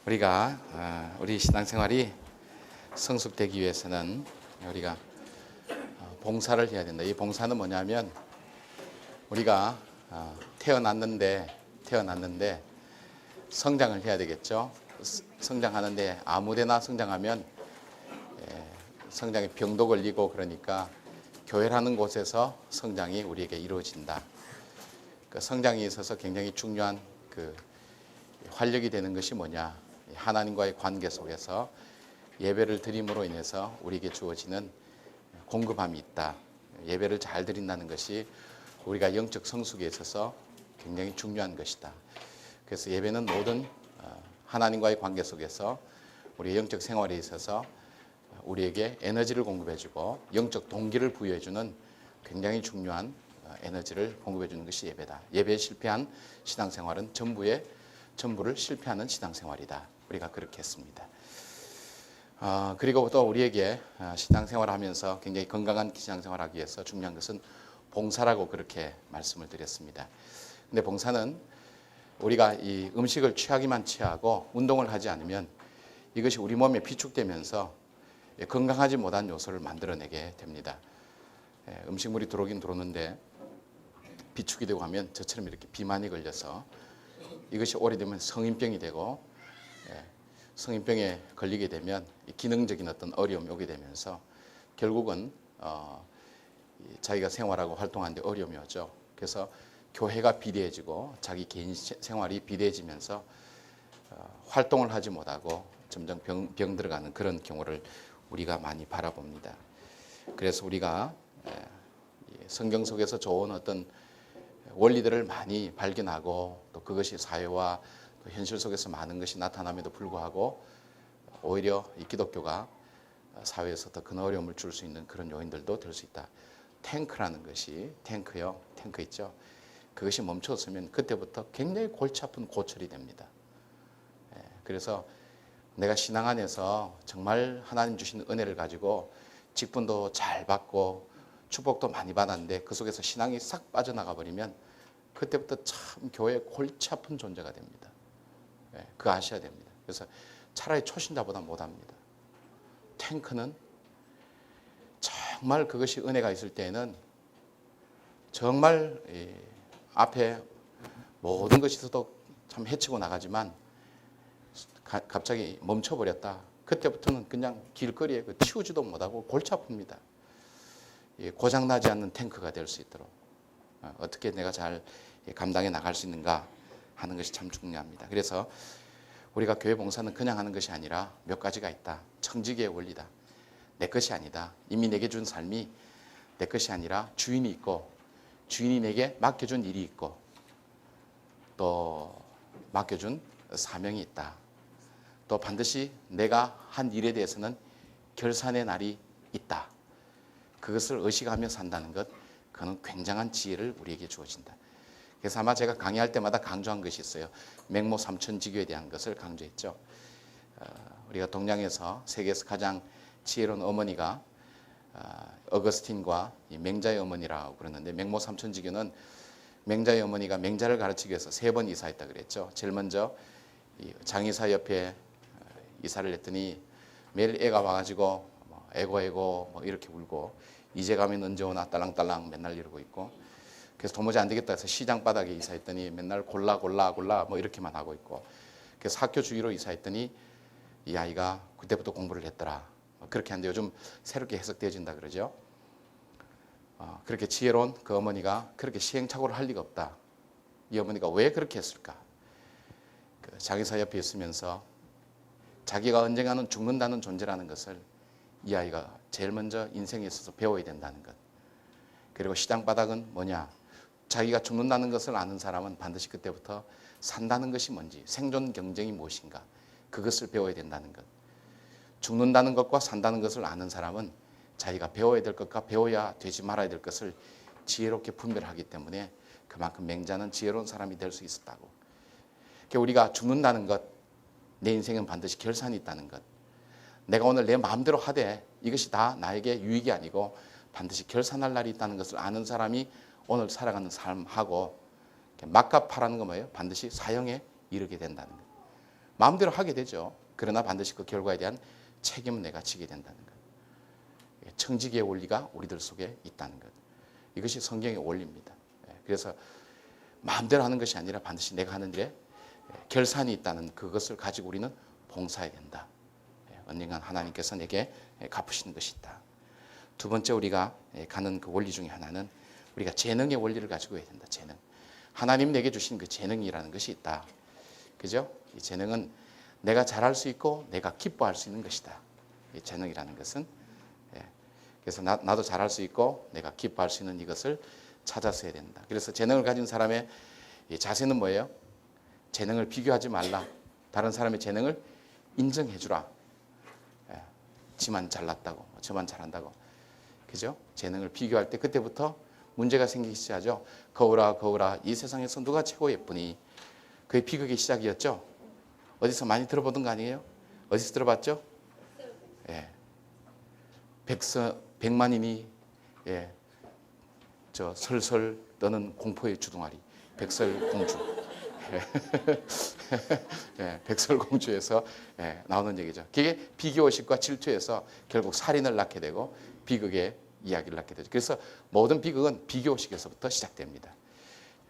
우리 신앙생활이 성숙되기 위해서는 우리가 봉사를 해야 된다. 이 봉사는 뭐냐면 우리가 태어났는데 성장을 해야 되겠죠. 성장하는데 아무데나 성장하면 성장에 병도 걸리고, 그러니까 교회라는 곳에서 성장이 우리에게 이루어진다. 그 성장에 있어서 굉장히 중요한 활력이 되는 것이 뭐냐? 하나님과의 관계 속에서 예배를 드림으로 인해서 우리에게 주어지는 공급함이 있다. 예배를 잘 드린다는 것이 우리가 영적 성숙에 있어서 굉장히 중요한 것이다. 그래서 예배는 모든 하나님과의 관계 속에서 우리의 영적 생활에 있어서 우리에게 에너지를 공급해주고 영적 동기를 부여해주는 굉장히 중요한 에너지를 공급해주는 것이 예배다. 예배에 실패한 신앙생활은 전부를 실패하는 신앙생활이다. 우리가 그렇게 했습니다. 그리고 또 우리에게 신앙생활을 하면서 굉장히 건강한 신앙생활을 하기 위해서 중요한 것은 봉사라고 그렇게 말씀을 드렸습니다. 근데 봉사는 우리가 이 음식을 취하기만 취하고 운동을 하지 않으면 이것이 우리 몸에 비축되면서 건강하지 못한 요소를 만들어내게 됩니다. 음식물이 들어오긴 들어오는데 비축이 되고 하면 저처럼 이렇게 비만이 걸려서 이것이 오래되면 성인병이 되고, 성인병에 걸리게 되면 기능적인 어떤 어려움이 오게 되면서 결국은 자기가 생활하고 활동하는데 어려움이 오죠. 그래서 교회가 비대해지고 자기 개인 생활이 비대해지면서 활동을 하지 못하고 점점 병 들어가는 그런 경우를 우리가 많이 바라봅니다. 그래서 우리가 성경 속에서 좋은 어떤 원리들을 많이 발견하고 또 그것이 사회와 또 현실 속에서 많은 것이 나타남에도 불구하고 오히려 이 기독교가 사회에서 더 큰 어려움을 줄 수 있는 그런 요인들도 될 수 있다. 탱크라는 것이 탱크 있죠. 그것이 멈췄으면 그때부터 굉장히 골치 아픈 고철이 됩니다. 그래서 내가 신앙 안에서 정말 하나님 주신 은혜를 가지고 직분도 잘 받고 축복도 많이 받았는데 그 속에서 신앙이 싹 빠져나가 버리면 그때부터 참 교회에 골치 아픈 존재가 됩니다. 그거 아셔야 됩니다. 그래서 차라리 초신자보다 못합니다. 탱크는 정말 그것이 은혜가 있을 때에는 정말 앞에 모든 것이 있어도 참 헤치고 나가지만 갑자기 멈춰버렸다. 그때부터는 그냥 길거리에 치우지도 못하고 골치 아픕니다. 고장나지 않는 탱크가 될 수 있도록 어떻게 내가 잘 감당해 나갈 수 있는가 하는 것이 참 중요합니다. 그래서 우리가 교회 봉사는 그냥 하는 것이 아니라 몇 가지가 있다. 청지기의 원리다. 내 것이 아니다. 이미 내게 준 삶이 내 것이 아니라 주인이 있고 주인이 내게 맡겨준 일이 있고 또 맡겨준 사명이 있다. 또 반드시 내가 한 일에 대해서는 결산의 날이 있다. 그것을 의식하며 산다는 것, 그건 굉장한 지혜를 우리에게 주어진다. 그래서 아마 제가 강의할 때마다 강조한 것이 있어요. 맹모 삼천지교에 대한 것을 강조했죠. 우리가 동양에서 세계에서 가장 지혜로운 어머니가 어거스틴과 맹자의 어머니라고 그러는데, 맹모 삼천지교는 맹자의 어머니가 맹자를 가르치기 위해서 3번 이사했다 그랬죠. 제일 먼저 장의사 옆에 이사를 했더니 매일 애가 와가지고 애고 이렇게 울고, 이제 가면 언제 오나 딸랑딸랑 맨날 이러고 있고, 그래서 도무지 안 되겠다 해서 시장 바닥에 이사했더니 맨날 골라 이렇게만 하고 있고, 그래서 학교 주위로 이사했더니 이 아이가 그때부터 공부를 했더라. 그렇게 하는데 요즘 새롭게 해석되어진다 그러죠. 그렇게 지혜로운 그 어머니가 그렇게 시행착오를 할 리가 없다. 이 어머니가 왜 그렇게 했을까? 장의사 옆에 있으면서 자기가 언젠가는 죽는다는 존재라는 것을 이 아이가 제일 먼저 인생에 있어서 배워야 된다는 것. 그리고 시장 바닥은 뭐냐? 자기가 죽는다는 것을 아는 사람은 반드시 그때부터 산다는 것이 뭔지, 생존 경쟁이 무엇인가, 그것을 배워야 된다는 것. 죽는다는 것과 산다는 것을 아는 사람은 자기가 배워야 될 것과 배워야 되지 말아야 될 것을 지혜롭게 분별하기 때문에 그만큼 맹자는 지혜로운 사람이 될 수 있었다고. 그러니까 우리가 죽는다는 것, 내 인생은 반드시 결산이 있다는 것. 내가 오늘 내 마음대로 하되 이것이 다 나에게 유익이 아니고 반드시 결산할 날이 있다는 것을 아는 사람이 오늘 살아가는 삶하고 막가파라는 건 뭐예요? 반드시 사형에 이르게 된다는 것. 마음대로 하게 되죠. 그러나 반드시 그 결과에 대한 책임은 내가 지게 된다는 것. 청지기의 원리가 우리들 속에 있다는 것. 이것이 성경의 원리입니다. 그래서 마음대로 하는 것이 아니라 반드시 내가 하는 일에 결산이 있다는 그것을 가지고 우리는 봉사해야 된다. 언젠간 하나님께서 내게 갚으시는 것이 있다. 두 번째 우리가 가는 그 원리 중에 하나는 우리가 재능의 원리를 가지고 해야 된다. 재능. 하나님 내게 주신 그 재능이라는 것이 있다. 그죠? 이 재능은 내가 잘할 수 있고 내가 기뻐할 수 있는 것이다. 이 재능이라는 것은. 그래서 나도 잘할 수 있고 내가 기뻐할 수 있는 이것을 찾아서 해야 된다. 그래서 재능을 가진 사람의 자세는 뭐예요? 재능을 비교하지 말라. 다른 사람의 재능을 인정해 주라. 지만 잘났다고, 저만 잘한다고. 그죠? 재능을 비교할 때 그때부터 문제가 생기기 시작하죠. 거울아, 거울아, 이 세상에서 누가 최고 예쁘니? 그게 비극의 시작이었죠. 어디서 많이 들어보던 거 아니에요? 어디서 들어봤죠? 예. 백만인이 저 설설 떠는 공포의 주둥아리, 백설공주. 백설공주에서 나오는 얘기죠. 그게 비교의식과 질투에서 결국 살인을 낳게 되고 비극의 이야기를 낳게 되죠. 그래서 모든 비극은 비교의식에서부터 시작됩니다.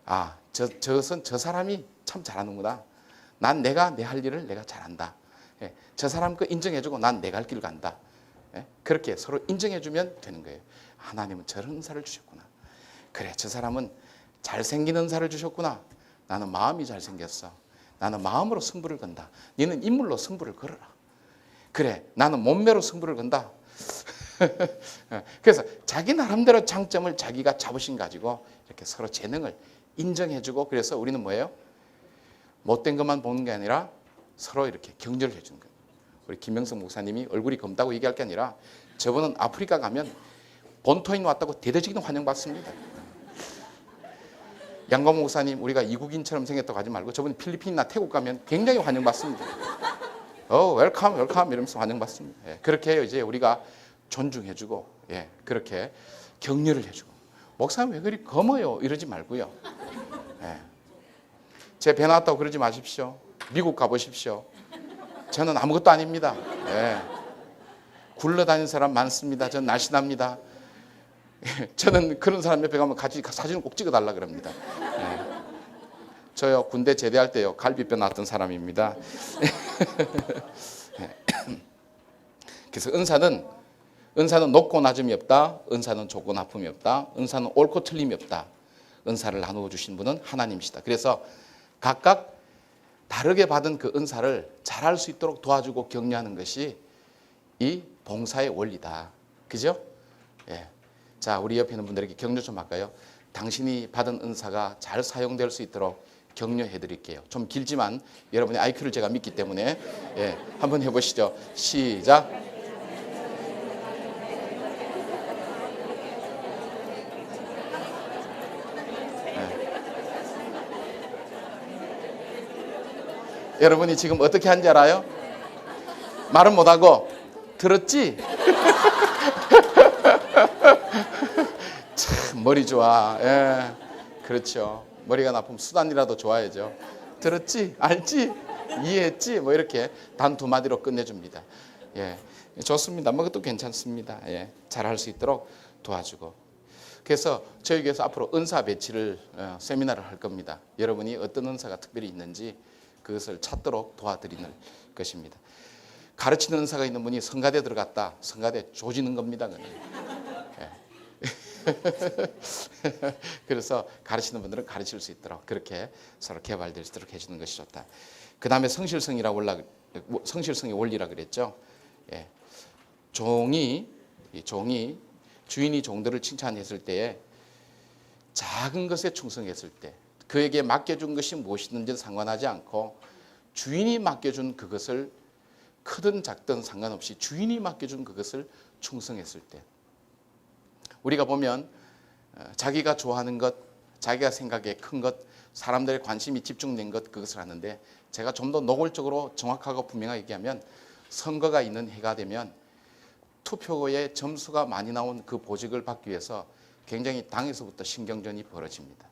아, 저것은 저 사람이 참 잘하는구나. 난 내가 내 할 일을 내가 잘한다. 저 사람 거 인정해주고 난 내가 할 길 간다. 그렇게 서로 인정해주면 되는 거예요. 하나님은 저런 은사를 주셨구나. 그래, 저 사람은 잘생긴 은사를 주셨구나. 나는 마음이 잘생겼어. 나는 마음으로 승부를 건다. 너는 인물로 승부를 걸어라. 그래, 나는 몸매로 승부를 건다. 그래서 자기 나름대로 장점을 자기가 자부심 가지고 이렇게 서로 재능을 인정해주고, 그래서 우리는 뭐예요? 못된 것만 보는 게 아니라 서로 이렇게 격려를 해주는 거예요. 우리 김명석 목사님이 얼굴이 검다고 얘기할 게 아니라 저분은 아프리카 가면 본토인 왔다고 대대적인 환영받습니다. 양광 목사님, 우리가 이국인처럼 생겼다고 하지 말고 저분 필리핀이나 태국 가면 굉장히 환영받습니다. 웰컴, 웰컴 이러면서 환영받습니다. 그렇게 해요. 이제 우리가 존중해주고, 그렇게 격려를 해주고. 목사님 왜 그리 검어요? 이러지 말고요. 제 배 나왔다고 그러지 마십시오. 미국 가보십시오. 저는 아무것도 아닙니다. 굴러다니는 사람 많습니다. 저는 날씬합니다. 저는 그런 사람 옆에 가면 같이 사진을 꼭 찍어달라 그럽니다. 저요, 군대 제대할 때요, 갈비뼈 났던 사람입니다. 그래서 은사는 높고 낮음이 없다. 은사는 좋고 나쁨이 없다. 은사는 옳고 틀림이 없다. 은사를 나누어 주신 분은 하나님이시다. 그래서 각각 다르게 받은 그 은사를 잘할 수 있도록 도와주고 격려하는 것이 이 봉사의 원리다. 그죠? 자, 우리 옆에 있는 분들에게 격려 좀 할까요? 당신이 받은 은사가 잘 사용될 수 있도록 격려해 드릴게요. 좀 길지만 여러분의 IQ를 제가 믿기 때문에 한번 해보시죠. 시작. 여러분이 지금 어떻게 한지 알아요? 말은 못하고 들었지? 참 머리 좋아. 그렇죠. 머리가 나쁘면 수단이라도 좋아야죠. 들었지? 알지? 이해했지? 뭐 이렇게 단 두 마디로 끝내줍니다. 좋습니다. 뭐 그것도 괜찮습니다. 잘할 수 있도록 도와주고. 그래서 저희 교회에서 앞으로 은사 배치를 세미나를 할 겁니다. 여러분이 어떤 은사가 특별히 있는지 그것을 찾도록 도와드리는 것입니다. 가르치는 은사가 있는 분이 성가대 들어갔다. 성가대 조지는 겁니다. 그래서 가르치는 분들은 가르칠 수 있도록 그렇게 서로 개발될 수 있도록 해주는 것이 좋다. 그 다음에 성실성의 원리라 그랬죠. 종이 주인이 종들을 칭찬했을 때에 작은 것에 충성했을 때 그에게 맡겨준 것이 무엇이든지 상관하지 않고 주인이 맡겨준 그것을 크든 작든 상관없이 주인이 맡겨준 그것을 충성했을 때 우리가 보면 자기가 좋아하는 것, 자기가 생각에 큰 것, 사람들의 관심이 집중된 것 그것을 하는데 제가 좀 더 노골적으로 정확하고 분명하게 얘기하면 선거가 있는 해가 되면 투표에 점수가 많이 나온 그 보직을 받기 위해서 굉장히 당에서부터 신경전이 벌어집니다.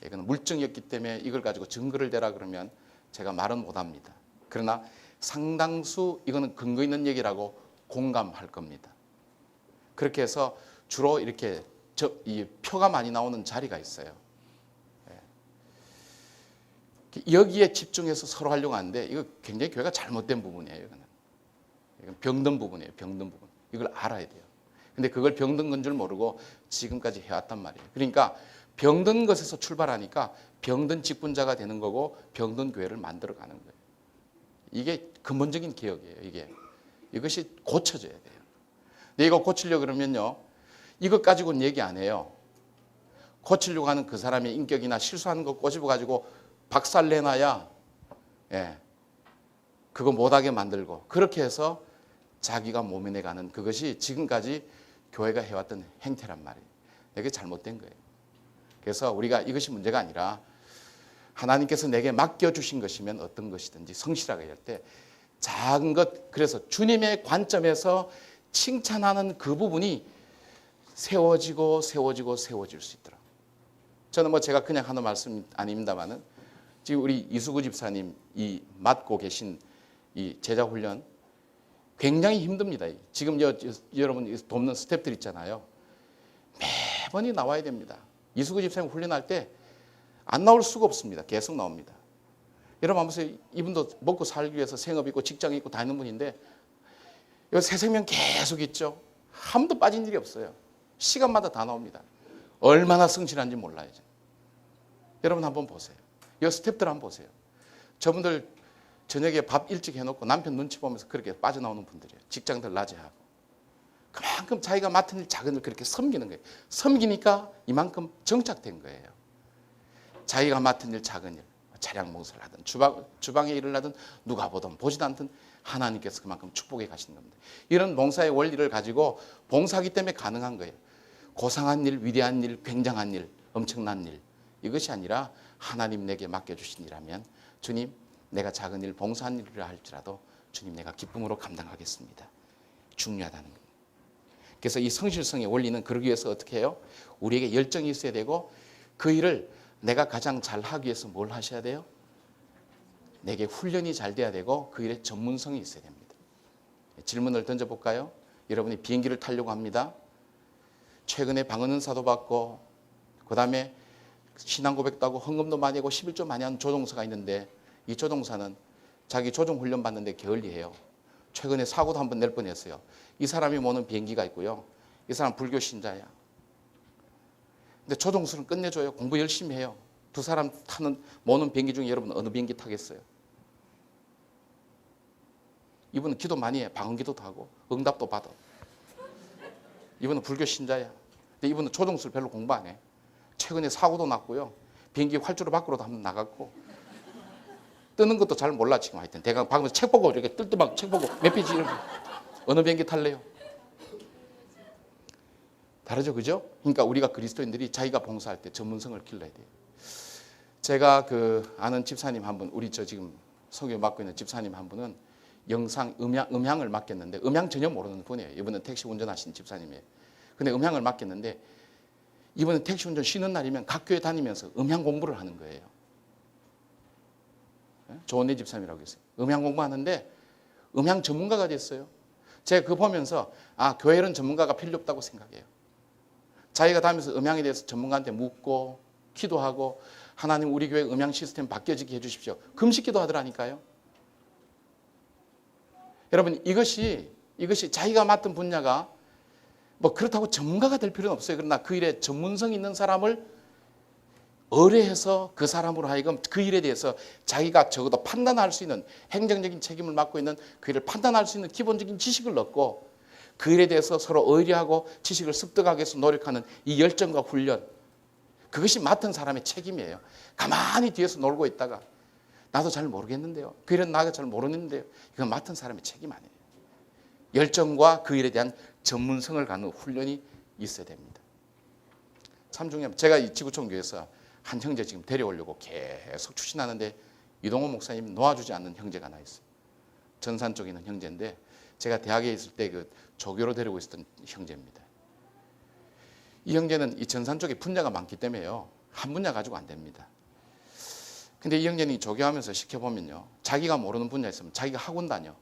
이건 물증이었기 때문에 이걸 가지고 증거를 대라 그러면 제가 말은 못합니다. 그러나 상당수 이거는 근거 있는 얘기라고 공감할 겁니다. 그렇게 해서 주로 이렇게 이 표가 많이 나오는 자리가 있어요. 여기에 집중해서 서로 하려고 하는데 이거 굉장히 교회가 잘못된 부분이에요. 이건 병든 부분이에요. 병든 부분. 이걸 알아야 돼요. 근데 그걸 병든 건 줄 모르고 지금까지 해왔단 말이에요. 그러니까 병든 것에서 출발하니까 병든 직분자가 되는 거고 병든 교회를 만들어가는 거예요. 이게 근본적인 개혁이에요. 이것이 고쳐져야 돼요. 근데 이거 고치려고 그러면요, 이것 가지고는 얘기 안 해요. 고치려고 하는 그 사람의 인격이나 실수하는 거 꼬집어가지고 박살내놔야 그거 못하게 만들고, 그렇게 해서 자기가 모면해가는 그것이 지금까지 교회가 해왔던 행태란 말이에요. 이게 잘못된 거예요. 그래서 우리가 이것이 문제가 아니라 하나님께서 내게 맡겨주신 것이면 어떤 것이든지 성실하게 할 때 작은 것, 그래서 주님의 관점에서 칭찬하는 그 부분이 세워지고 세워질 수 있더라. 저는 뭐 제가 그냥 하는 말씀 아닙니다만은 지금 우리 이수구 집사님 이 맡고 계신 이 제자 훈련 굉장히 힘듭니다. 지금 여러분 돕는 스태프들 있잖아요. 매번이 나와야 됩니다. 이수구 집사님 훈련할 때 안 나올 수가 없습니다. 계속 나옵니다. 여러분 한번 보세요. 이분도 먹고 살기 위해서 생업 있고 직장 있고 다 있는 분인데 이 새 생명 계속 있죠. 한 번도 빠진 일이 없어요. 시간마다 다 나옵니다. 얼마나 성실한지 몰라요. 여러분 한번 보세요. 이 스태프들 한번 보세요. 저분들 저녁에 밥 일찍 해놓고 남편 눈치 보면서 그렇게 빠져나오는 분들이에요. 직장들 낮에 하고. 그만큼 자기가 맡은 일 작은 일 그렇게 섬기는 거예요. 섬기니까 이만큼 정착된 거예요. 자기가 맡은 일 작은 일, 차량 봉사를 하든 주방에 일을 하든 누가 보든 보지도 않든 하나님께서 그만큼 축복해 가시는 겁니다. 이런 봉사의 원리를 가지고 봉사하기 때문에 가능한 거예요. 고상한 일, 위대한 일, 굉장한 일, 엄청난 일, 이것이 아니라 하나님 내게 맡겨주신 일이라면 주님 내가 작은 일, 봉사한 일이라 할지라도 주님 내가 기쁨으로 감당하겠습니다. 중요하다는 겁니다. 그래서 이 성실성의 원리는 그러기 위해서 어떻게 해요? 우리에게 열정이 있어야 되고 그 일을 내가 가장 잘하기 위해서 뭘 하셔야 돼요? 내게 훈련이 잘 돼야 되고 그 일에 전문성이 있어야 됩니다. 질문을 던져볼까요? 여러분이 비행기를 타려고 합니다. 최근에 방언은사도 받고 그 다음에 신앙 고백도 하고 헌금도 많이 하고 11조 많이 하는 조종사가 있는데 이 조종사는 자기 조종 훈련 받는데 게을리해요. 최근에 사고도 한번 낼 뻔했어요. 이 사람이 모는 비행기가 있고요. 이 사람 불교 신자야. 근데 조종수는 끝내줘요. 공부 열심히 해요. 두 사람 모는 비행기 중에 여러분 어느 비행기 타겠어요? 이분은 기도 많이 해. 방언기도도 하고 응답도 받아. 이분은 불교 신자야. 근데 이분은 조종수를 별로 공부 안 해. 최근에 사고도 났고요. 비행기 활주로 밖으로도 한번 나갔고 뜨는 것도 잘 몰라 지금 하여튼. 대강 방금 책 보고 이렇게 뜰뜨막 책 보고 몇 페이지 이렇게 어느 비행기 탈래요? 다르죠, 그죠? 그러니까 우리가 그리스도인들이 자기가 봉사할 때 전문성을 길러야 돼요. 제가 아는 집사님 한 분, 우리 지금 설교 맡고 있는 집사님 한 분은 영상, 음향을 맡겼는데 음향 전혀 모르는 분이에요. 이분은 택시 운전하신 집사님이에요. 근데 음향을 맡겼는데 이분은 택시 운전 쉬는 날이면 각 교회 다니면서 음향 공부를 하는 거예요. 조은혜 집사님이라고 했어요. 음향 공부하는데 음향 전문가가 됐어요. 제가 그거 보면서 교회는 전문가가 필요 없다고 생각해요. 자기가 다니면서 음향에 대해서 전문가한테 묻고 기도하고 하나님 우리 교회 음향 시스템 바뀌어지게 해주십시오. 금식 기도하더라니까요. 여러분 이것이 자기가 맡은 분야가 뭐 그렇다고 전문가가 될 필요는 없어요. 그러나 그 일에 전문성 있는 사람을 의뢰해서 그 사람으로 하여금 그 일에 대해서 자기가 적어도 판단할 수 있는 행정적인 책임을 맡고 있는 그 일을 판단할 수 있는 기본적인 지식을 얻고 그 일에 대해서 서로 의뢰하고 지식을 습득하기 위해서 노력하는 이 열정과 훈련, 그것이 맡은 사람의 책임이에요. 가만히 뒤에서 놀고 있다가 나도 잘 모르겠는데요. 그 일은 나가 잘 모르는데요. 이건 맡은 사람의 책임 아니에요. 열정과 그 일에 대한 전문성을 갖는 훈련이 있어야 됩니다. 참 중요합니다. 제가 이 지구촌 교회에서 한 형제 지금 데려오려고 계속 추진하는데 이동호 목사님 놓아주지 않는 형제가 하나 있어요. 전산 쪽에 있는 형제인데 제가 대학에 있을 때 조교로 데리고 있었던 형제입니다. 이 형제는 이 전산 쪽에 분야가 많기 때문에요. 한 분야 가지고 안 됩니다. 근데 이 형제는 조교하면서 시켜보면요. 자기가 모르는 분야 있으면 자기가 학원 다녀.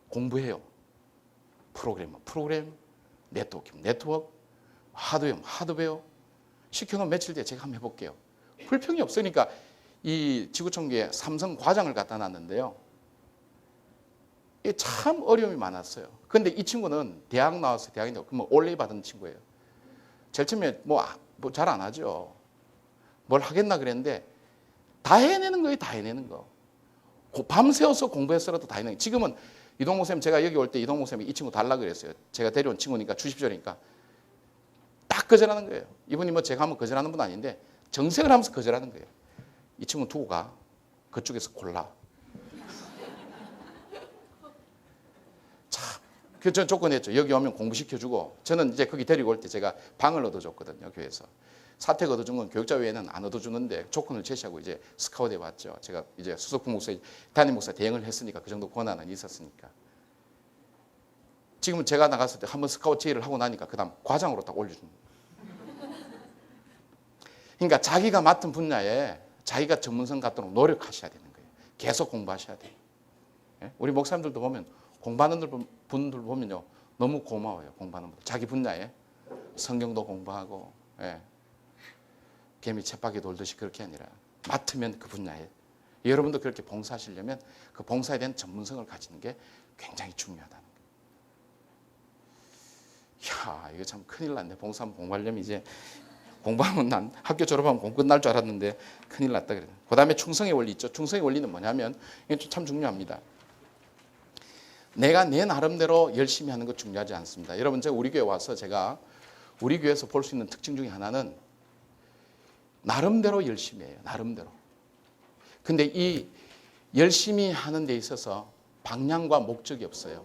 공부해요. 프로그램, 네트워크, 하드웨어. 시켜놓은 며칠 뒤에 제가 한번 해볼게요. 불평이 없으니까 이 지구촌교에 삼성 과장을 갖다 놨는데요. 이게 참 어려움이 많았어요. 그런데 이 친구는 대학 나와서 대학인데 뭐 올레 받은 친구예요. 제일 처음에 뭐 잘 안 하죠. 뭘 하겠나 그랬는데 다 해내는 거예요. 다 해내는 거. 밤새워서 공부해서라도 다 해내는 거예요. 지금은 이동목 쌤, 제가 여기 올 때 이동목 쌤이 이 친구 달라 그랬어요. 제가 데려온 친구니까 주십시오니까 딱 거절하는 거예요. 이분이 뭐 제가 하면 거절하는 분 아닌데 정색을 하면서 거절하는 거예요. 이 친구 두고 가. 그쪽에서 골라. 참, 그 전 조건했죠. 여기 오면 공부시켜주고 저는 이제 거기 데리고 올 때 제가 방을 얻어줬거든요. 교회에서. 사택 얻어준 건 교육자 외에는 안 얻어주는데 조건을 제시하고 이제 스카웃 해봤죠. 제가 이제 수석부 목사, 담임 목사 대행을 했으니까 그 정도 권한은 있었으니까. 지금은 제가 나갔을 때 한번 스카웃 제의를 하고 나니까 그 다음 과장으로 딱 올려주는 거예요. 그러니까 자기가 맡은 분야에 자기가 전문성 갖도록 노력하셔야 되는 거예요. 계속 공부하셔야 돼요. 우리 목사님들도 보면 공부하는 분들 보면요. 너무 고마워요. 공부하는 분들. 자기 분야에 성경도 공부하고 개미 쳇바퀴 돌듯이 그렇게 아니라 맡으면 그 분야에 여러분도 그렇게 봉사하시려면 그 봉사에 대한 전문성을 가지는 게 굉장히 중요하다는 거예요. 이야, 이거 참 큰일 났네. 봉사하면 공부하려면 이제 공부하면 난 학교 졸업하면 공부 끝날 줄 알았는데 큰일 났다 그래요. 그다음에 충성의 원리 있죠. 충성의 원리는 뭐냐면 이게 참 중요합니다. 내가 내 나름대로 열심히 하는 거 중요하지 않습니다. 여러분, 제가 우리 교회 와서 제가 우리 교회에서 볼 수 있는 특징 중에 하나는 나름대로 열심히 해요. 나름대로. 근데 이 열심히 하는 데 있어서 방향과 목적이 없어요.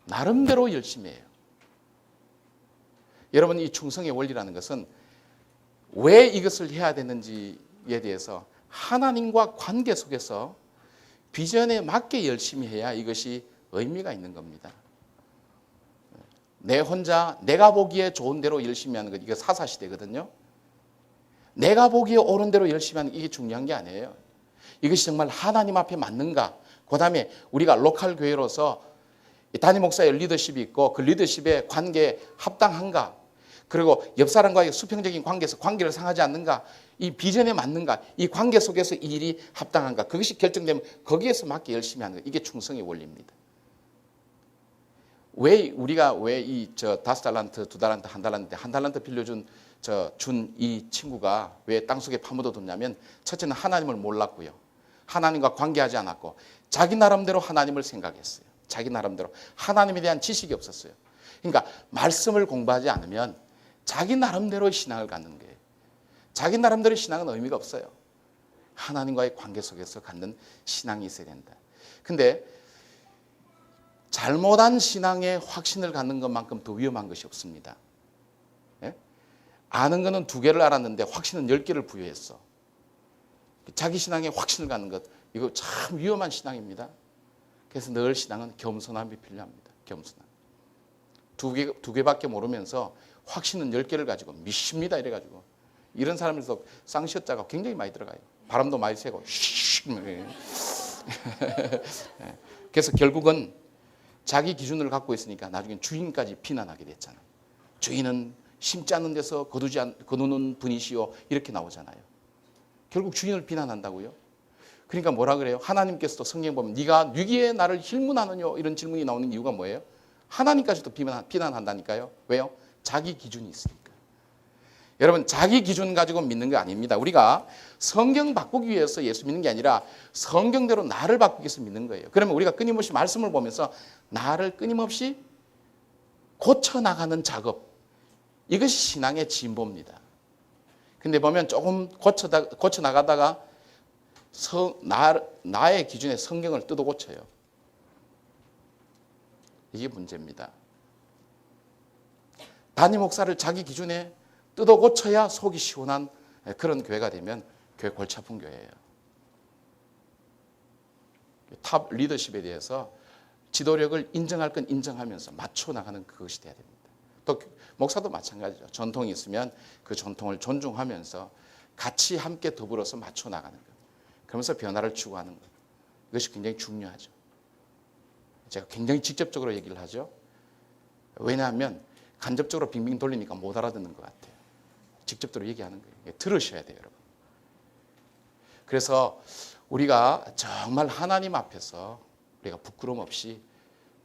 나름대로 열심히 해요. 여러분, 이 충성의 원리라는 것은 왜 이것을 해야 되는지에 대해서 하나님과 관계 속에서 비전에 맞게 열심히 해야 이것이 의미가 있는 겁니다. 내 혼자 내가 보기에 좋은 대로 열심히 하는 것, 이게 사사시대거든요. 내가 보기에 옳은 대로 열심히 하는 이게 중요한 게 아니에요. 이것이 정말 하나님 앞에 맞는가? 그 다음에 우리가 로컬 교회로서 담임 목사의 리더십이 있고 그 리더십의 관계에 합당한가? 그리고 옆 사람과의 수평적인 관계에서 관계를 상하지 않는가? 이 비전에 맞는가? 이 관계 속에서 이 일이 합당한가? 그것이 결정되면 거기에서 맞게 열심히 하는 거. 이게 충성의 원리입니다. 왜 우리가 왜 이 5달란트, 2달란트, 1달란트 빌려준 준 이 친구가 왜 땅속에 파묻어 뒀냐면 첫째는 하나님을 몰랐고요. 하나님과 관계하지 않았고 자기 나름대로 하나님을 생각했어요. 자기 나름대로 하나님에 대한 지식이 없었어요. 그러니까 말씀을 공부하지 않으면 자기 나름대로의 신앙을 갖는 거예요. 자기 나름대로의 신앙은 의미가 없어요. 하나님과의 관계 속에서 갖는 신앙이 있어야 된다. 근데 잘못한 신앙에 확신을 갖는 것만큼 더 위험한 것이 없습니다. 예? 아는 거는 2개를 알았는데 확신은 10개를 부여했어. 자기 신앙에 확신을 갖는 것, 이거 참 위험한 신앙입니다. 그래서 늘 신앙은 겸손함이 필요합니다. 겸손함. 2개밖에 모르면서 확신은 10개를 가지고 믿습니다 이래가지고 이런 사람들도 쌍시어자가 굉장히 많이 들어가요. 바람도 많이 새고 그래서 결국은 자기 기준을 갖고 있으니까 나중에 주인까지 비난하게 됐잖아요. 주인은 심지 않는 데서 거두는 분이시오 이렇게 나오잖아요. 결국 주인을 비난한다고요. 그러니까 뭐라 그래요? 하나님께서도 성경 보면 네가 위기에 나를 힐문하느냐 이런 질문이 나오는 이유가 뭐예요? 하나님까지도 비난한다니까요. 왜요? 자기 기준이 있으니까. 여러분, 자기 기준 가지고 믿는 거 아닙니다. 우리가 성경 바꾸기 위해서 예수 믿는 게 아니라 성경대로 나를 바꾸기 위해서 믿는 거예요. 그러면 우리가 끊임없이 말씀을 보면서 나를 끊임없이 고쳐나가는 작업, 이것이 신앙의 진보입니다. 근데 보면 조금 고쳐나가다가 나의 기준에 성경을 뜯어 고쳐요. 이게 문제입니다. 담임 목사를 자기 기준에 뜯어 고쳐야 속이 시원한 그런 교회가 되면 교회 골치 아픈 교회예요. 탑 리더십에 대해서 지도력을 인정할 건 인정하면서 맞춰 나가는 그것이 돼야 됩니다. 또 목사도 마찬가지죠. 전통이 있으면 그 전통을 존중하면서 같이 함께 더불어서 맞춰 나가는 것. 그러면서 변화를 추구하는 것. 이것이 굉장히 중요하죠. 제가 굉장히 직접적으로 얘기를 하죠. 왜냐하면 간접적으로 빙빙 돌리니까 못 알아듣는 것 같아요. 직접적으로 얘기하는 거예요. 들으셔야 돼요, 여러분. 그래서 우리가 정말 하나님 앞에서 우리가 부끄럼 없이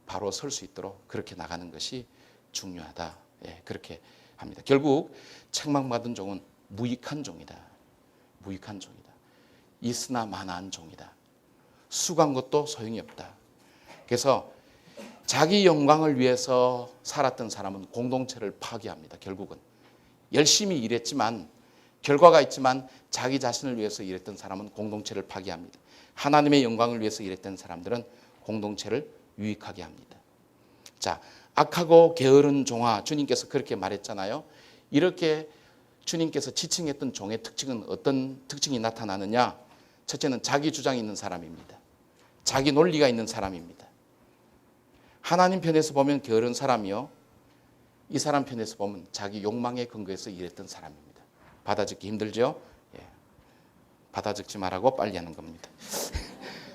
바로 설 수 있도록 그렇게 나가는 것이 중요하다. 예, 그렇게 합니다. 결국 책망받은 종은 무익한 종이다. 무익한 종이다. 있으나 마나한 종이다. 수고한 것도 소용이 없다. 그래서 자기 영광을 위해서 살았던 사람은 공동체를 파괴합니다. 결국은 열심히 일했지만 결과가 있지만 자기 자신을 위해서 일했던 사람은 공동체를 파괴합니다. 하나님의 영광을 위해서 일했던 사람들은 공동체를 유익하게 합니다. 자, 악하고 게으른 종아, 주님께서 그렇게 말했잖아요. 이렇게 주님께서 지칭했던 종의 특징은 어떤 특징이 나타나느냐? 첫째는 자기 주장이 있는 사람입니다. 자기 논리가 있는 사람입니다. 하나님 편에서 보면 게으른 사람이요, 이 사람 편에서 보면 자기 욕망에 근거해서 일했던 사람입니다. 받아듣기 힘들죠? 예. 받아듣지 말라고 빨리 하는 겁니다.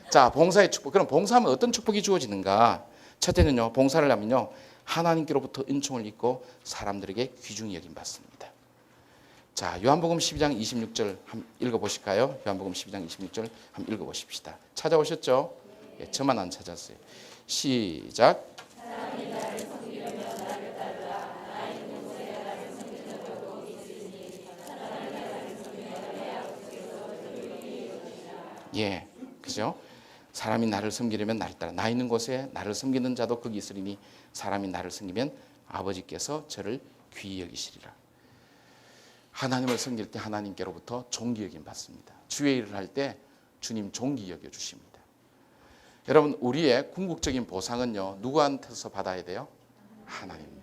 자, 봉사의 축복. 그럼 봉사하면 어떤 축복이 주어지는가? 첫째는요, 봉사를 하면요, 하나님께로부터 은총을 입고 사람들에게 귀중히 여김 받습니다. 자, 요한복음 12장 26절 한번 읽어보실까요? 요한복음 12장 26절 한번 읽어보십시다. 찾아오셨죠? 예, 저만 안 찾았어요. 시작. 예, 그죠? 사람이 나를 섬기려면 나를 따라. 나 있는 곳에 나를 섬기는 자도 거기 있으리니 사람이 나를 섬기면 아버지께서 저를 귀히 여기시리라. 하나님을 섬길 때 하나님께로부터 존귀 여김 받습니다. 주의 일을 할 때 주님 존귀 여겨 주십니다. 여러분, 우리의 궁극적인 보상은요, 누구한테서 받아야 돼요? 하나님이요.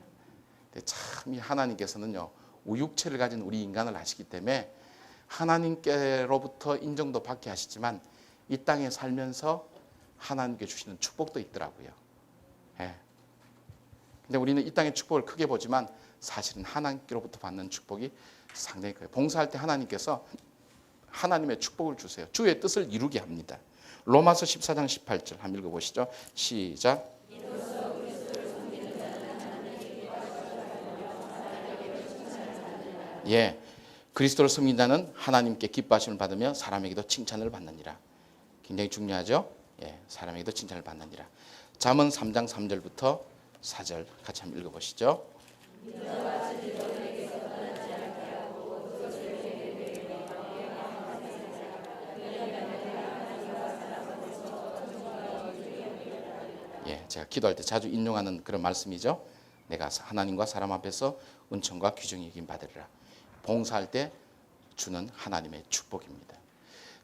참 이 하나님께서는요, 우육체를 가진 우리 인간을 아시기 때문에 하나님께로부터 인정도 받게 하시지만 이 땅에 살면서 하나님께 주시는 축복도 있더라고요. 예. 근데 우리는 이 땅의 축복을 크게 보지만 사실은 하나님께로부터 받는 축복이 상당히 커요. 봉사할 때 하나님께서 하나님의 축복을 주세요. 주의 뜻을 이루게 합니다. 로마서 14장 18절 한번 읽어보시죠. 시작. 예, 그리스도를 섬긴 자는 하나님께 기뻐하심을 받으며 사람에게도 칭찬을 받느니라. 굉장히 중요하죠. 예, 사람에게도 칭찬을 받느니라. 잠언 3장 3절부터 4절 같이 한번 읽어보시죠. 예, 제가 기도할 때 자주 인용하는 그런 말씀이죠. 내가 하나님과 사람 앞에서 은총과 귀중히 여김 받으리라. 봉사할 때 주는 하나님의 축복입니다.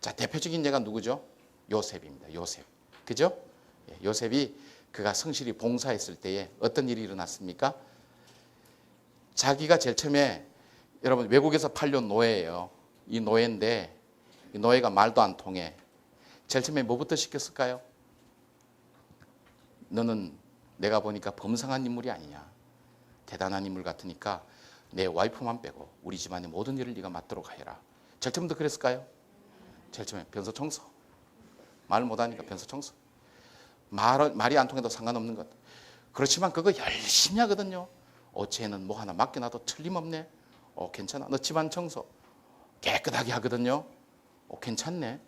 자, 대표적인 예가 누구죠? 요셉입니다. 요셉. 그죠? 예, 요셉이 그가 성실히 봉사했을 때에 어떤 일이 일어났습니까? 자기가 제일 처음에, 여러분, 외국에서 팔려온 노예예요. 이 노예인데 이 노예가 말도 안 통해. 제일 처음에 뭐부터 시켰을까요? 너는 내가 보니까 범상한 인물이 아니냐, 대단한 인물 같으니까 내 와이프만 빼고 우리 집안의 모든 일을 네가 맡도록 하여라. 제일 처음부터 그랬을까요? 제일 처음에 변소 청소. 말 못하니까 변소 청소. 말이 안 통해도 상관없는 것. 그렇지만 그거 열심히 하거든요. 쟤는 뭐 하나 맡겨놔도 틀림없네. 괜찮아. 너 집안 청소 깨끗하게 하거든요. 괜찮네.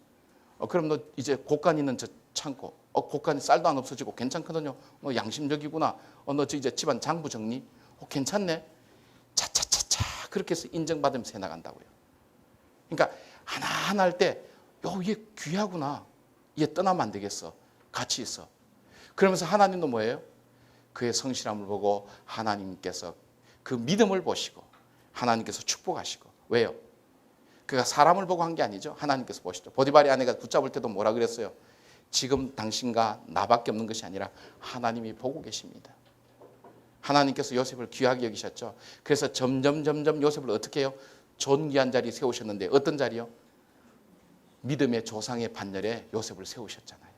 그럼 너 이제 곳간 있는 저 창고, 곳간에 쌀도 안 없어지고 괜찮거든요. 너 양심적이구나. 너 이제 집안 장부 정리, 괜찮네. 차차차차 그렇게 해서 인정받으면서 해나간다고요. 그러니까 하나하나 할 때, 얘 귀하구나. 얘 떠나면 안 되겠어. 같이 있어. 그러면서 하나님도 뭐예요? 그의 성실함을 보고 하나님께서 그 믿음을 보시고 하나님께서 축복하시고. 왜요? 그가 사람을 보고 한 게 아니죠. 하나님께서 보시죠. 보디발의 아내가 붙잡을 때도 뭐라 그랬어요? 지금 당신과 나밖에 없는 것이 아니라 하나님이 보고 계십니다. 하나님께서 요셉을 귀하게 여기셨죠. 그래서 점점 요셉을 어떻게 해요? 존귀한 자리에 세우셨는데 어떤 자리요? 믿음의 조상의 반열에 요셉을 세우셨잖아요.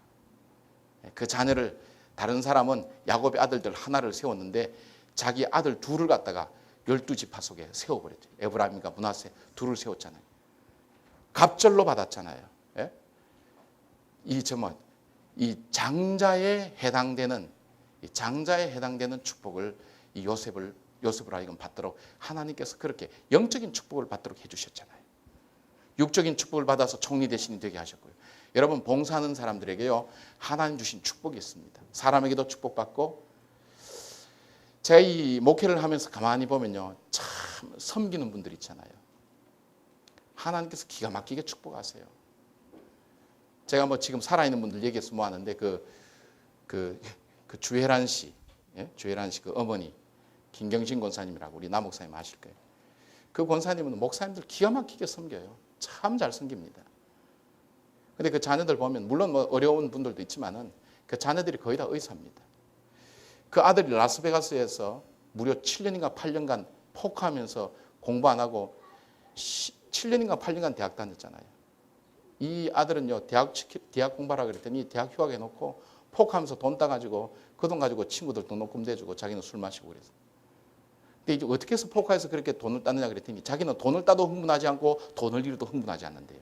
그 자녀를, 다른 사람은 야곱의 아들들 하나를 세웠는데 자기 아들 둘을 갖다가 12지파 속에 세워버렸죠. 에브라임과 므낫세 둘을 세웠잖아요. 갑절로 받았잖아요. 예? 이 점은 이 장자에 해당되는 축복을 이 요셉을 하여금 받도록 하나님께서 그렇게 영적인 축복을 받도록 해주셨잖아요. 육적인 축복을 받아서 총리 대신이 되게 하셨고요. 여러분 봉사하는 사람들에게요 하나님 주신 축복이 있습니다. 사람에게도 축복받고 제가 이 목회를 하면서 가만히 보면요 참 섬기는 분들 있잖아요. 하나님께서 기가 막히게 축복하세요. 제가 뭐 지금 살아있는 분들 얘기해서 뭐 하는데 그 주혜란 씨, 주혜란 씨 그 어머니 김경신 권사님이라고 우리 남 목사님 아실 거예요. 그 권사님은 목사님들 기가 막히게 섬겨요. 참 잘 섬깁니다. 근데 그 자녀들 보면 물론 뭐 어려운 분들도 있지만은 그 자녀들이 거의 다 의사입니다. 그 아들이 라스베가스에서 무려 7년인가 8년간 포크하면서 공부 안 하고 7년인가 8년간 대학 다녔잖아요. 이 아들은요 대학 공부하라 그랬더니 대학 휴학해놓고 포크하면서 돈 따가지고 그 돈 가지고 친구들 등록금 대주고 자기는 술 마시고 그랬어요. 근데 이제 어떻게 해서 포크해서 그렇게 돈을 따느냐 그랬더니 자기는 돈을 따도 흥분하지 않고 돈을 잃어도 흥분하지 않는데요.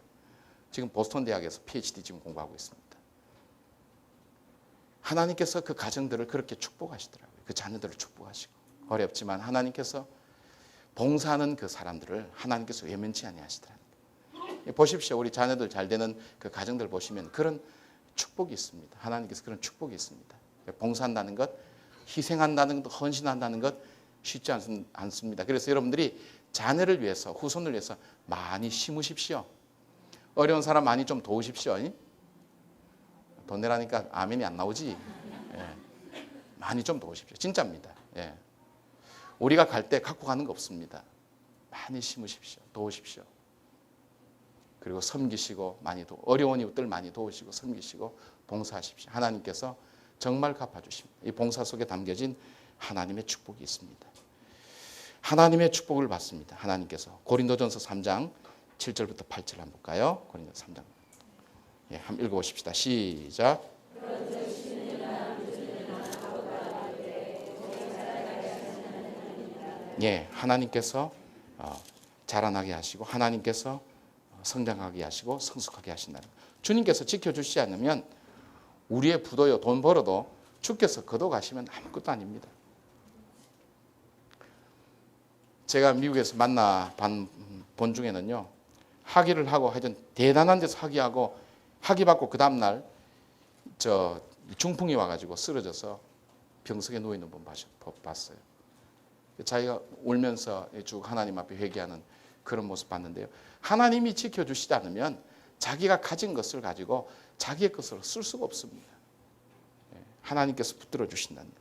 지금 보스턴 대학에서 PhD 지금 공부하고 있습니다. 하나님께서 그 가정들을 그렇게 축복하시더라고요. 그 자녀들을 축복하시고 어렵지만 하나님께서 봉사하는 그 사람들을 하나님께서 외면치 아니하시더라고요. 보십시오. 우리 자녀들 잘 되는 그 가정들 보시면 그런 축복이 있습니다. 하나님께서 그런 축복이 있습니다. 봉사한다는 것, 희생한다는 것, 헌신한다는 것 쉽지 않습니다. 그래서 여러분들이 자녀를 위해서, 후손을 위해서 많이 심으십시오. 어려운 사람 많이 좀 도우십시오. 돈 내라니까 아멘이 안 나오지. 많이 좀 도우십시오. 진짜입니다. 우리가 갈 때 갖고 가는 거 없습니다. 많이 심으십시오. 도우십시오. 그리고 섬기시고 어려운 이웃들 많이 도우시고 섬기시고 봉사하십시오. 하나님께서 정말 갚아주십니다. 이 봉사 속에 담겨진 하나님의 축복이 있습니다. 하나님의 축복을 받습니다. 하나님께서 고린도전서 3장 7절부터 8절 한번 볼까요? 고린도전서 3장. 한번 읽어보십시다. 시작. 하나님께서 자라나게 하시고 하나님께서 성장하게 하시고 성숙하게 하신다는 것. 주님께서 지켜주시지 않으면 우리의 부도요 돈 벌어도 주께서 거둬가시면 아무것도 아닙니다. 제가 미국에서 본 중에는요 학위를 하고 하여튼 대단한 데서 학위하고 학위 받고 그 다음날 중풍이 와가지고 쓰러져서 병석에 누워있는 분 봤어요. 자기가 울면서 쭉 하나님 앞에 회개하는 그런 모습 봤는데요. 하나님이 지켜주시지 않으면 자기가 가진 것을 가지고 자기의 것으로 쓸 수가 없습니다. 하나님께서 붙들어 주신다는 것.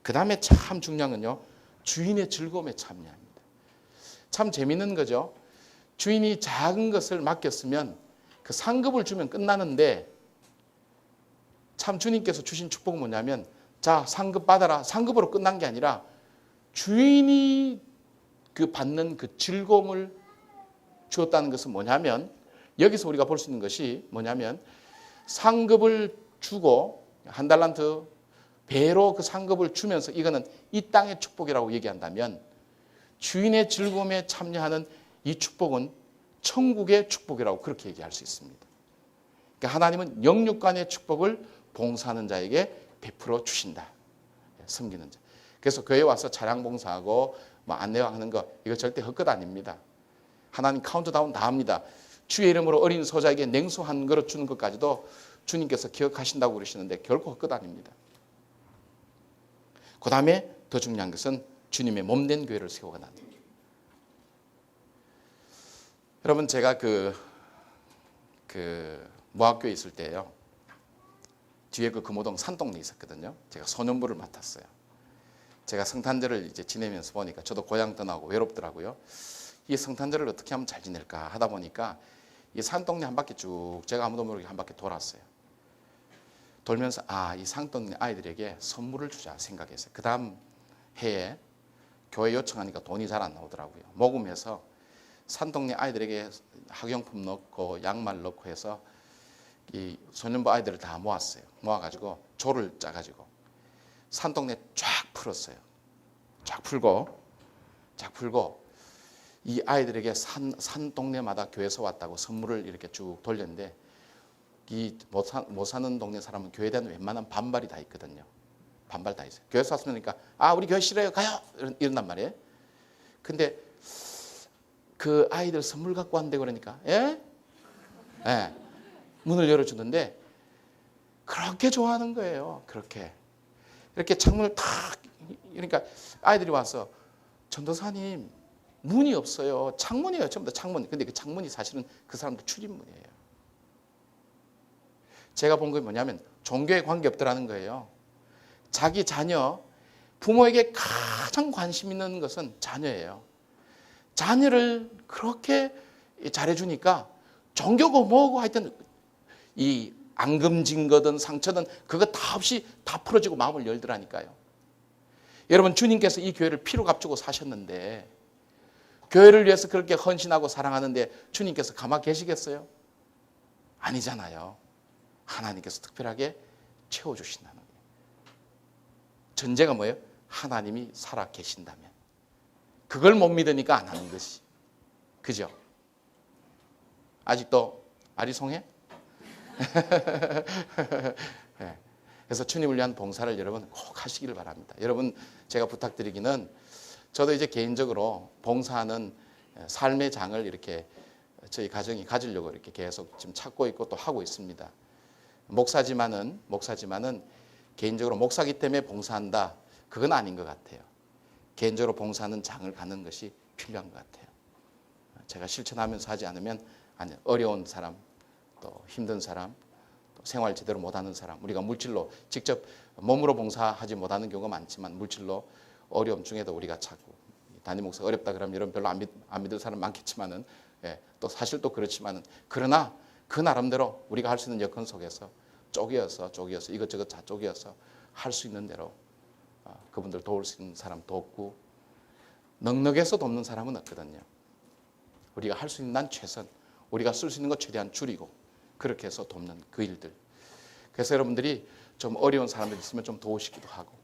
그 다음에 참 중요한 건요. 주인의 즐거움에 참여합니다. 참 재밌는 거죠. 주인이 작은 것을 맡겼으면 그 상급을 주면 끝나는데 참 주님께서 주신 축복은 뭐냐면 자 상급 받아라. 상급으로 끝난 게 아니라 주인이 그 받는 그 즐거움을 주었다는 것은 뭐냐면 여기서 우리가 볼 수 있는 것이 뭐냐면 상급을 주고 한 달란트 배로 그 상급을 주면서 이거는 이 땅의 축복이라고 얘기한다면 주인의 즐거움에 참여하는 이 축복은 천국의 축복이라고 그렇게 얘기할 수 있습니다. 그러니까 하나님은 영육간의 축복을 봉사하는 자에게 베풀어 주신다. 섬기는 자. 그래서 교회 와서 차량 봉사하고 뭐 안내하는 거 이거 절대 헛것 아닙니다. 하나님 카운트다운 다 합니다. 주의 이름으로 어린 소자에게 냉수 한 그릇 주는 것까지도 주님께서 기억하신다고 그러시는데 결코 헛것 아닙니다. 그 다음에 더 중요한 것은 주님의 몸된 교회를 세워가는 것. 여러분 제가 그 모학교에 있을 때요. 뒤에 그 금호동 산동네 있었거든요. 제가 소년부를 맡았어요. 제가 성탄절을 이제 지내면서 보니까 저도 고향 떠나고 외롭더라고요. 이 성탄절을 어떻게 하면 잘 지낼까 하다 보니까 이 산동네 한 바퀴 쭉 제가 아무도 모르게 한 바퀴 돌았어요. 돌면서 이 산동네 아이들에게 선물을 주자 생각했어요. 그 다음 해에 교회 요청하니까 돈이 잘 안 나오더라고요. 모금해서 산동네 아이들에게 학용품 넣고 양말 넣고 해서 이 소년부 아이들을 다 모았어요. 모아가지고 조를 짜가지고 산동네 쫙 풀었어요. 쫙 풀고 이 아이들에게 산동네마다 교회에서 왔다고 선물을 이렇게 쭉 돌렸는데 못 사는 동네 사람은 교회에 대한 웬만한 반발이 다 있거든요. 반발 다 있어요. 교회 왔으니까 우리 교회 싫어요, 가요, 이런단 말이에요. 근데 그 아이들 선물 갖고 왔는데 그러니까 문을 열어주는데 그렇게 좋아하는 거예요. 그렇게 이렇게 창문을 탁, 그러니까 아이들이 와서 전도사님 문이 없어요. 창문이에요. 전부 다 창문. 근데 그 창문이 사실은 그 사람들 출입문이에요. 제가 본 게 뭐냐면 종교에 관계없더라는 거예요. 자기 자녀, 부모에게 가장 관심 있는 것은 자녀예요. 자녀를 그렇게 잘해주니까 종교고 뭐고 하여튼 이 앙금진 거든 상처든 그거 다 없이 다 풀어지고 마음을 열더라니까요. 여러분, 주님께서 이 교회를 피로 값주고 사셨는데 교회를 위해서 그렇게 헌신하고 사랑하는데 주님께서 가만 계시겠어요? 아니잖아요. 하나님께서 특별하게 채워주신다는 거예요. 전제가 뭐예요? 하나님이 살아 계신다면. 그걸 못 믿으니까 안 하는 것이. 그죠? 아직도 아리송해? 네. 그래서 주님을 위한 봉사를 여러분 꼭 하시기를 바랍니다. 여러분, 제가 부탁드리기는 저도 이제 개인적으로 봉사하는 삶의 장을 이렇게 저희 가정이 가지려고 이렇게 계속 지금 찾고 있고 또 하고 있습니다. 목사지만은 개인적으로 목사기 때문에 봉사한다, 그건 아닌 것 같아요. 개인적으로 봉사하는 장을 갖는 것이 필요한 것 같아요. 제가 실천하면서 하지 않으면 어려운 사람, 또 힘든 사람, 또 생활 제대로 못하는 사람, 우리가 물질로 직접 몸으로 봉사하지 못하는 경우가 많지만 물질로 어려움 중에도 우리가 찾고, 담임 목사 어렵다 그러면 여러분 별로 안 믿을 사람 많겠지만은, 또 사실 또 그렇지만은, 그러나 그 나름대로 우리가 할 수 있는 여건 속에서 쪼개어서 이것저것 다 쪼개어서 할 수 있는 대로 그분들 도울 수 있는 사람 돕고, 넉넉해서 돕는 사람은 없거든요. 우리가 할 수 있는 난 최선, 우리가 쓸 수 있는 것 최대한 줄이고 그렇게 해서 돕는 그 일들. 그래서 여러분들이 좀 어려운 사람들 있으면 좀 도우시기도 하고,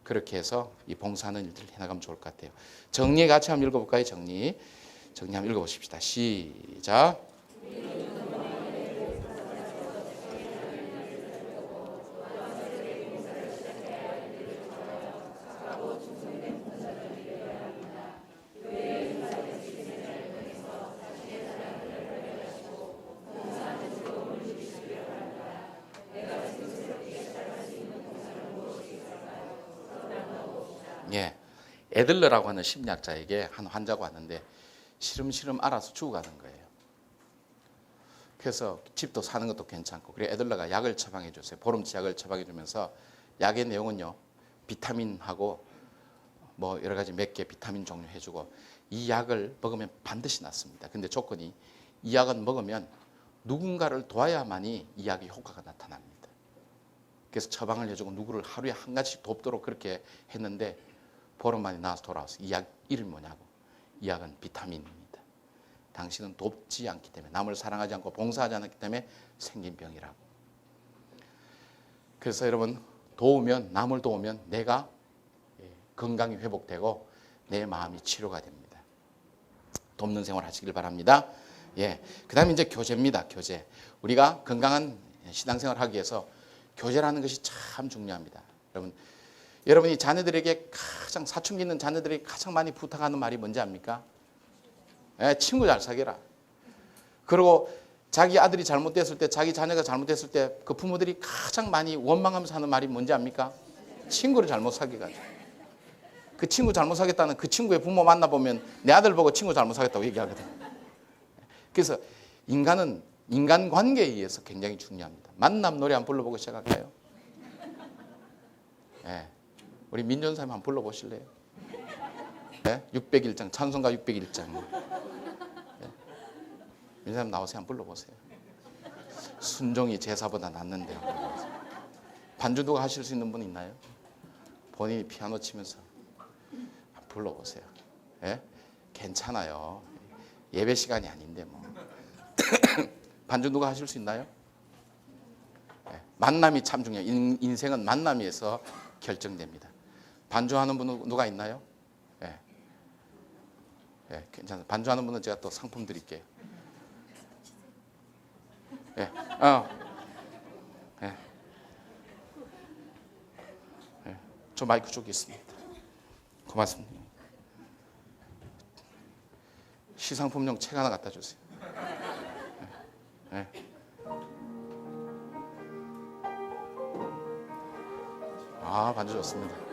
그렇게 해서 이 봉사하는 일들을 해나가면 좋을 것 같아요. 정리 같이 한번 읽어볼까요? 정리 한번 읽어보십시다. 시작. 에들러라고 하는 심리학자에게 한 환자가 왔는데 시름시름 알아서 죽어가는 거예요. 그래서 집도 사는 것도 괜찮고, 그래 에들러가 약을 처방해 줬어요. 보름치 약을 처방해 주면서 약의 내용은요, 비타민하고 뭐 여러 가지 몇 개 비타민 종류 해주고, 이 약을 먹으면 반드시 낫습니다. 근데 조건이, 이 약은 먹으면 누군가를 도와야만이 이 약의 효과가 나타납니다. 그래서 처방을 해주고 누구를 하루에 한 가지씩 돕도록 그렇게 했는데 보름 만에 나와서 돌아왔어요. 이 약 이름이 뭐냐고. 이 약은 비타민입니다. 당신은 돕지 않기 때문에, 남을 사랑하지 않고 봉사하지 않기 때문에 생긴 병이라고. 그래서 여러분, 남을 도우면 내가 건강이 회복되고 내 마음이 치료가 됩니다. 돕는 생활 하시길 바랍니다. 그 다음에 이제 교제입니다. 교제. 우리가 건강한 신앙생활을 하기 위해서 교제라는 것이 참 중요합니다. 여러분이 자녀들에게 가장, 사춘기 있는 자녀들에게 가장 많이 부탁하는 말이 뭔지 압니까? 친구 잘 사귀라. 그리고 자기 아들이 잘못됐을 때, 자기 자녀가 잘못됐을 때 그 부모들이 가장 많이 원망하면서 하는 말이 뭔지 압니까? 친구를 잘못 사귀가지고. 그 친구 잘못 사귀었다는 그 친구의 부모 만나보면 내 아들 보고 친구 잘못 사귀었다고 얘기하거든. 그래서 인간은 인간관계에 의해서 굉장히 중요합니다. 만남 노래 한번 불러보고 시작할까요? 우리 민전사님 한번 불러보실래요? 601장, 찬송가 601장. 민전사님 나오세요. 한번 불러보세요. 순종이 제사보다 낫는데. 반주 누가 하실 수 있는 분 있나요? 본인이 피아노 치면서 한번 불러보세요. 괜찮아요. 예배 시간이 아닌데 뭐. 반주 누가 하실 수 있나요? 만남이 참 중요해요. 인생은 만남에서 결정됩니다. 반주하는 분은 누가 있나요? 괜찮아요. 반주하는 분은 제가 또 상품 드릴게요. 예. 예. 저 마이크 쪽에 있습니다. 고맙습니다. 시상품용 책 하나 갖다 주세요. 예. 예. 아, 반주 좋습니다.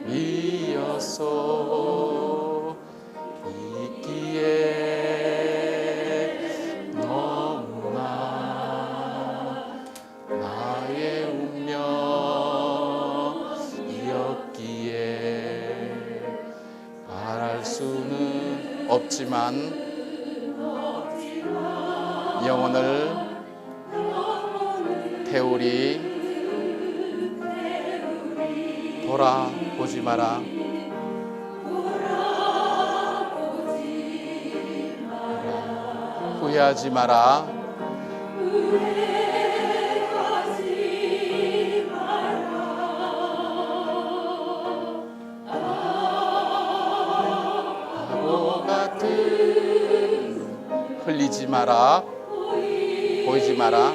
이어서 있기에 너무나 나의 운명이었기에 바랄 수는 없지만 영혼을 태우리 돌아보지 마라. 후회하지 마라. 바보 같은 흘리지 마라. 보이지 마라.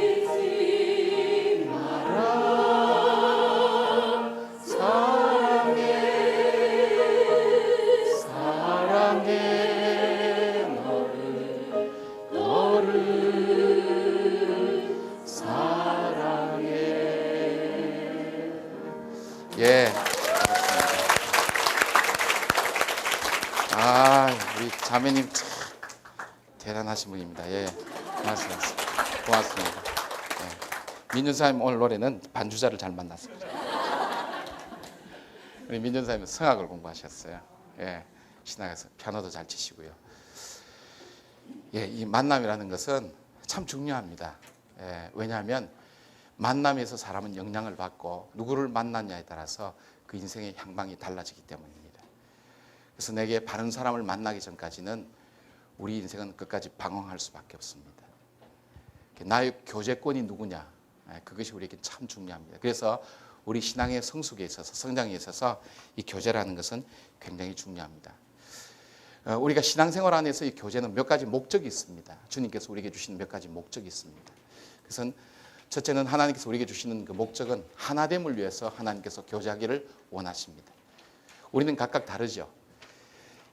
예, 그렇습니다. 우리 자매님 참 대단하신 분입니다. 예, 고맙습니다. 고맙습니다. 예. 민준사님 오늘 노래는 반주자를 잘 만났습니다. 우리 민준사님은 성악을 공부하셨어요. 예, 신학에서 피아노도 잘 치시고요. 예, 이 만남이라는 것은 참 중요합니다. 예, 왜냐하면 만남에서 사람은 영향을 받고 누구를 만났냐에 따라서 그 인생의 향방이 달라지기 때문입니다. 그래서 내게 바른 사람을 만나기 전까지는 우리 인생은 끝까지 방황할 수밖에 없습니다. 나의 교제권이 누구냐, 그것이 우리에게 참 중요합니다. 그래서 우리 신앙의 성숙에 있어서 성장에 있어서 이 교제라는 것은 굉장히 중요합니다. 우리가 신앙생활 안에서 이 교제는 몇 가지 목적이 있습니다. 주님께서 우리에게 주시는 몇 가지 목적이 있습니다. 그것은 첫째는 하나님께서 우리에게 주시는 그 목적은 하나됨을 위해서 하나님께서 교제하기를 원하십니다. 우리는 각각 다르죠.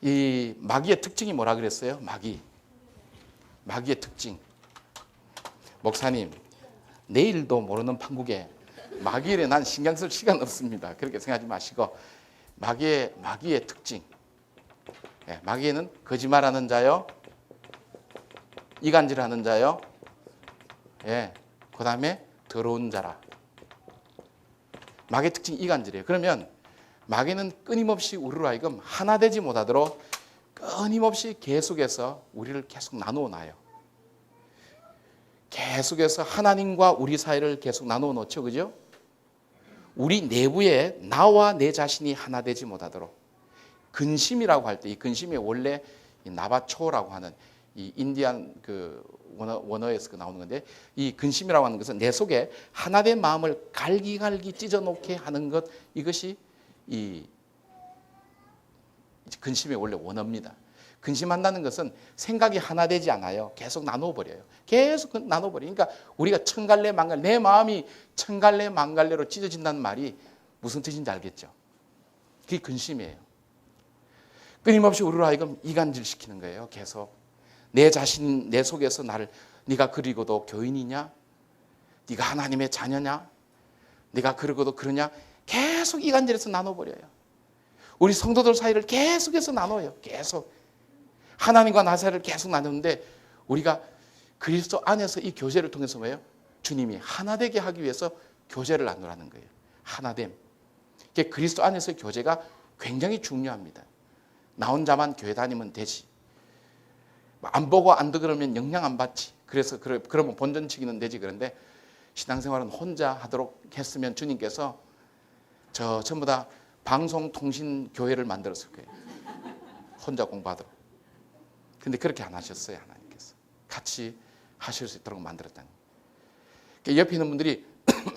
이 마귀의 특징이 뭐라 그랬어요? 마귀의 특징. 목사님, 내일도 모르는 판국에 마귀에 난 신경 쓸 시간 없습니다. 그렇게 생각하지 마시고 마귀의 특징. 예, 마귀에는 거짓말하는 자요, 이간질하는 자요, 예, 그 다음에 더러운 자라. 마귀의 특징이 이간질이에요. 그러면 마귀는 끊임없이 우리로 하여금 하나 되지 못하도록 끊임없이 계속해서 우리를 계속 나누어 놔요. 계속해서 하나님과 우리 사이를 계속 나누어 놓죠. 그죠? 우리 내부에 나와 내 자신이 하나 되지 못하도록 근심이라고 할 때, 이 근심이 원래 이 나바초라고 하는 이 인디안 그 원어에서 나오는 건데, 이 근심이라고 하는 것은 내 속에 하나된 마음을 갈기갈기 찢어놓게 하는 것, 이것이 이 근심의 원래 원어입니다. 근심한다는 것은 생각이 하나 되지 않아요. 계속 나눠버려요. 계속 나눠버려요. 그러니까 우리가 천갈래 만갈래, 내 마음이 천갈래 만갈래로 찢어진다는 말이 무슨 뜻인지 알겠죠? 그게 근심이에요. 끊임없이 우리로 하여금 이간질시키는 거예요. 계속 내 자신, 내 속에서 나를, 네가 그리고도 교인이냐? 네가 하나님의 자녀냐? 네가 그러고도 그러냐? 계속 이간질해서 나눠버려요. 우리 성도들 사이를 계속해서 나눠요. 계속 하나님과 나 사이를 계속 나누는데, 우리가 그리스도 안에서 이 교제를 통해서 뭐예요? 주님이 하나 되게 하기 위해서 교제를 나누라는 거예요. 하나됨. 그리스도 안에서의 교제가 굉장히 중요합니다. 나 혼자만 교회 다니면 되지, 안 보고 안 들으면 영향 안 받지, 그래서 그러면 본전치기는 되지. 그런데 신앙생활은 혼자 하도록 했으면 주님께서 저 전부 다 방송통신교회를 만들었을 거예요. 혼자 공부하도록. 근데 그렇게 안 하셨어요. 하나님께서 같이 하실 수 있도록 만들었다는 거예요. 옆에 있는 분들이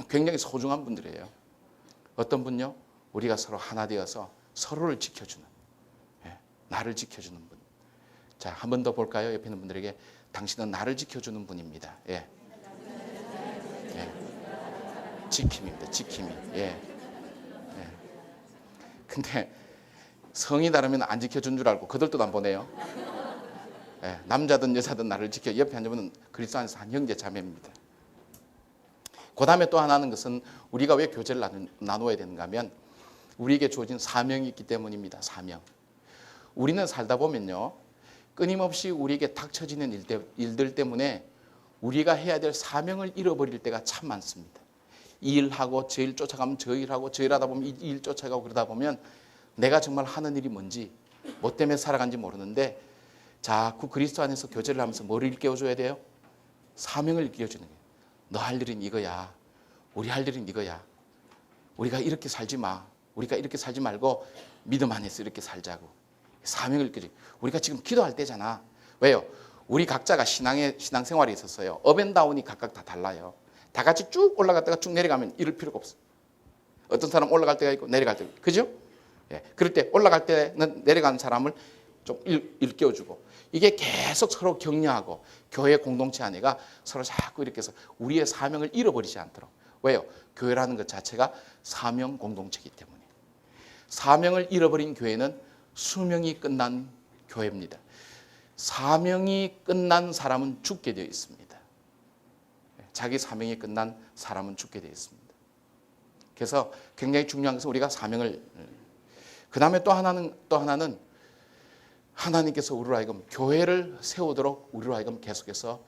굉장히 소중한 분들이에요. 어떤 분요? 우리가 서로 하나 되어서 서로를 지켜주는, 나를 지켜주는 분. 자, 한 번 더 볼까요? 옆에 있는 분들에게 당신은 나를 지켜주는 분입니다. 지킴입니다. 지킴이. 근데 성이 다르면 안 지켜준 줄 알고 그들도 안 보내요. 남자든 여자든 나를 지켜. 옆에 앉으면 그리스도 안에서 한 형제 자매입니다. 그 다음에 또 하나는 것은 우리가 왜 교제를 나누어야 되는가 하면 우리에게 주어진 사명이 있기 때문입니다. 사명. 우리는 살다 보면요, 끊임없이 우리에게 닥쳐지는 일들 때문에 우리가 해야 될 사명을 잃어버릴 때가 참 많습니다. 이 일하고 저 일 쫓아가면 저 일하고 저 일하다 보면 이 일 쫓아가고 그러다 보면 내가 정말 하는 일이 뭔지 뭐 때문에 살아간지 모르는데 자꾸 그리스도 안에서 교제를 하면서 뭐를 일깨워줘야 돼요? 사명을 일깨워주는 거예요. 너 할 일은 이거야. 우리 할 일은 이거야. 우리가 이렇게 살지 마. 우리가 이렇게 살지 말고 믿음 안에서 이렇게 살자고. 사명을 일깨워주고. 우리가 지금 기도할 때잖아. 왜요? 우리 각자가 신앙생활이 있었어요. 업앤다운이 각각 다 달라요. 다 같이 쭉 올라갔다가 쭉 내려가면 이럴 필요가 없어. 어떤 사람 올라갈 때가 있고 내려갈 때가 있고. 그죠? 그럴 때 올라갈 때는 내려가는 사람을 좀 일깨워주고 이게 계속 서로 격려하고 교회 공동체 안에가 서로 자꾸 이렇게 해서 우리의 사명을 잃어버리지 않도록. 왜요? 교회라는 것 자체가 사명 공동체이기 때문에. 사명을 잃어버린 교회는 수명이 끝난 교회입니다. 사명이 끝난 사람은 죽게 되어 있습니다. 자기 사명이 끝난 사람은 죽게 되어 있습니다. 그래서 굉장히 중요한 것은 우리가 사명을, 그 다음에 또 하나는 하나님께서 우리로 하여금 교회를 세우도록 우리로 하여금 계속해서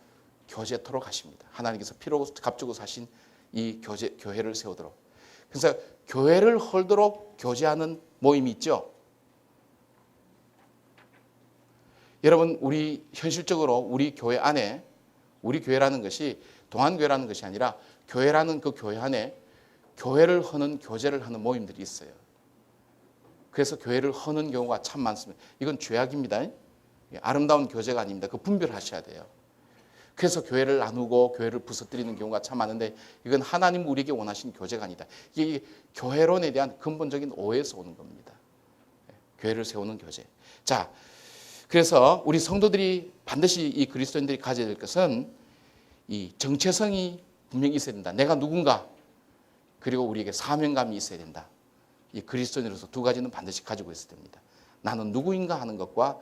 교제토록 하십니다. 하나님께서 피로 값주고 사신 이 교회를 세우도록. 그래서 교회를 헐도록 교제하는 모임이 있죠. 여러분, 우리 현실적으로 우리 교회 안에, 우리 교회라는 것이 동안교회라는 것이 아니라 교회라는 그 교회 안에 교회를 허는 교제를 하는 모임들이 있어요. 그래서 교회를 허는 경우가 참 많습니다. 이건 죄악입니다. 아름다운 교제가 아닙니다. 그 분별하셔야 돼요. 그래서 교회를 나누고 교회를 부서뜨리는 경우가 참 많은데 이건 하나님 우리에게 원하신 교제가 아니다. 이게 교회론에 대한 근본적인 오해에서 오는 겁니다. 교회를 세우는 교제. 자, 그래서 우리 성도들이 반드시 이 그리스도인들이 가져야 될 것은 이 정체성이 분명히 있어야 된다. 내가 누군가, 그리고 우리에게 사명감이 있어야 된다. 이 그리스도인으로서 두 가지는 반드시 가지고 있어야 됩니다. 나는 누구인가 하는 것과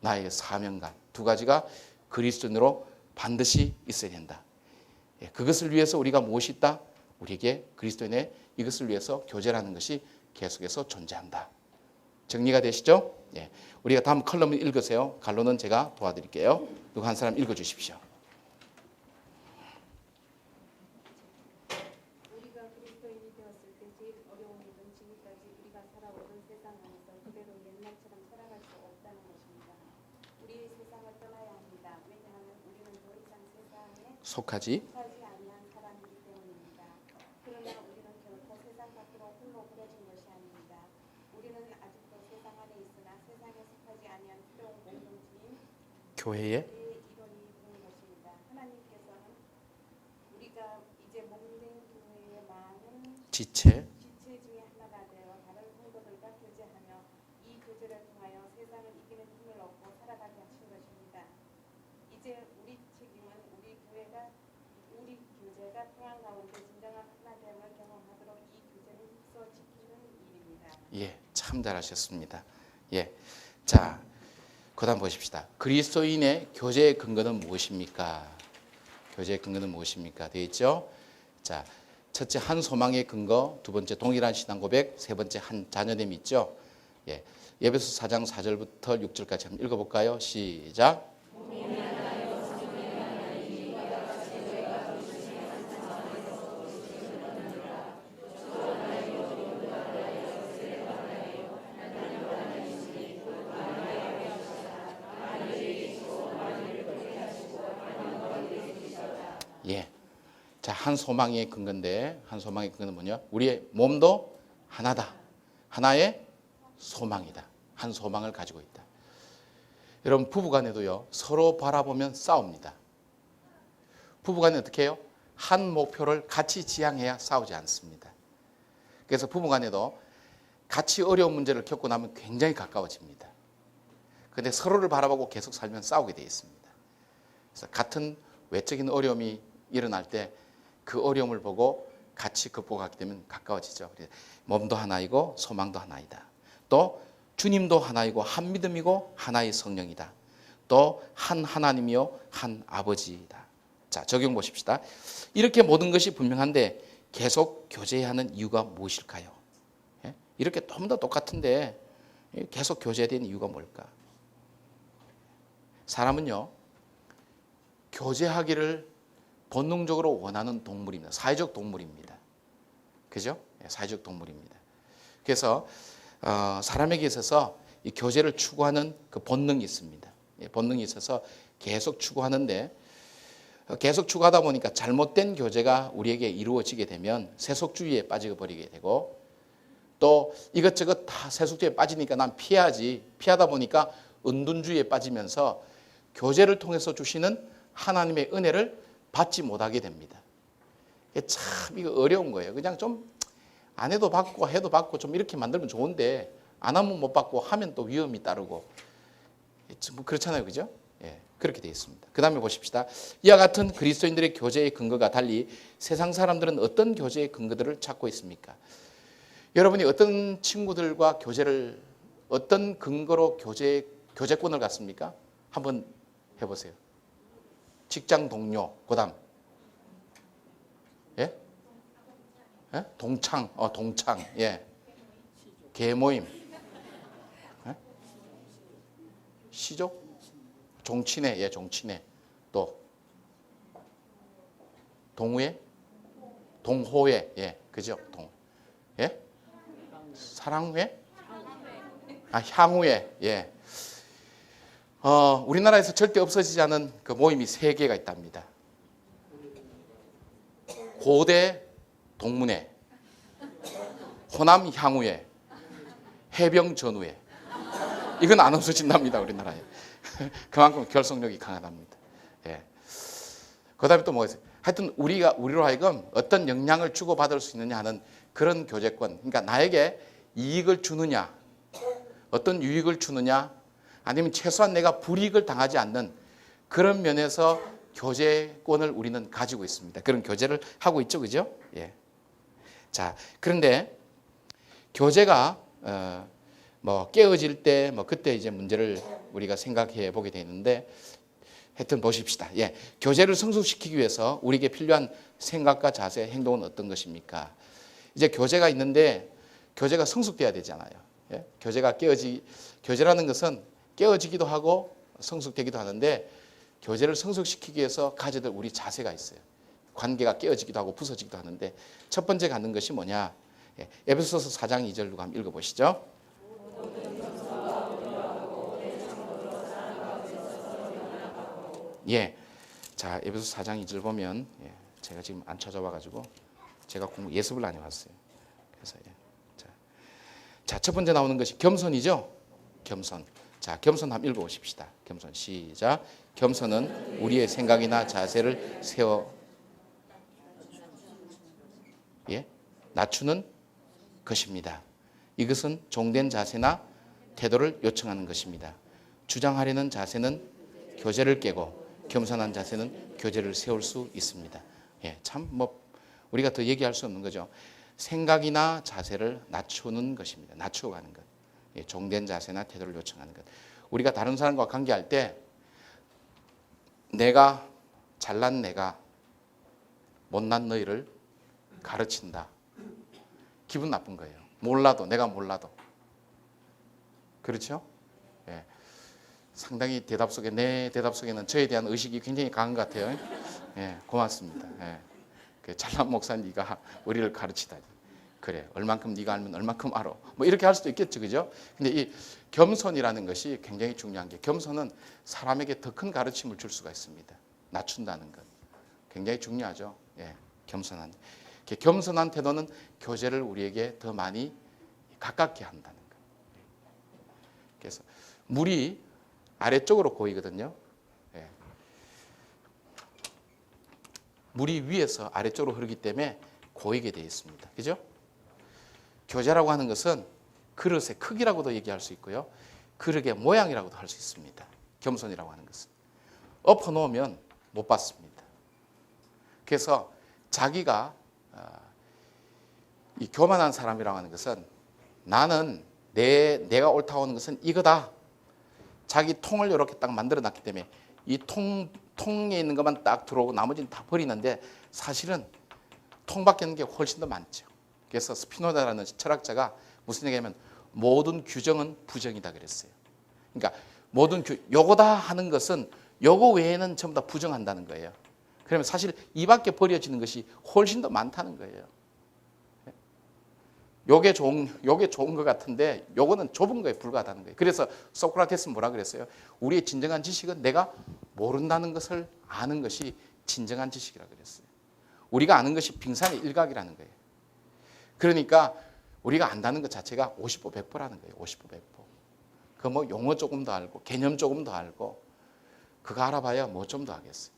나의 사명감, 두 가지가 그리스도인으로 반드시 있어야 된다. 그것을 위해서 우리가 무엇이 있다? 우리에게 그리스도인의 이것을 위해서 교제라는 것이 계속해서 존재한다. 정리가 되시죠? 우리가 다음 컬럼을 읽으세요. 갈로는 제가 도와드릴게요. 누구 한 사람 읽어주십시오. 우리가 그리스도인이 되었을 때 제일 어려운 일은 지금까지 우리가 살아오던 세상 안에서 그대로 옛날처럼 살아갈 수 없다는 것입니다. 우리 세상을 떠나야 합니다. 왜냐하면 우리는 더 이상 세상에 속하지 아니한 사람이기 때문입니다. 그러나 우리는 결코 세상 밖으로 홀로 버려진 것이 아닙니다. 우리는 아직도 세상 안에 있으나 세상에 속하지 아니한 새로운 공동체인 교회에 일원이 되는 것입니다. 하나님께서는 우리가 이제 몸된 교회의 많은 지체 지체 중에 하나가 되어 다른 성도들과 교제하며 이 교제를 통하여 세상을 이기는 힘을 얻고 살아가게 하신 것입니다. 이제 우리 책임은 우리 교제가 평안 가운데 진정한 하나됨을 경험하도록 이 교제를 힘써 지키는 일입니다. 참 잘하셨습니다. 자, 그다음 보십시다. 그리스도인의 교제의 근거는 무엇입니까? 교제의 근거는 무엇입니까? 되어 있죠? 자, 첫째 한 소망의 근거, 두 번째 동일한 신앙 고백, 세 번째 한 자녀됨이 있죠. 에베소 4장 4절부터 6절까지 한번 읽어볼까요? 시작. 예. 자, 한 소망의 근거인데, 한 소망의 근거는 뭐냐? 우리의 몸도 하나다. 하나의 소망이다. 한 소망을 가지고 있다. 여러분, 부부간에도요, 서로 바라보면 싸웁니다. 부부간에 어떻게 해요? 한 목표를 같이 지향해야 싸우지 않습니다. 그래서 부부간에도 같이 어려운 문제를 겪고 나면 굉장히 가까워집니다. 그런데 서로를 바라보고 계속 살면 싸우게 되어 있습니다. 그래서 같은 외적인 어려움이 일어날 때 그 어려움을 보고 같이 극복하게 되면 가까워지죠. 몸도 하나이고 소망도 하나이다. 또 주님도 하나이고 한 믿음이고 하나의 성령이다. 또 한 하나님이요 한 아버지이다. 자, 적용 보십시다. 이렇게 모든 것이 분명한데 계속 교제해야 하는 이유가 무엇일까요? 예? 이렇게 너무 다 똑같은데 계속 교제해야 되는 이유가 뭘까? 사람은요, 교제하기를 본능적으로 원하는 동물입니다. 사회적 동물입니다. 그죠? 사회적 동물입니다. 그래서 사람에게 있어서 이 교제를 추구하는 그 본능이 있습니다. 본능이 있어서 계속 추구하는데 계속 추구하다 보니까 잘못된 교제가 우리에게 이루어지게 되면 세속주의에 빠져버리게 되고 또 이것저것 다 세속주의에 빠지니까 난 피해야지. 피하다 보니까 은둔주의에 빠지면서 교제를 통해서 주시는 하나님의 은혜를 받지 못하게 됩니다. 참 이거 어려운 거예요. 그냥 좀 안 해도 받고 해도 받고 좀 이렇게 만들면 좋은데 안 하면 못 받고 하면 또 위험이 따르고 뭐 그렇잖아요. 그죠? 예, 그렇게 되어 있습니다. 그 다음에 보십시다. 이와 같은 그리스도인들의 교제의 근거가 달리 세상 사람들은 어떤 교제의 근거들을 찾고 있습니까? 여러분이 어떤 친구들과 교제를 어떤 근거로 교제권을 갖습니까? 한번 해보세요. 직장 동료, 그다음 예? 예? 동창, 예. 계모임, 예? 시족, 종친회, 예, 종친회, 또 동호회, 동호회, 예, 그죠? 예? 사랑회, 향후회, 예. 우리나라에서 절대 없어지지 않은 그 모임이 3개가 있답니다. 고대 동문회, 호남 향후회, 해병 전후회. 이건 안 없어진답니다, 우리나라에. 그만큼 결속력이 강하답니다. 예. 그 다음에 또 뭐가 있어요? 하여튼 우리로 하여금 어떤 영향을 주고받을 수 있느냐 하는 그런 교제권. 그러니까 나에게 이익을 주느냐, 어떤 유익을 주느냐, 아니면 최소한 내가 불이익을 당하지 않는 그런 면에서 교제권을 우리는 가지고 있습니다. 그런 교제를 하고 있죠, 그죠? 예. 자, 그런데 교제가 뭐 깨어질 때 뭐 그때 이제 문제를 우리가 생각해 보게 되는데 하여튼 보십시다. 예. 교제를 성숙시키기 위해서 우리에게 필요한 생각과 자세, 행동은 어떤 것입니까? 이제 교제가 있는데 교제가 성숙돼야 되잖아요. 예? 교제라는 것은 깨어지기도 하고 성숙되기도 하는데 교제를 성숙시키기 위해서 가져야 될 우리 자세가 있어요. 관계가 깨어지기도 하고 부서지기도 하는데 첫 번째 갖는 것이 뭐냐? 예. 에베소서 4장 2절 누가 한번 읽어보시죠. 예. 자, 에베소서 4장 2절 보면 제가 지금 안 찾아와가지고 제가 예습을 안 해왔어요. 그래서 자, 첫 번째 나오는 것이 겸손이죠. 겸손. 자, 겸손 한번 읽어보십시다. 겸손 시작. 겸손은 우리의 생각이나 자세를 낮추는 것입니다. 이것은 종된 자세나 태도를 요청하는 것입니다. 주장하려는 자세는 교제를 깨고 겸손한 자세는 교제를 세울 수 있습니다. 예, 참 우리가 더 얘기할 수 없는 거죠. 생각이나 자세를 낮추는 것입니다. 낮추어가는 것. 예, 종된 자세나 태도를 요청하는 것. 우리가 다른 사람과 관계할 때 잘난 내가 못난 너희를 가르친다. 기분 나쁜 거예요. 내가 몰라도. 그렇죠? 예. 상당히 내 대답 속에는 저에 대한 의식이 굉장히 강한 것 같아요. 예, 고맙습니다. 예. 그 잘난 목사 네가 우리를 가르치다니. 그래, 얼만큼 네가 알면 얼만큼 알아. 뭐 이렇게 할 수도 있겠죠, 그죠? 근데 이 겸손이라는 것이 굉장히 중요한 게 겸손은 사람에게 더 큰 가르침을 줄 수가 있습니다. 낮춘다는 것. 굉장히 중요하죠. 예, 겸손한. 겸손한 태도는 교제를 우리에게 더 많이 가깝게 한다는 거예요. 그래서 물이 아래쪽으로 고이거든요. 예. 물이 위에서 아래쪽으로 흐르기 때문에 고이게 되어 있습니다. 그죠? 교제라고 하는 것은 그릇의 크기라고도 얘기할 수 있고요. 그릇의 모양이라고도 할 수 있습니다. 겸손이라고 하는 것은. 엎어놓으면 못 받습니다. 그래서 자기가 이 교만한 사람이라고 하는 것은 나는 내가 옳다고 하는 것은 이거다. 자기 통을 이렇게 딱 만들어 놨기 때문에 이 통에 있는 것만 딱 들어오고 나머지는 다 버리는데 사실은 통 밖에 있는 게 훨씬 더 많죠. 그래서 스피노자라는 철학자가 무슨 얘기냐면 모든 규정은 부정이다 그랬어요. 그러니까 모든 요거다 하는 것은 요거 외에는 전부 다 부정한다는 거예요. 그러면 사실 이 밖에 버려지는 것이 훨씬 더 많다는 거예요. 요게 좋은 것 같은데 요거는 좁은 거에 불과하다는 거예요. 그래서 소크라테스는 뭐라 그랬어요? 우리의 진정한 지식은 내가 모른다는 것을 아는 것이 진정한 지식이라 그랬어요. 우리가 아는 것이 빙산의 일각이라는 거예요. 그러니까 우리가 안다는 것 자체가 50보 100보라는 거예요. 50보 100보. 그 뭐 용어 조금 더 알고 개념 조금 더 알고 그거 알아봐야 뭐 좀 더 하겠어요.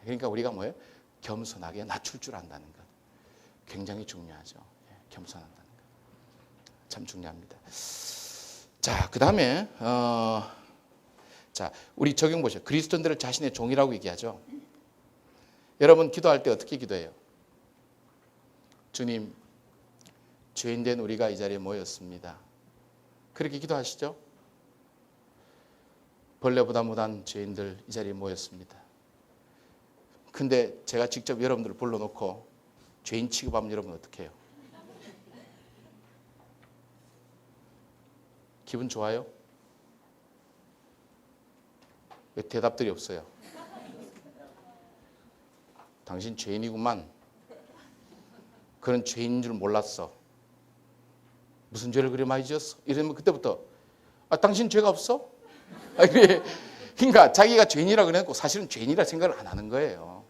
그러니까 우리가 뭐예요? 겸손하게 낮출 줄 안다는 것. 굉장히 중요하죠. 겸손한다는 것. 참 중요합니다. 자, 그다음에 자, 우리 적용 보시죠. 그리스도인들을 자신의 종이라고 얘기하죠. 여러분 기도할 때 어떻게 기도해요? 주님, 죄인된 우리가 이 자리에 모였습니다. 그렇게 기도하시죠? 벌레보다 못한 죄인들 이 자리에 모였습니다. 근데 제가 직접 여러분들을 불러놓고 죄인 취급하면 여러분 어떻게 해요? 기분 좋아요? 왜 대답들이 없어요? 당신 죄인이구만. 그런 죄인인 줄 몰랐어. 무슨 죄를 그리 많이 지었어? 이러면 그때부터 당신 죄가 없어? 그러니까 자기가 죄인이라 그래놓고 사실은 죄인이라 생각을 안 하는 거예요.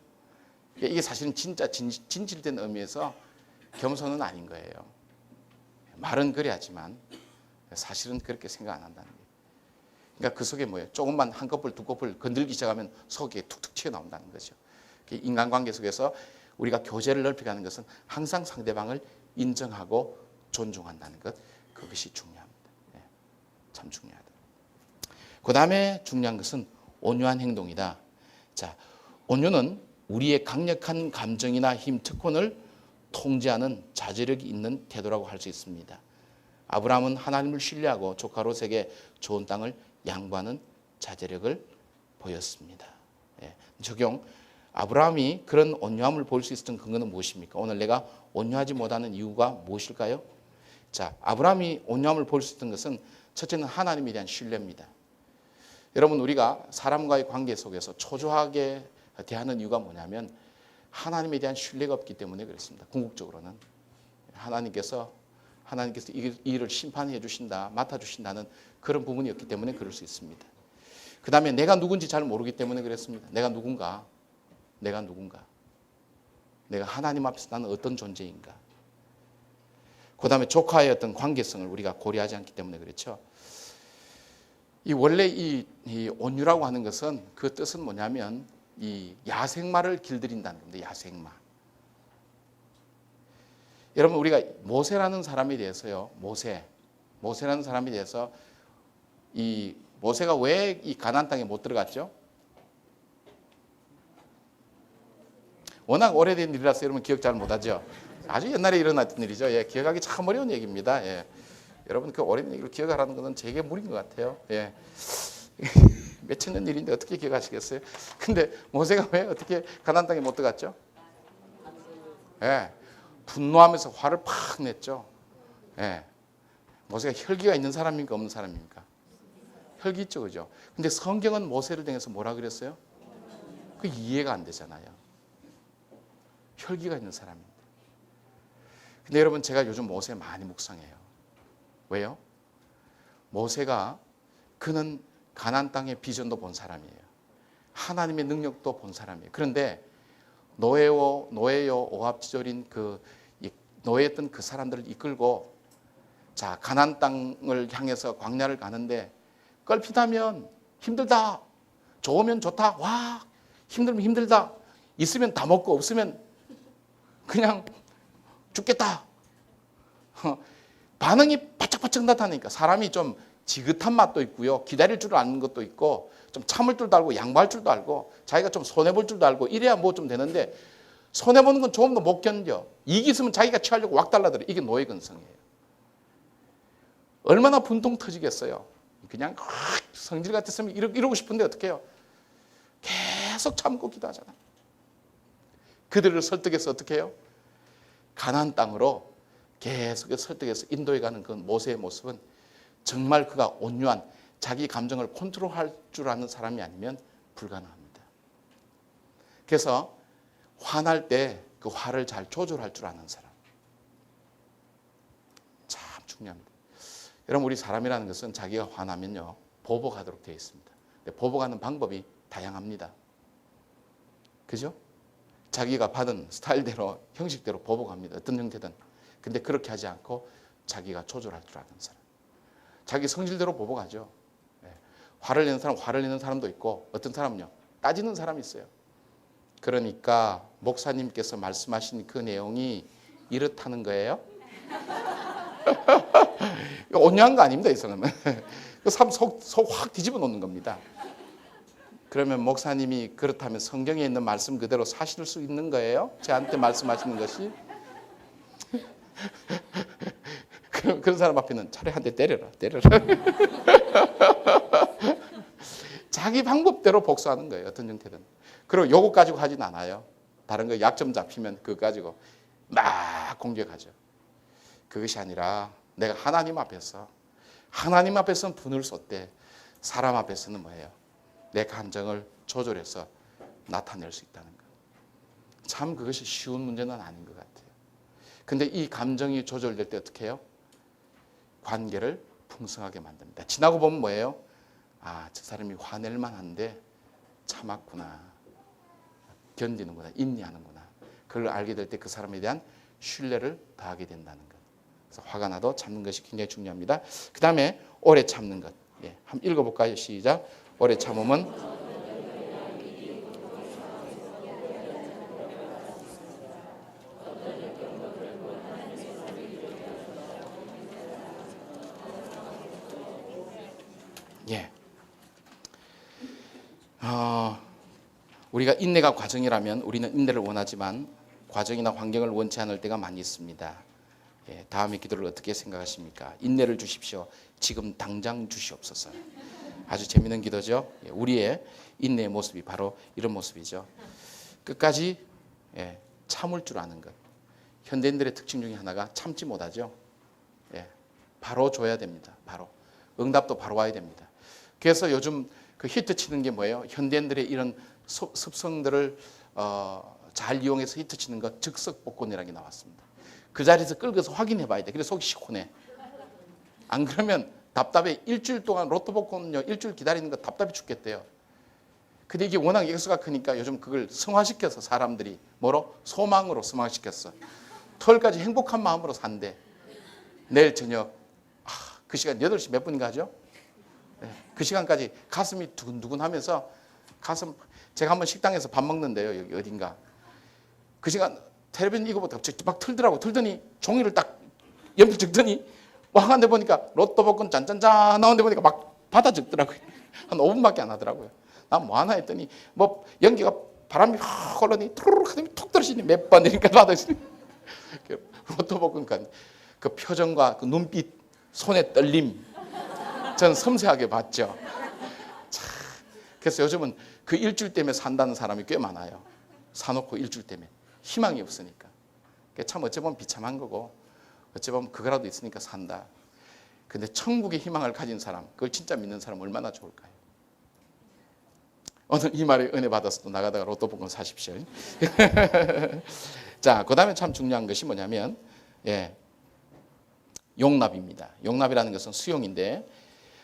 이게 사실은 진짜 진실된 의미에서 겸손은 아닌 거예요. 말은 그래 하지만 사실은 그렇게 생각 안 한다는 거예요. 그러니까 그 속에 뭐예요? 조금만 한 커플 두 커플 건들기 시작하면 속에 툭툭 튀어나온다는 거죠. 인간관계 속에서 우리가 교제를 넓혀가는 것은 항상 상대방을 인정하고 존중한다는 것, 그것이 중요합니다. 참 중요하다. 그 다음에 중요한 것은 온유한 행동이다. 자, 온유는 우리의 강력한 감정이나 힘, 특권을 통제하는 자제력이 있는 태도라고 할 수 있습니다. 아브라함은 하나님을 신뢰하고 조카 롯에게 좋은 땅을 양보하는 자제력을 보였습니다. 적용. 아브라함이 그런 온유함을 볼 수 있었던 근거는 무엇입니까? 오늘 내가 온유하지 못하는 이유가 무엇일까요? 자, 아브라함이 온유함을 볼 수 있었던 것은 첫째는 하나님에 대한 신뢰입니다. 여러분, 우리가 사람과의 관계 속에서 초조하게 대하는 이유가 뭐냐면 하나님에 대한 신뢰가 없기 때문에 그렇습니다. 궁극적으로는 하나님께서 이 일을 심판해 주신다, 맡아 주신다는 그런 부분이 없기 때문에 그럴 수 있습니다. 그 다음에 내가 누군지 잘 모르기 때문에 그렇습니다. 내가 누군가? 내가 하나님 앞에서 나는 어떤 존재인가? 그 다음에 조카의 어떤 관계성을 우리가 고려하지 않기 때문에 그렇죠. 원래 이 온유라고 하는 것은 그 뜻은 뭐냐면 이 야생마를 길들인다는 겁니다. 야생마. 여러분, 우리가 모세라는 사람에 대해서요. 모세라는 사람에 대해서 이 모세가 왜 이 가나안 땅에 못 들어갔죠? 워낙 오래된 일이라서 여러분 기억 잘 못하죠. 아주 옛날에 일어났던 일이죠. 기억하기 참 어려운 얘기입니다. 여러분 그 오래된 얘기를 기억하라는 것은 제게 무리인 것 같아요. 몇천 년 일인데 어떻게 기억하시겠어요? 근데 모세가 왜 어떻게 가나안 땅에 못 들어갔죠? 분노하면서 화를 팍 냈죠. 모세가 혈기가 있는 사람입니까? 없는 사람입니까? 혈기 있죠, 그죠? 근데 성경은 모세를 통해서 뭐라 그랬어요? 그 이해가 안 되잖아요. 혈기가 있는 사람입니다. 근데 여러분, 제가 요즘 모세 많이 묵상해요. 왜요? 모세가 그는 가나안 땅의 비전도 본 사람이에요. 하나님의 능력도 본 사람이에요. 그런데 노예요 오합지졸인 노예였던 그 사람들을 이끌고 자 가나안 땅을 향해서 광야를 가는데 껄핏하면 힘들다, 좋으면 좋다, 와 힘들면 힘들다, 있으면 다 먹고 없으면 그냥 죽겠다. 반응이 바짝바짝 나타나니까 사람이 좀 지긋한 맛도 있고요, 기다릴 줄 아는 것도 있고, 좀 참을 줄도 알고 양보할 줄도 알고 자기가 좀 손해볼 줄도 알고 이래야 뭐 좀 되는데, 손해보는 건 조금도 못 견뎌. 이익 있으면 자기가 취하려고 왁 달라들어. 이게 노예 근성이에요. 얼마나 분통 터지겠어요. 그냥 성질 같았으면 이러고 싶은데 어떻게 해요? 계속 참고 기도하잖아. 그들을 설득해서 어떻게 해요? 가나안 땅으로 계속해서 설득해서 인도해가는 그 모세의 모습은 정말 그가 온유한, 자기 감정을 컨트롤할 줄 아는 사람이 아니면 불가능합니다. 그래서 화날 때 그 화를 잘 조절할 줄 아는 사람, 참 중요합니다. 여러분, 우리 사람이라는 것은 자기가 화나면요 보복하도록 되어 있습니다. 근데 보복하는 방법이 다양합니다. 그죠? 자기가 받은 스타일대로, 형식대로 보복합니다. 어떤 형태든. 근데 그렇게 하지 않고 자기가 조절할 줄 아는 사람, 자기 성질대로 보복하죠. 화를 내는 사람, 화를 내는 사람도 있고, 어떤 사람은요 따지는 사람이 있어요. 그러니까 목사님께서 말씀하신 그 내용이 이렇다는 거예요. 온유한 거 아닙니다, 이 사람은. 속 확 뒤집어 놓는 겁니다. 그러면 목사님이 그렇다면 성경에 있는 말씀 그대로 사실 수 있는 거예요? 저한테 말씀하시는 것이? 그런 사람 앞에는 차라리 한 대 때려라. 자기 방법대로 복수하는 거예요, 어떤 형태든. 그리고 요거 가지고 하진 않아요. 다른 거 약점 잡히면 그거 가지고 막 공격하죠. 그것이 아니라 내가 하나님 앞에서는 분을 쏟되, 사람 앞에서는 뭐예요? 내 감정을 조절해서 나타낼 수 있다는 것. 참 그것이 쉬운 문제는 아닌 것 같아요. 근데 이 감정이 조절될 때 어떻게 해요? 관계를 풍성하게 만듭니다. 지나고 보면 뭐예요? 아, 저 사람이 화낼 만한데 참았구나, 견디는구나, 인내하는구나. 그걸 알게 될 때 그 사람에 대한 신뢰를 더하게 된다는 것. 그래서 화가 나도 참는 것이 굉장히 중요합니다. 그 다음에 오래 참는 것. 한번 읽어볼까요? 시작. 오래 참으면 우리가 인내가 과정이라면 우리는 인내를 원하지만 과정이나 환경을 원치 않을 때가 많이 있습니다. 다음의 기도를 어떻게 생각하십니까? 인내를 주십시오. 지금 당장 주시옵소서. 아주 재미있는 기도죠. 우리의 인내의 모습이 바로 이런 모습이죠. 끝까지 참을 줄 아는 것. 현대인들의 특징 중에 하나가 참지 못하죠. 바로 줘야 됩니다. 바로. 응답도 바로 와야 됩니다. 그래서 요즘 그 히트 치는 게 뭐예요? 현대인들의 이런 습성들을 잘 이용해서 히트 치는 것, 즉석 복권이라는 게 나왔습니다. 그 자리에서 끌고서 확인해 봐야 돼. 그래서 속이 시원해. 안 그러면 답답해. 일주일 동안 로또 복권요, 일주일 기다리는 거 답답해 죽겠대요. 근데 이게 워낙 액수가 크니까 요즘 그걸 승화시켜서 사람들이 뭐로? 소망으로 승화시켰어. 토요일까지 행복한 마음으로 산대. 내일 저녁 그 시간 8시 몇 분인가 하죠? 그 시간까지 가슴이 두근두근 하면서 제가 한번 식당에서 밥 먹는데요, 여기 어딘가. 그 시간 텔레비전 이거보다 갑자기 막 틀더니 종이를 딱 연필 적더니 와간데 보니까 로또 복권 짠짠짠 나오는데 보니까 막 받아 적더라고요. 한 5분밖에 안 하더라고요. 난 뭐 하나 했더니 뭐 연기가 바람이 확 올라니 툭 하더니 툭 떨어지니 몇 번 이렇게 받아주니 로또 복권 그 표정과 그 눈빛, 손의 떨림, 전 섬세하게 봤죠. 그래서 요즘은 그 일주일 때문에 산다는 사람이 꽤 많아요. 사놓고 일주일 때문에 희망이 없으니까. 참 어찌 보면 비참한 거고, 어찌 보면 그거라도 있으니까 산다. 근데 천국의 희망을 가진 사람, 그걸 진짜 믿는 사람 얼마나 좋을까요? 오늘 이 말에 은혜 받아서 또 나가다가 로또 복권 사십시오. 자, 그 다음에 참 중요한 것이 뭐냐면 용납입니다. 용납이라는 것은 수용인데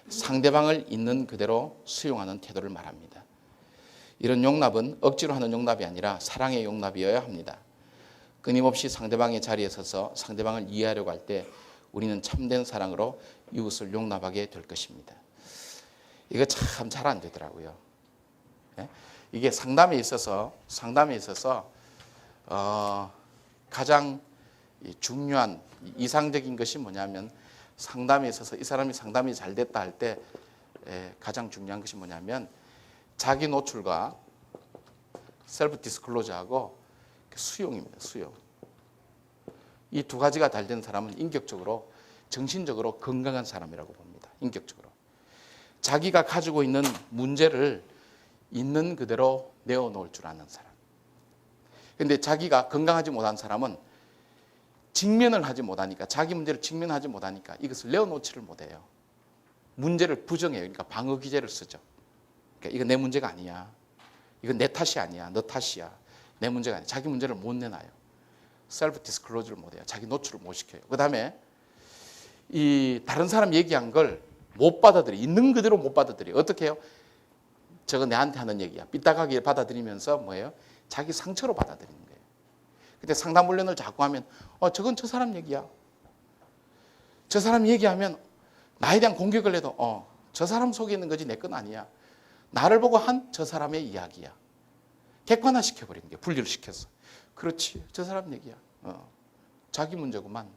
상대방을 있는 그대로 수용하는 태도를 말합니다. 이런 용납은 억지로 하는 용납이 아니라 사랑의 용납이어야 합니다. 끊임없이 상대방의 자리에 서서 상대방을 이해하려고 할 때 우리는 참된 사랑으로 이웃을 용납하게 될 것입니다. 이거 참 잘 안 되더라고요. 이게 상담에 있어서 가장 중요한 이상적인 것이 뭐냐면, 상담에 있어서 이 사람이 상담이 잘 됐다 할 때 가장 중요한 것이 뭐냐면, 자기 노출과 셀프 디스클로저하고 수용입니다. 수용. 이 두 가지가 잘 된 사람은 인격적으로, 정신적으로 건강한 사람이라고 봅니다. 인격적으로. 자기가 가지고 있는 문제를 있는 그대로 내어놓을 줄 아는 사람. 그런데 자기가 건강하지 못한 사람은 직면을 하지 못하니까, 자기 문제를 직면하지 못하니까 이것을 내어놓지를 못해요. 문제를 부정해요. 그러니까 방어 기제를 쓰죠. 그러니까 이거 내 문제가 아니야. 이건 내 탓이 아니야. 너 탓이야. 내 문제가 아니야. 자기 문제를 못 내놔요. 셀프 디스클로즈를 못 해요. 자기 노출을 못 시켜요. 그 다음에 이 다른 사람 얘기한 걸 못 받아들여. 있는 그대로 못 받아들여. 어떻게 해요? 저거 내한테 하는 얘기야. 삐딱하게 받아들이면서 뭐예요? 자기 상처로 받아들이는 거예요. 근데 상담 훈련을 자꾸 하면 저건 저 사람 얘기야. 저 사람 얘기하면 나에 대한 공격을 해도 저 사람 속에 있는 거지 내 건 아니야. 나를 보고 한 저 사람의 이야기야. 객관화시켜버리는 게, 분리를 시켜서. 그렇지, 저 사람 얘기야. 자기 문제구만.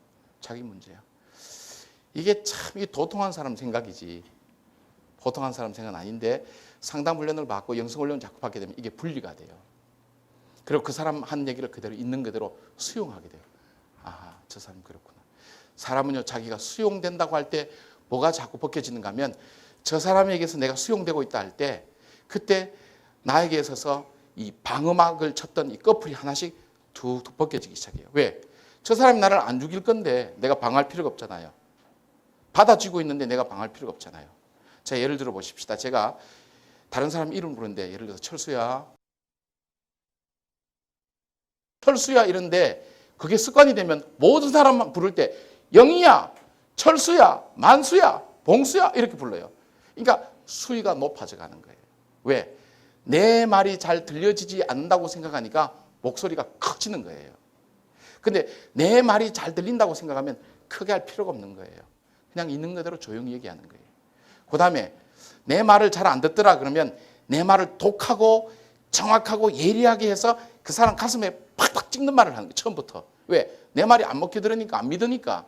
자기 문제야. 이게 참 도통한 사람 생각이지, 보통한 사람 생각은 아닌데, 상담 훈련을 받고 영성 훈련을 자꾸 받게 되면 이게 분리가 돼요. 그리고 그 사람 한 얘기를 그대로 있는 그대로 수용하게 돼요. 아, 저 사람 그렇구나. 사람은요, 자기가 수용된다고 할 때 뭐가 자꾸 벗겨지는가 하면, 저 사람에게서 내가 수용되고 있다 할 때, 그때 나에게 있어서 이 방어막을 쳤던 이 꺼풀이 하나씩 툭툭 벗겨지기 시작해요. 왜? 저 사람이 나를 안 죽일 건데 내가 방어할 필요가 없잖아요. 받아쥐고 있는데 내가 방어할 필요가 없잖아요. 자, 예를 들어 보십시다. 제가 다른 사람 이름 부르는데, 예를 들어서 철수야 이런데 그게 습관이 되면 모든 사람만 부를 때 영희야, 철수야, 만수야, 봉수야 이렇게 불러요. 그러니까 수위가 높아져 가는 거예요. 왜? 내 말이 잘 들려지지 않는다고 생각하니까 목소리가 커지는 거예요. 근데 내 말이 잘 들린다고 생각하면 크게 할 필요가 없는 거예요. 그냥 있는 그대로 조용히 얘기하는 거예요. 그 다음에 내 말을 잘 안 듣더라 그러면 내 말을 독하고 정확하고 예리하게 해서 그 사람 가슴에 팍팍 찍는 말을 하는 거예요. 처음부터. 왜? 내 말이 안 먹혀 들으니까, 안 믿으니까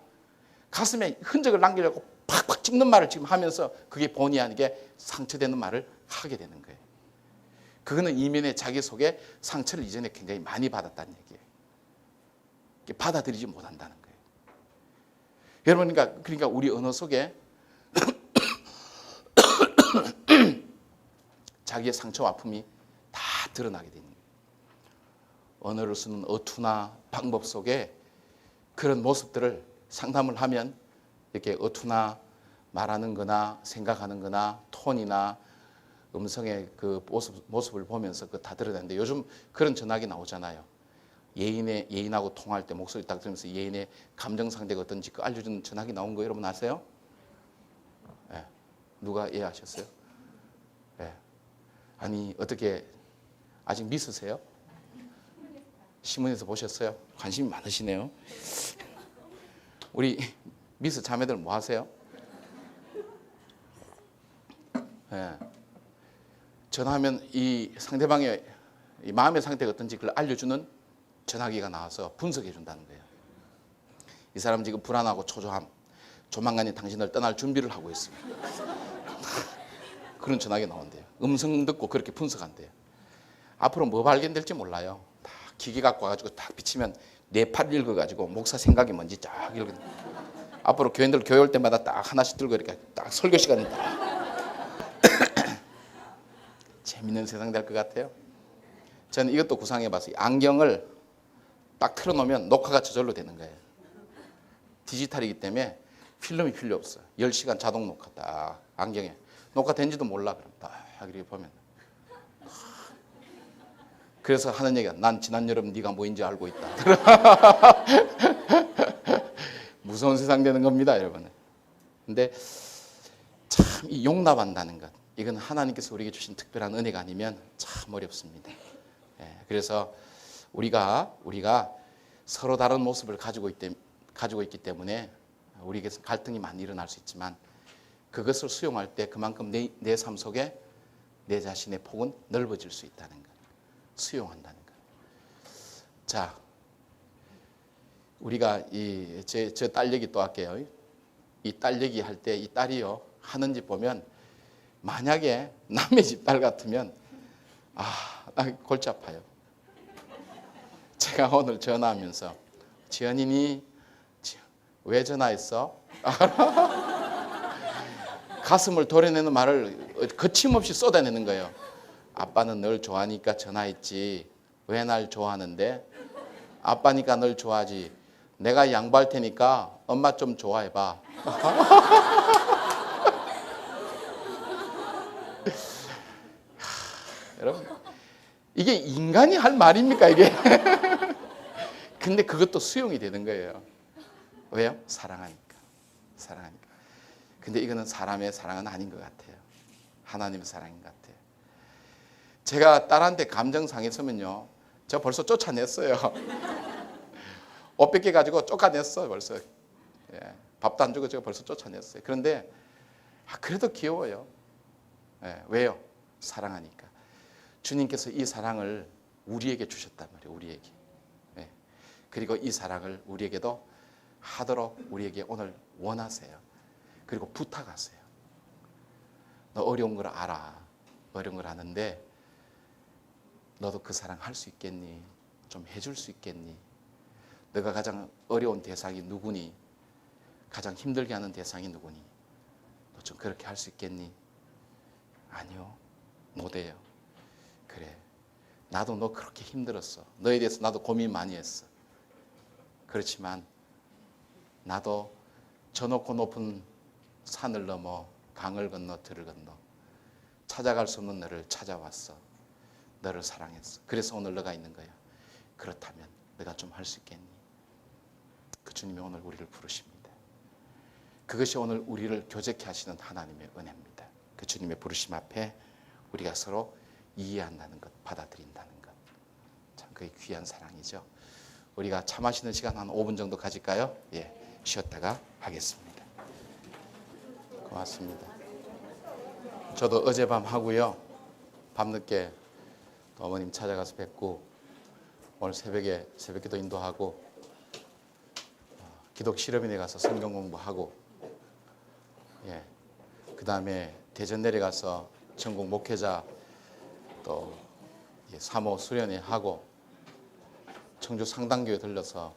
가슴에 흔적을 남기려고 팍팍 찍는 말을 지금 하면서 그게 본의 아니게 상처되는 말을 하게 되는 거예요. 그거는 이면에 자기 속에 상처를 이전에 굉장히 많이 받았다는 얘기예요. 받아들이지 못한다는 거예요. 여러분, 그러니까 우리 언어 속에 자기의 상처와 아픔이 다 드러나게 되는 거예요. 언어를 쓰는 어투나 방법 속에 그런 모습들을 상담을 하면 이렇게 어투나 말하는 거나 생각하는 거나 톤이나 음성의 그 모습을 보면서 그거 다 드러나는데, 요즘 그런 전학이 나오잖아요. 예인하고 통화할 때 목소리 딱 들으면서 예인의 감정 상태가 어떤지 그 알려주는 전학이 나온 거 여러분 아세요? 네. 누가 이해하셨어요? 네. 아니, 어떻게 아직 미스세요? 신문에서 보셨어요? 관심이 많으시네요. 우리 미스 자매들 뭐 하세요? 네. 전화하면 이 상대방의 이 마음의 상태가 어떤지 그걸 알려주는 전화기가 나와서 분석해 준다는 거예요. 이 사람 지금 불안하고 초조함, 조만간에 당신을 떠날 준비를 하고 있습니다. 그런 전화기가 나온대요. 음성 듣고 그렇게 분석한대요. 앞으로 뭐 발견될지 몰라요. 다 기계 갖고 와가지고 딱 비치면 내 팔 읽어가지고 목사 생각이 뭔지 쫙 읽어. 앞으로 교인들 교회 올 때마다 딱 하나씩 들고 이렇게 딱 설교 시간에 딱. 재밌는 세상 될 것 같아요. 저는 이것도 구상해봤어요. 안경을 딱 틀어놓으면 녹화가 저절로 되는 거예요. 디지털이기 때문에 필름이 필요 없어요. 10시간 자동 녹화 딱 안경에. 녹화된지도 몰라. 그럼 딱 이렇게 보면. 그래서 하는 얘기가, 난 지난 여름 네가 뭐인지 알고 있다. 무서운 세상 되는 겁니다, 여러분. 근데 참 이 용납한다는 것, 이건 하나님께서 우리에게 주신 특별한 은혜가 아니면 참 어렵습니다. 그래서 우리가 서로 다른 모습을 가지고 있기 때문에 우리에게서 갈등이 많이 일어날 수 있지만 그것을 수용할 때 그만큼 내 삶 속에 내 자신의 폭은 넓어질 수 있다는 것, 수용한다는 것. 자, 우리가 저 딸 얘기 또 할게요. 이 딸 얘기 할 때 이 딸이요 하는 짓 보면 만약에 남의 집 딸 같으면 나 골치 아파요. 제가 오늘 전화하면서 지연이니 왜 전화했어? 가슴을 도려내는 말을 거침없이 쏟아내는 거예요. 아빠는 널 좋아하니까 전화했지. 왜 날 좋아하는데? 아빠니까 널 좋아하지. 내가 양보할 테니까 엄마 좀 좋아해봐. 여러분, 이게 인간이 할 말입니까 이게? 근데 그것도 수용이 되는 거예요. 왜요? 사랑하니까. 근데 이거는 사람의 사랑은 아닌 것 같아요. 하나님의 사랑인 것 같아요. 제가 딸한테 감정 상했으면요, 저 벌써 쫓아냈어요. 옷 뺏겨가지고 쫓아냈어요 벌써. 밥도 안 주고 제가 벌써 쫓아냈어요. 그런데 그래도 귀여워요. 왜요? 사랑하니까. 주님께서 이 사랑을 우리에게 주셨단 말이에요. 우리에게. 그리고 이 사랑을 우리에게도 하도록 우리에게 오늘 원하세요. 그리고 부탁하세요. 너 어려운 걸 알아. 어려운 걸 아는데 너도 그 사랑 할 수 있겠니? 좀 해줄 수 있겠니? 너가 가장 어려운 대상이 누구니? 가장 힘들게 하는 대상이 누구니? 너 좀 그렇게 할 수 있겠니? 아니요. 못해요. 그래. 나도 너 그렇게 힘들었어. 너에 대해서 나도 고민 많이 했어. 그렇지만 나도 저 높고 높은 산을 넘어 강을 건너 들을 건너 찾아갈 수 없는 너를 찾아왔어. 너를 사랑했어. 그래서 오늘 너가 있는 거야. 그렇다면 내가 좀 할 수 있겠니? 그 주님이 오늘 우리를 부르십니다. 그것이 오늘 우리를 교제케 하시는 하나님의 은혜입니다. 그 주님의 부르심 앞에 우리가 서로 이해한다는 것, 받아들인다는 것. 참 그게 귀한 사랑이죠. 우리가 차 마시는 시간 한 5분 정도 가질까요? 쉬었다가 하겠습니다. 고맙습니다. 저도 어젯밤 하고요. 밤늦게 또 어머님 찾아가서 뵙고 오늘 새벽기도 인도하고 기독 실업인에 가서 성경 공부하고 그 다음에 대전 내려가서 전국 목회자 또 사모 수련회 하고 청주 상당교회 들려서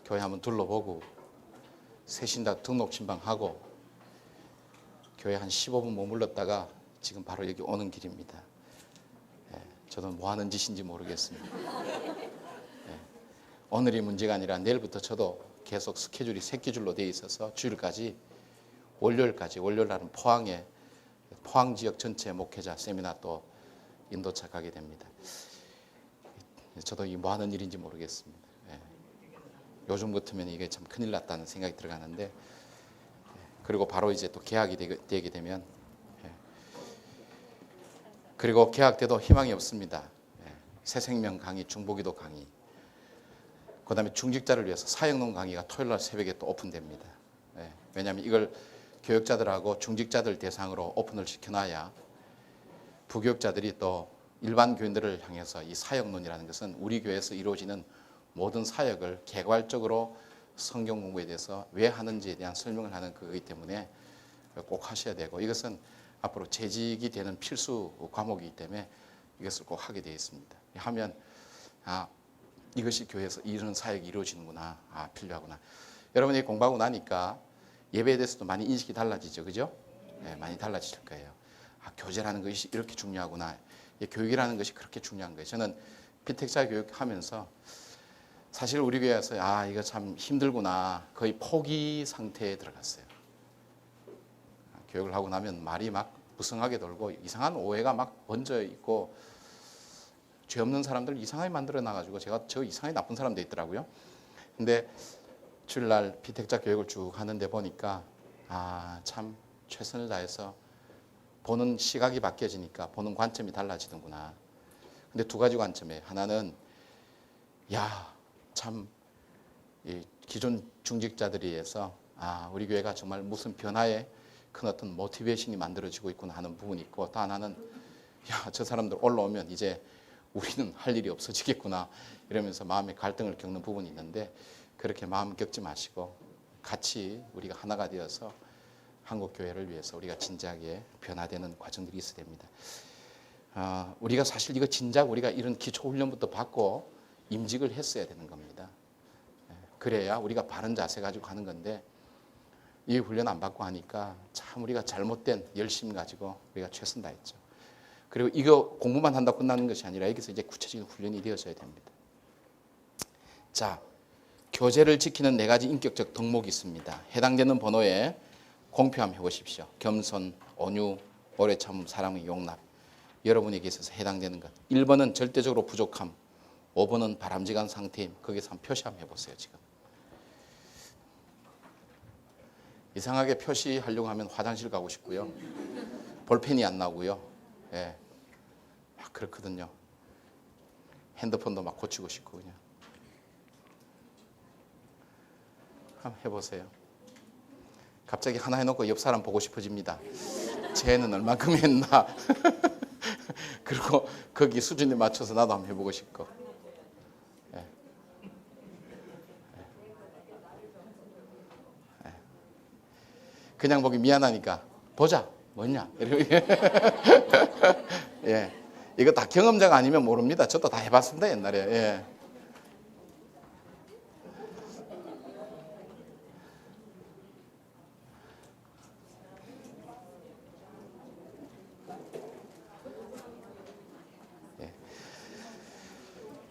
교회 한번 둘러보고 새신자 등록 신방하고 교회 한 15분 머물렀다가 지금 바로 여기 오는 길입니다. 저도 뭐 하는 짓인지 모르겠습니다. 오늘이 문제가 아니라 내일부터 저도 계속 스케줄이 새끼줄로 되어 있어서 주일까지 월요일 날은 포항 지역 전체 목회자 세미나 또 인도차 가게 됩니다. 저도 이 뭐 하는 일인지 모르겠습니다. 요즘 같으면 이게 참 큰일 났다는 생각이 들어가는데 그리고 바로 이제 또 개학이 되게 되면 그리고 개학 때도 희망이 없습니다. 새생명 강의, 중보기도 강의 그 다음에 중직자를 위해서 사역론 강의가 토요일날 새벽에 또 오픈됩니다. 왜냐하면 이걸 교육자들하고 중직자들 대상으로 오픈을 시켜놔야 부교육자들이 또 일반 교인들을 향해서 이 사역론이라는 것은 우리 교회에서 이루어지는 모든 사역을 개괄적으로 성경 공부에 대해서 왜 하는지에 대한 설명을 하는 거기 때문에 꼭 하셔야 되고 이것은 앞으로 재직이 되는 필수 과목이기 때문에 이것을 꼭 하게 되어 있습니다. 하면 이것이 교회에서 이런 사역이 이루어지는구나. 필요하구나. 여러분이 공부하고 나니까 예배에 대해서도 많이 인식이 달라지죠. 그죠? 많이 달라질 거예요. 교제라는 것이 이렇게 중요하구나. 교육이라는 것이 그렇게 중요한 거예요. 저는 피택자 교육하면서 사실 우리 교회에서 이거 참 힘들구나. 거의 포기 상태에 들어갔어요. 교육을 하고 나면 말이 막 무성하게 돌고 이상한 오해가 막 번져 있고 죄 없는 사람들 이상하게 만들어 놔가지고 제가 저 이상하게 나쁜 사람 돼 있더라고요. 근데 주일날 피택자 교육을 쭉 하는데 보니까 참 최선을 다해서 보는 시각이 바뀌어지니까 보는 관점이 달라지는구나. 근데 두 가지 관점에 하나는 참 기존 중직자들에 의해서 우리 교회가 정말 무슨 변화에 큰 어떤 모티베이션이 만들어지고 있구나 하는 부분이 있고, 또 하나는 저 사람들 올라오면 이제 우리는 할 일이 없어지겠구나 이러면서 마음의 갈등을 겪는 부분이 있는데, 그렇게 마음 겪지 마시고 같이 우리가 하나가 되어서 한국 교회를 위해서 우리가 진지하게 변화되는 과정들이 있어야 됩니다. 우리가 사실 이거 진작 우리가 이런 기초 훈련부터 받고 임직을 했어야 되는 겁니다. 그래야 우리가 바른 자세 가지고 하는 건데, 이 훈련 안 받고 하니까 참 우리가 잘못된 열심 가지고 우리가 최선 다했죠. 그리고 이거 공부만 한다고 끝나는 것이 아니라 여기서 이제 구체적인 훈련이 되어져야 됩니다. 자, 교제를 지키는 4가지 인격적 덕목이 있습니다. 해당되는 번호에 공표 한번 해보십시오. 겸손, 온유, 오래 참음, 사랑의 용납. 여러분에게 있어서 해당되는 것. 1번은 절대적으로 부족함, 5번은 바람직한 상태임. 거기서 한번 표시 한번 해보세요. 지금 이상하게 표시하려고 하면 화장실 가고 싶고요. 볼펜이 안 나오고요. 막 그렇거든요. 핸드폰도 막 고치고 싶고 그냥. 한번 해보세요. 갑자기 하나 해놓고 옆 사람 보고 싶어집니다. 쟤는 얼만큼 했나. 그리고 거기 수준에 맞춰서 나도 한번 해보고 싶고. 그냥 보기 미안하니까 보자 뭐냐. 이거 다 경험자가 아니면 모릅니다. 저도 다 해봤습니다 옛날에.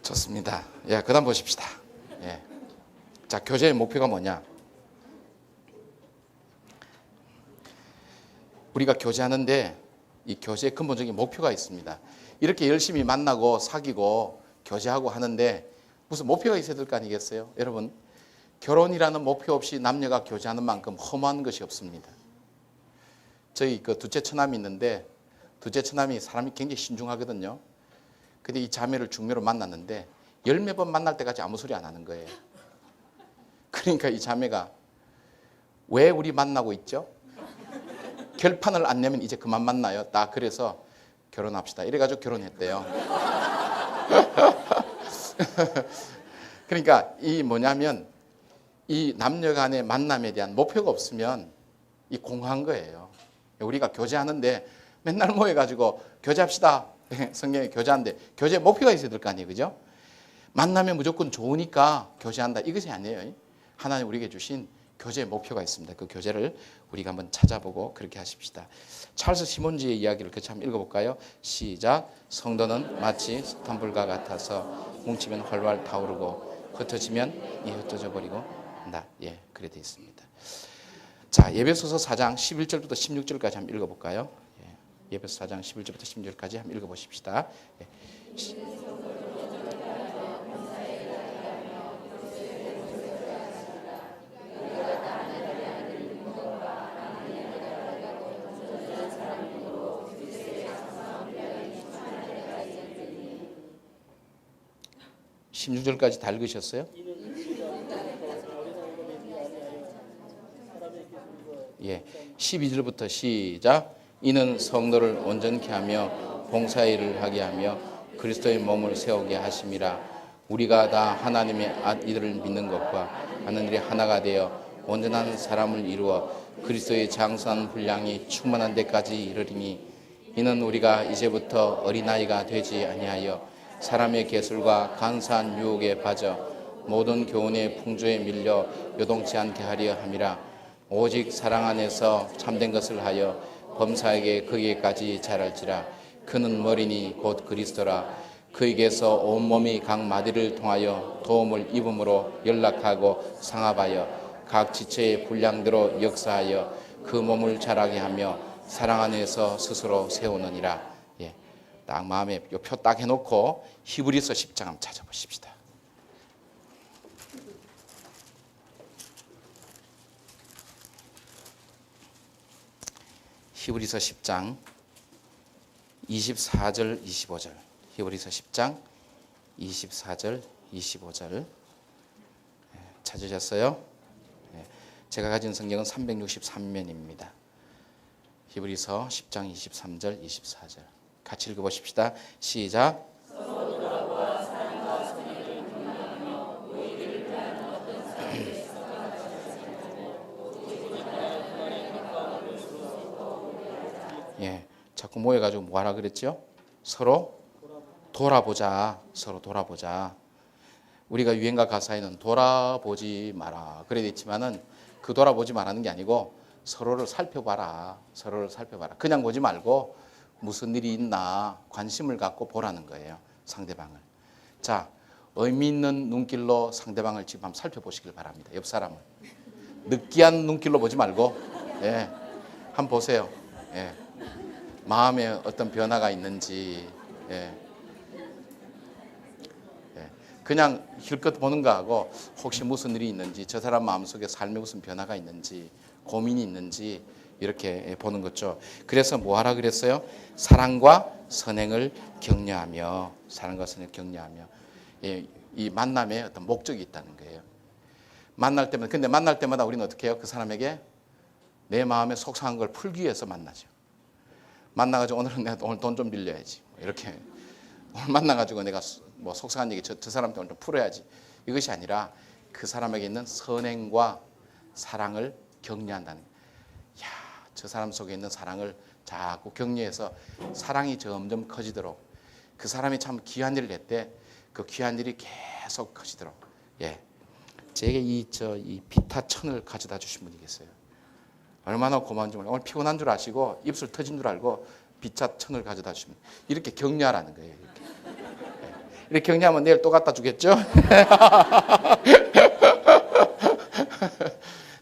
좋습니다. 그다음 보십시다. 자, 교제의 목표가 뭐냐? 우리가 교제하는데 이 교제의 근본적인 목표가 있습니다. 이렇게 열심히 만나고 사귀고 교제하고 하는데 무슨 목표가 있어야 될 거 아니겠어요? 여러분, 결혼이라는 목표 없이 남녀가 교제하는 만큼 허무한 것이 없습니다. 저희 그 둘째 처남이 있는데, 둘째 처남이 사람이 굉장히 신중하거든요. 근데 이 자매를 중매로 만났는데 10몇 번 만날 때까지 아무 소리 안 하는 거예요. 그러니까 이 자매가 왜 우리 만나고 있죠? 결판을 안 내면 이제 그만 만나요. 딱 그래서 결혼합시다. 이래가지고 결혼했대요. 그러니까 이 뭐냐면 이 남녀 간의 만남에 대한 목표가 없으면 이 공허한 거예요. 우리가 교제하는데 맨날 모여가지고 교제합시다. 성경에 교제하는데 교제 목표가 있어야 될 거 아니에요. 그죠? 만나면 무조건 좋으니까 교제한다. 이것이 아니에요. 하나님 우리에게 주신 교제의 목표가 있습니다. 그 교제를 우리가 한번 찾아보고 그렇게 하십시다. 찰스 시몬지의 이야기를 같이 한번 읽어볼까요? 시작. 성도는 마치 숯불과 같아서 뭉치면 활활 타오르고 흩어지면 흩어져 버리고 한다. 그래 되어 있습니다. 자, 에베소서 4장 11절부터 16절까지 한번 읽어볼까요? 에베소 4장 11절부터 16절까지 한번 읽어보십시다. 예. 16절까지 다 읽으셨어요? 12절부터 시작. 이는 성도를 온전케 하며 봉사의 일을 하게 하며 그리스도의 몸을 세우게 하심이라. 우리가 다 하나님의 이들을 믿는 것과 하는 일이 하나가 되어 온전한 사람을 이루어 그리스도의 장수한 분량이 충만한 데까지 이르리니, 이는 우리가 이제부터 어린아이가 되지 아니하여 사람의 계술과 간사한 유혹에 빠져 모든 교훈의 풍조에 밀려 요동치 않게 하려 함이라. 오직 사랑 안에서 참된 것을 하여 범사에게 거기에까지 자랄지라. 그는 머리니 곧 그리스도라. 그에게서 온몸이 각 마디를 통하여 도움을 입음으로 연락하고 상합하여 각 지체의 분량대로 역사하여 그 몸을 자라게 하며 사랑 안에서 스스로 세우느니라. 딱 마음에 요 표 딱 해놓고 히브리서 10장 한번 찾아보십시다. 히브리서 10장 24절 25절. 히브리서 10장 24절 25절. 찾으셨어요? 제가 가진 성경은 363면입니다. 히브리서 10장 23절 24절. 같이 읽어보십시다. 시작. 예, 자꾸 모여가지고 뭐 하라 그랬죠? 서로 돌아보자. 서로 돌아보자. 우리가 유행가 가사에는 돌아보지 마라 그래 있지만은 그 돌아보지 말라는 게 아니고 서로를 살펴봐라. 서로를 살펴봐라. 그냥 보지 말고 무슨 일이 있나 관심을 갖고 보라는 거예요. 상대방을. 자, 의미 있는 눈길로 상대방을 지금 한번 살펴보시길 바랍니다. 옆 사람을. 느끼한 눈길로 보지 말고, 예, 한번 보세요. 예, 마음에 어떤 변화가 있는지, 예, 예, 그냥 힐끗 보는 거하고 혹시 무슨 일이 있는지, 저 사람 마음속에 삶에 무슨 변화가 있는지, 고민이 있는지 이렇게 보는 거죠. 그래서 뭐 하라 그랬어요? 사랑과 선행을 격려하며, 사랑과 선행을 격려하며, 예, 이 만남에 어떤 목적이 있다는 거예요. 만날 때마다, 근데 만날 때마다 우리는 어떻게 해요? 그 사람에게 내 마음에 속상한 걸 풀기 위해서 만나죠. 만나가지고 오늘은 내가 오늘 돈 좀 빌려야지. 이렇게 오늘 만나가지고 내가 뭐 속상한 얘기 저 사람한테 오늘 좀 풀어야지. 이것이 아니라 그 사람에게 있는 선행과 사랑을 격려한다는 거예요. 야, 저 사람 속에 있는 사랑을 자꾸 격려해서 사랑이 점점 커지도록, 그 사람이 참 귀한 일을 했대. 그 귀한 일이 계속 커지도록. 예, 제게 이 비타천을 가져다 주신 분이 계세요. 얼마나 고마운지 몰라요. 오늘 피곤한 줄 아시고 입술 터진 줄 알고 비타천을 가져다 주시면 이렇게 격려하라는 거예요. 이렇게 격려하면 내일 또 갖다 주겠죠?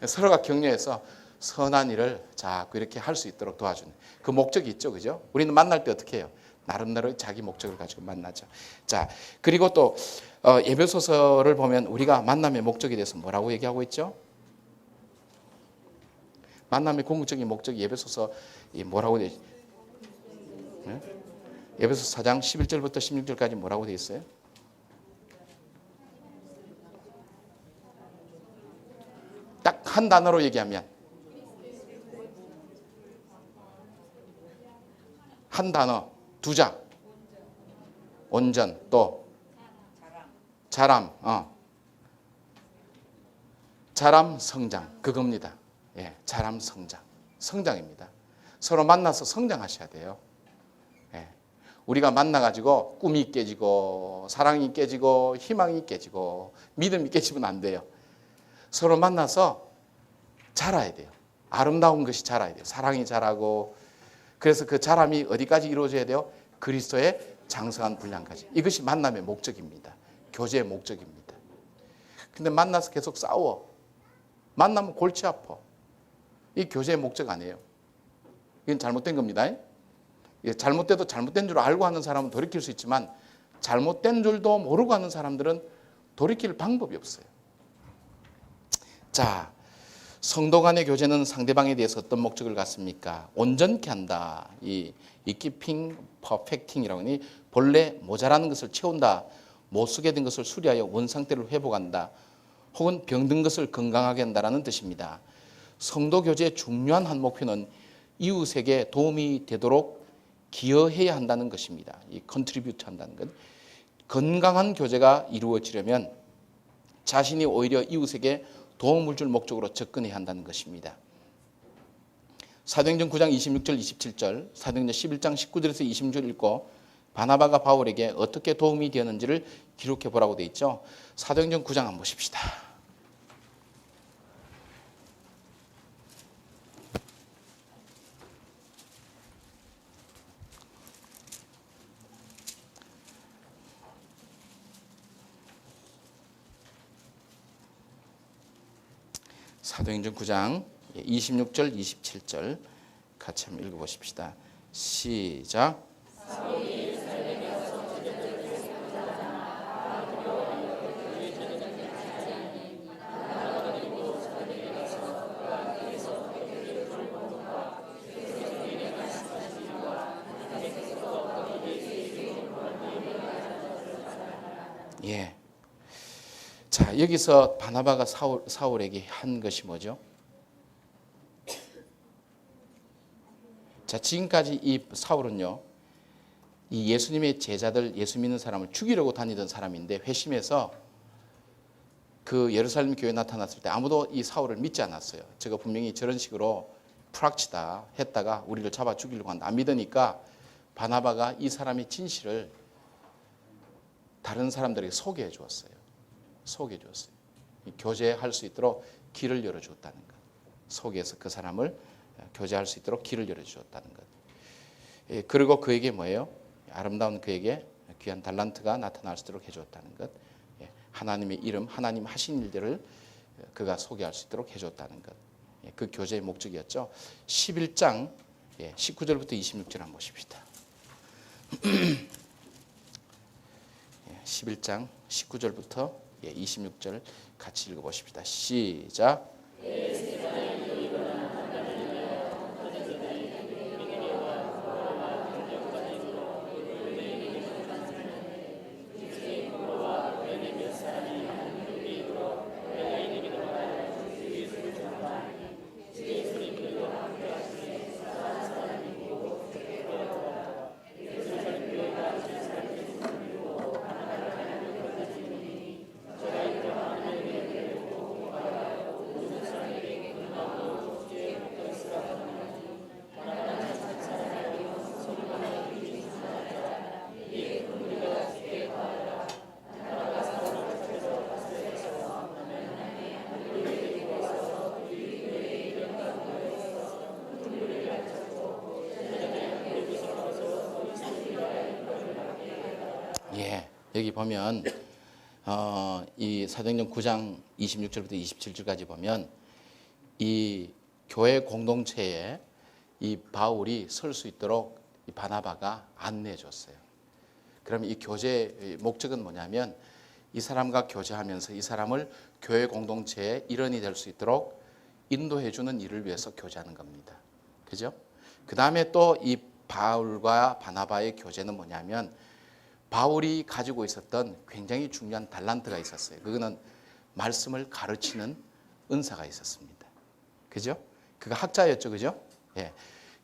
서로가 격려해서 선한 일을 자꾸 이렇게 할 수 있도록 도와주는 그 목적이 있죠, 그죠? 우리는 만날 때 어떻게 해요? 나름대로 자기 목적을 가지고 만나죠. 자, 그리고 또 에베소서를 보면 우리가 만남의 목적에 대해서 뭐라고 얘기하고 있죠? 만남의 궁극적인 목적이 에베소서 뭐라고 되어 있죠? 네? 에베소서 4장 11절부터 16절까지 뭐라고 되어 있어요? 딱 한 단어로 얘기하면, 한 단어, 두 자, 온전, 또 자람, 자람 성장, 그겁니다. 예, 자람 성장, 성장입니다. 서로 만나서 성장하셔야 돼요. 예, 우리가 만나가지고 꿈이 깨지고 사랑이 깨지고 희망이 깨지고 믿음이 깨지면 안 돼요. 서로 만나서 자라야 돼요. 아름다운 것이 자라야 돼요. 사랑이 자라고. 그래서 그 자람이 어디까지 이루어져야 돼요? 그리스도의 장성한 분량까지. 이것이 만남의 목적입니다. 교제의 목적입니다. 근데 만나서 계속 싸워. 만나면 골치 아파. 이 교제의 목적 아니에요. 이건 잘못된 겁니다. 잘못돼도 잘못된 줄 알고 하는 사람은 돌이킬 수 있지만 잘못된 줄도 모르고 하는 사람들은 돌이킬 방법이 없어요. 자, 성도 간의 교제는 상대방에 대해서 어떤 목적을 갖습니까? 온전케 한다. 이 keeping, perfecting이라고 하니 본래 모자라는 것을 채운다. 못 쓰게 된 것을 수리하여 원상태를 회복한다. 혹은 병든 것을 건강하게 한다라는 뜻입니다. 성도 교제의 중요한 한 목표는 이웃에게 도움이 되도록 기여해야 한다는 것입니다. 이 컨트리뷰트 한다는 것. 건강한 교제가 이루어지려면 자신이 오히려 이웃에게 도움을 줄 목적으로 접근해야 한다는 것입니다. 사도행전 9장 26절 27절, 사도행전 11장 19절에서 26절 읽고 바나바가 바울에게 어떻게 도움이 되었는지를 기록해 보라고 되어 있죠. 사도행전 9장 한번 보십시다. 사도행전 9장 26절 27절 같이 한번 읽어보십시다. 시작. 자, 여기서 바나바가 사울에게 한 것이 뭐죠? 자, 지금까지 이 사울은요, 이 예수님의 제자들, 예수 믿는 사람을 죽이려고 다니던 사람인데 회심해서 그 예루살렘 교회에 나타났을 때 아무도 이 사울을 믿지 않았어요. 제가 분명히 저런 식으로 프락치다 했다가 우리를 잡아 죽이려고 한다. 안 믿으니까 바나바가 이 사람의 진실을 다른 사람들에게 소개해 주었어요. 소개해 주었어요. 교제할 수 있도록 길을 열어주었다는 것. 속에서 그 사람을 교제할 수 있도록 길을 열어주었다는 것. 그리고 그에게 뭐예요? 아름다운 그에게 귀한 달란트가 나타날 수 있도록 해주었다는 것. 하나님의 이름, 하나님 하신 일들을 그가 소개할 수 있도록 해줬다는 것. 그 교제의 목적이었죠. 11장 19절부터 26절 한번 보십시다. 11장 19절부터 26절 같이 읽어보십시다. 시작. 여기 보면 이 사도행전 9장 26절부터 27절까지 보면 이 교회 공동체에 이 바울이 설 수 있도록 이 바나바가 안내해 줬어요. 그러면 이 교제의 목적은 뭐냐면 이 사람과 교제하면서 이 사람을 교회 공동체의 일원이 될 수 있도록 인도해 주는 일을 위해서 교제하는 겁니다. 그죠? 그 다음에 또 이 바울과 바나바의 교제는 뭐냐면 바울이 가지고 있었던 굉장히 중요한 달란트가 있었어요. 그거는 말씀을 가르치는 은사가 있었습니다. 그죠? 그가 학자였죠. 그죠? 예.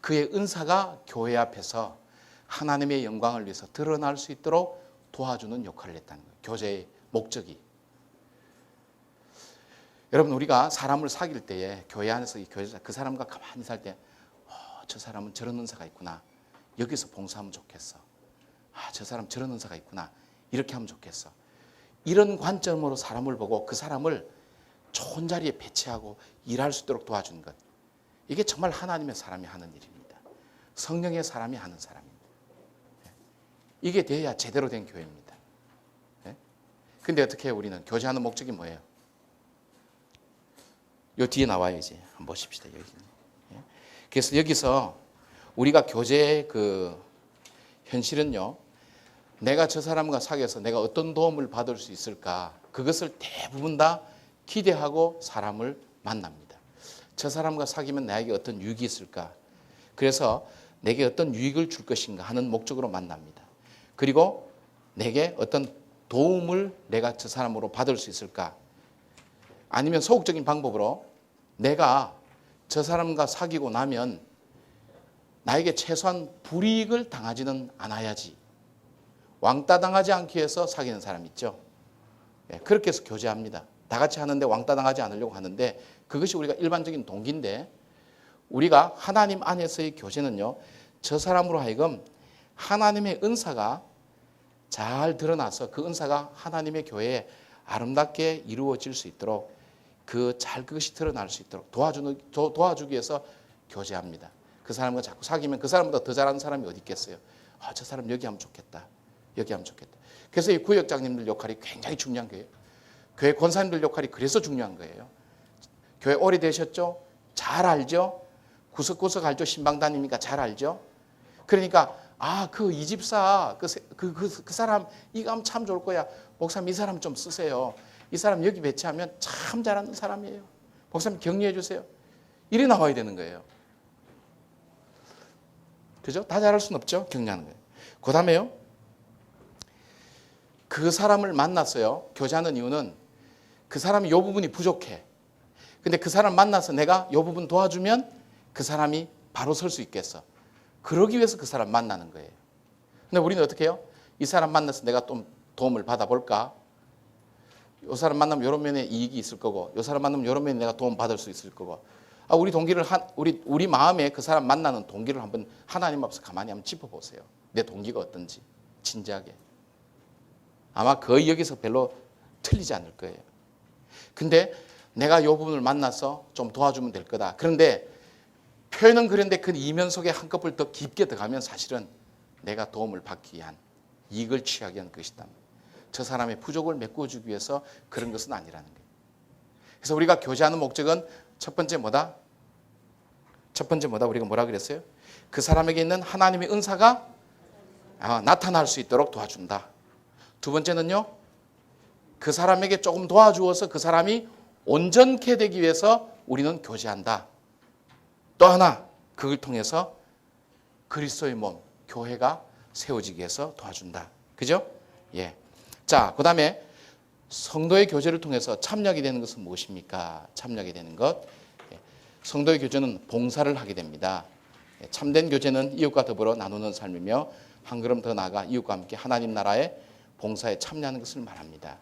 그의 은사가 교회 앞에서 하나님의 영광을 위해서 드러날 수 있도록 도와주는 역할을 했다는 거예요. 교제의 목적이. 여러분, 우리가 사람을 사귈 때에 교회 안에서 그 사람과 가만히 살 때 저 사람은 저런 은사가 있구나. 여기서 봉사하면 좋겠어. 저 사람 저런 은사가 있구나. 이렇게 하면 좋겠어. 이런 관점으로 사람을 보고 그 사람을 좋은 자리에 배치하고 일할 수 있도록 도와주는 것. 이게 정말 하나님의 사람이 하는 일입니다. 성령의 사람이 하는 사람입니다. 이게 돼야 제대로 된 교회입니다. 근데 어떻게 해요? 우리는 교제하는 목적이 뭐예요? 요 뒤에 나와요. 이제 한번 보십시다. 여기. 그래서 여기서 우리가 교제의 그 현실은요, 내가 저 사람과 사귀어서 내가 어떤 도움을 받을 수 있을까, 그것을 대부분 다 기대하고 사람을 만납니다. 저 사람과 사귀면 나에게 어떤 유익이 있을까, 그래서 내게 어떤 유익을 줄 것인가 하는 목적으로 만납니다. 그리고 내게 어떤 도움을 내가 저 사람으로 받을 수 있을까, 아니면 소극적인 방법으로 내가 저 사람과 사귀고 나면 나에게 최소한 불이익을 당하지는 않아야지, 왕따 당하지 않기 위해서 사귀는 사람 있죠. 그렇게 해서 교제합니다. 다 같이 하는데 왕따 당하지 않으려고 하는데 그것이 우리가 일반적인 동기인데, 우리가 하나님 안에서의 교제는요, 저 사람으로 하여금 하나님의 은사가 잘 드러나서 그 은사가 하나님의 교회에 아름답게 이루어질 수 있도록 그것이 드러날 수 있도록 도와주기 위해서 교제합니다. 그 사람과 자꾸 사귀면 그 사람보다 더 잘하는 사람이 어디 있겠어요? 저 사람 여기 하면 좋겠다. 여기 하면 좋겠다. 그래서 이 구역장님들 역할이 굉장히 중요한 거예요. 교회 권사님들 역할이 그래서 중요한 거예요. 교회 오래되셨죠? 잘 알죠? 구석구석 알죠? 신방다니니까 잘 알죠? 그러니까 그 이 집사 그 사람 이거 하면 참 좋을 거야. 목사님 이 사람 좀 쓰세요. 이 사람 여기 배치하면 참 잘하는 사람이에요. 목사님 격려해 주세요. 이래 나와야 되는 거예요. 그죠? 다 잘할 수는 없죠. 격려하는 거예요. 그 다음에요, 그 사람을 만났어요. 교제하는 이유는 그 사람이 이 부분이 부족해. 근데 그 사람 만나서 내가 이 부분 도와주면 그 사람이 바로 설 수 있겠어. 그러기 위해서 그 사람 만나는 거예요. 근데 우리는 어떻게 해요? 이 사람 만나서 내가 좀 도움을 받아볼까? 이 사람 만나면 이런 면에 이익이 있을 거고, 이 사람 만나면 이런 면에 내가 도움 받을 수 있을 거고. 우리 동기를 우리 마음에 그 사람 만나는 동기를 한번 하나님 앞에서 가만히 한번 짚어보세요. 내 동기가 어떤지 진지하게. 아마 거의 여기서 별로 틀리지 않을 거예요. 근데 내가 이 부분을 만나서 좀 도와주면 될 거다. 그런데 표현은 그런데 그 이면 속에 한꺼풀 더 깊게 들어가면 사실은 내가 도움을 받기 위한, 이익을 취하기 위한 것이다. 저 사람의 부족을 메꿔주기 위해서 그런 것은 아니라는 거예요. 그래서 우리가 교제하는 목적은 첫 번째 뭐다? 우리가 뭐라 그랬어요? 그 사람에게 있는 하나님의 은사가 나타날 수 있도록 도와준다. 두 번째는요, 그 사람에게 조금 도와주어서 그 사람이 온전케 되기 위해서 우리는 교제한다. 또 하나, 그걸 통해서 그리스도의 몸, 교회가 세워지기 위해서 도와준다. 그죠? 예. 자, 그 다음에 성도의 교제를 통해서 참여하게 되는 것은 무엇입니까? 참여하게 되는 것. 성도의 교제는 봉사를 하게 됩니다. 참된 교제는 이웃과 더불어 나누는 삶이며 한 걸음 더 나아가 이웃과 함께 하나님 나라의 봉사에 참여하는 것을 말합니다.